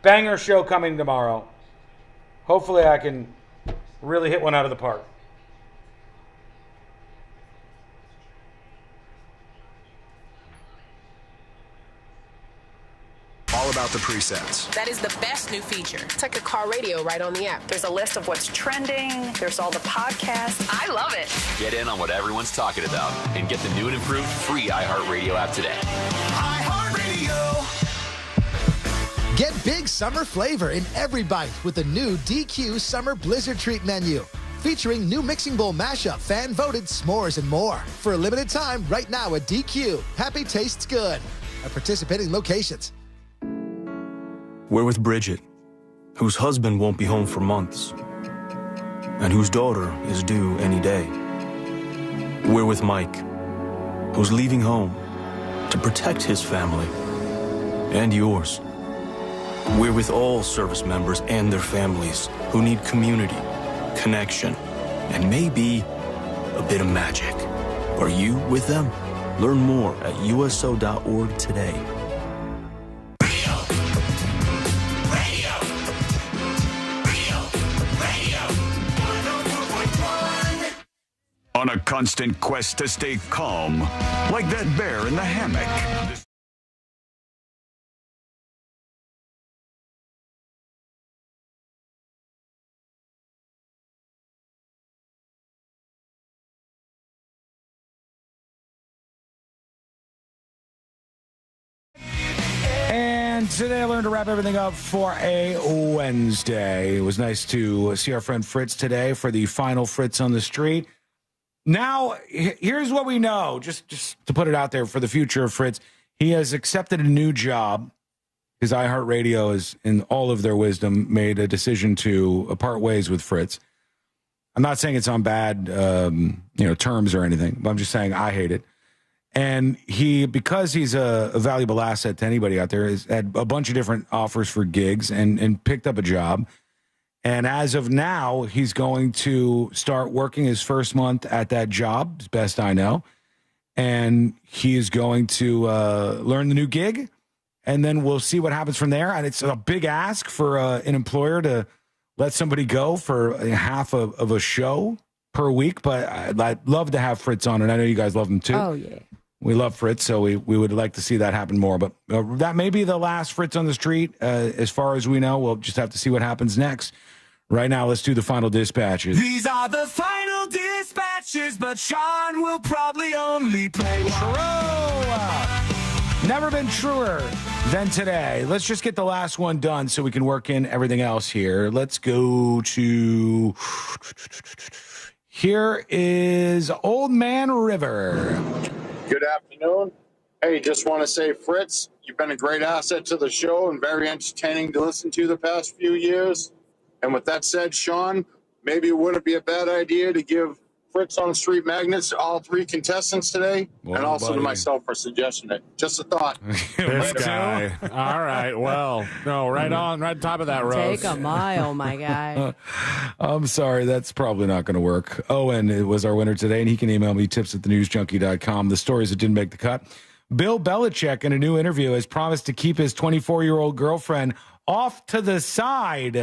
Banger show coming tomorrow. Hopefully I can really hit one out of the park. All about the presets. That is the best new feature. It's like a car radio right on the app. There's a list of what's trending. There's all the podcasts. I love it. Get in on what everyone's talking about and get the new and improved free iHeartRadio app today. iHeartRadio. Get big summer flavor in every bite with the new DQ Summer Blizzard Treat menu. Featuring new Mixing Bowl mashup, fan-voted s'mores, and more. For a limited time, right now at DQ. Happy tastes good. At participating locations. We're with Bridget, whose husband won't be home for months, and whose daughter is due any day. We're with Mike, who's leaving home to protect his family and yours. We're with all service members and their families who need community, connection, and maybe a bit of magic. Are you with them? Learn more at uso.org today. On a constant quest to stay calm, like that bear in the hammock. And today I learned to wrap everything up for a Wednesday. It was nice to see our friend Fritz today for the final Fritz on the Street. Now, here's what we know, just to put it out there for the future of Fritz. He has accepted a new job. His iHeartRadio has, in all of their wisdom, made a decision to part ways with Fritz. I'm not saying it's on bad terms or anything, but I'm just saying I hate it. And because he's a valuable asset to anybody out there, has had a bunch of different offers for gigs and picked up a job. And as of now, he's going to start working his first month at that job, as best I know. And he is going to learn the new gig, and then we'll see what happens from there. And it's a big ask for an employer to let somebody go for half of a show per week. But I'd love to have Fritz on, and I know you guys love him too. Oh, yeah. We love Fritz, so we would like to see that happen more. But that may be the last Fritz on the Street. As far as we know, we'll just have to see what happens next. Right now, let's do the final dispatches. These are the final dispatches, but Sean will probably only play True. Never been truer than today. Let's just get the last one done so we can work in everything else here. Let's go to... Here is Old Man River. Good afternoon. Hey, just want to say, Fritz, you've been a great asset to the show and very entertaining to listen to the past few years. And with that said, Sean, maybe it wouldn't be a bad idea to give Fritz on the Street Magnets, all 3 contestants today, and also to myself for suggesting it. Just a thought. This guy. All right. Well, no, right on top of that, Rose. Take a mile, my guy. I'm sorry, that's probably not going to work. Owen was our winner today, and he can email me tips@thenewsjunkie.com. The stories that didn't make the cut. Bill Belichick, in a new interview, has promised to keep his 24-year-old girlfriend off to the side,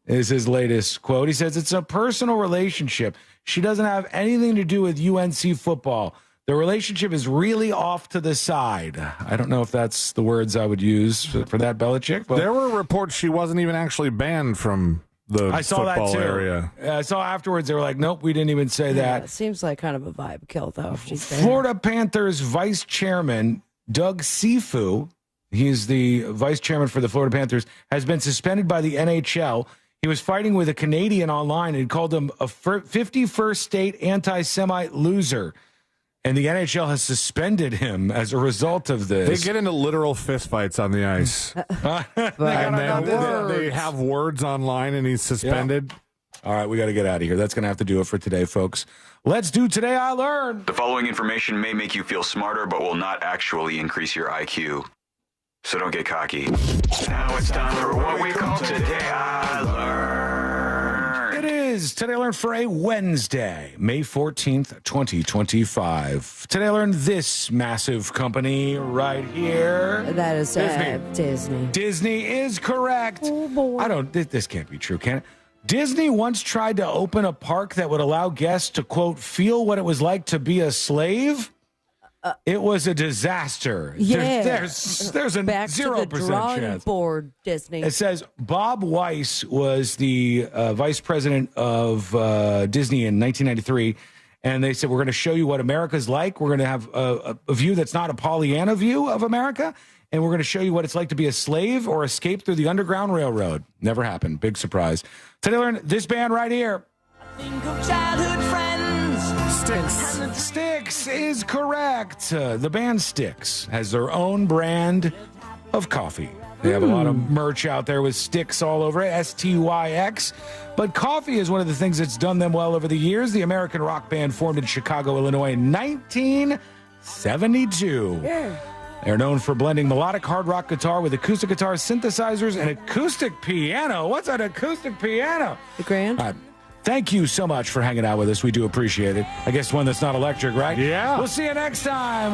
is his latest quote. He says, it's a personal relationship. She doesn't have anything to do with UNC football. The relationship is really off to the side. I don't know if that's the words I would use for that, Belichick. But there were reports she wasn't even actually banned from the football area. I saw afterwards they were like, nope, we didn't even say that. It seems like kind of a vibe kill, though. If she's there. Florida Panthers vice chairman Doug Sifu, he's the vice chairman for the Florida Panthers, has been suspended by the NHL. He was fighting with a Canadian online and called him a 51st state anti-Semite loser. And the NHL has suspended him as a result of this. They get into literal fistfights on the ice. And then they have words online, and he's suspended. Yeah. All right, we got to get out of here. That's going to have to do it for today, folks. Let's do Today I Learned. The following information may make you feel smarter, but will not actually increase your IQ. So don't get cocky. Now it's time for what we call Today I Learned. It is Today I Learned for a Wednesday, May 14th, 2025. Today I learned this massive company right here. That is Disney. Disney is correct. Oh, boy. This can't be true, can it? Disney once tried to open a park that would allow guests to, quote, feel what it was like to be a slave. It was a disaster. Yeah. There's a Back 0% to the drawing chance. board, Disney. It says Bob Weiss was the vice president of Disney in 1993, and they said, we're going to show you what America's like. We're going to have a view that's not a Pollyanna view of America, and we're going to show you what it's like to be a slave or escape through the Underground Railroad. Never happened. Big surprise. Today, learn this band right here. Think of childhood friends. Styx is correct. The band Styx has their own brand of coffee. They have a lot of merch out there with Styx all over it, STYX. But coffee is one of the things that's done them well over the years. The American rock band formed in Chicago, Illinois in 1972. Yeah. They're known for blending melodic hard rock guitar with acoustic guitar, synthesizers, and acoustic piano. What's an acoustic piano? The grand. Thank you so much for hanging out with us. We do appreciate it. I guess one that's not electric, right? Yeah. We'll see you next time.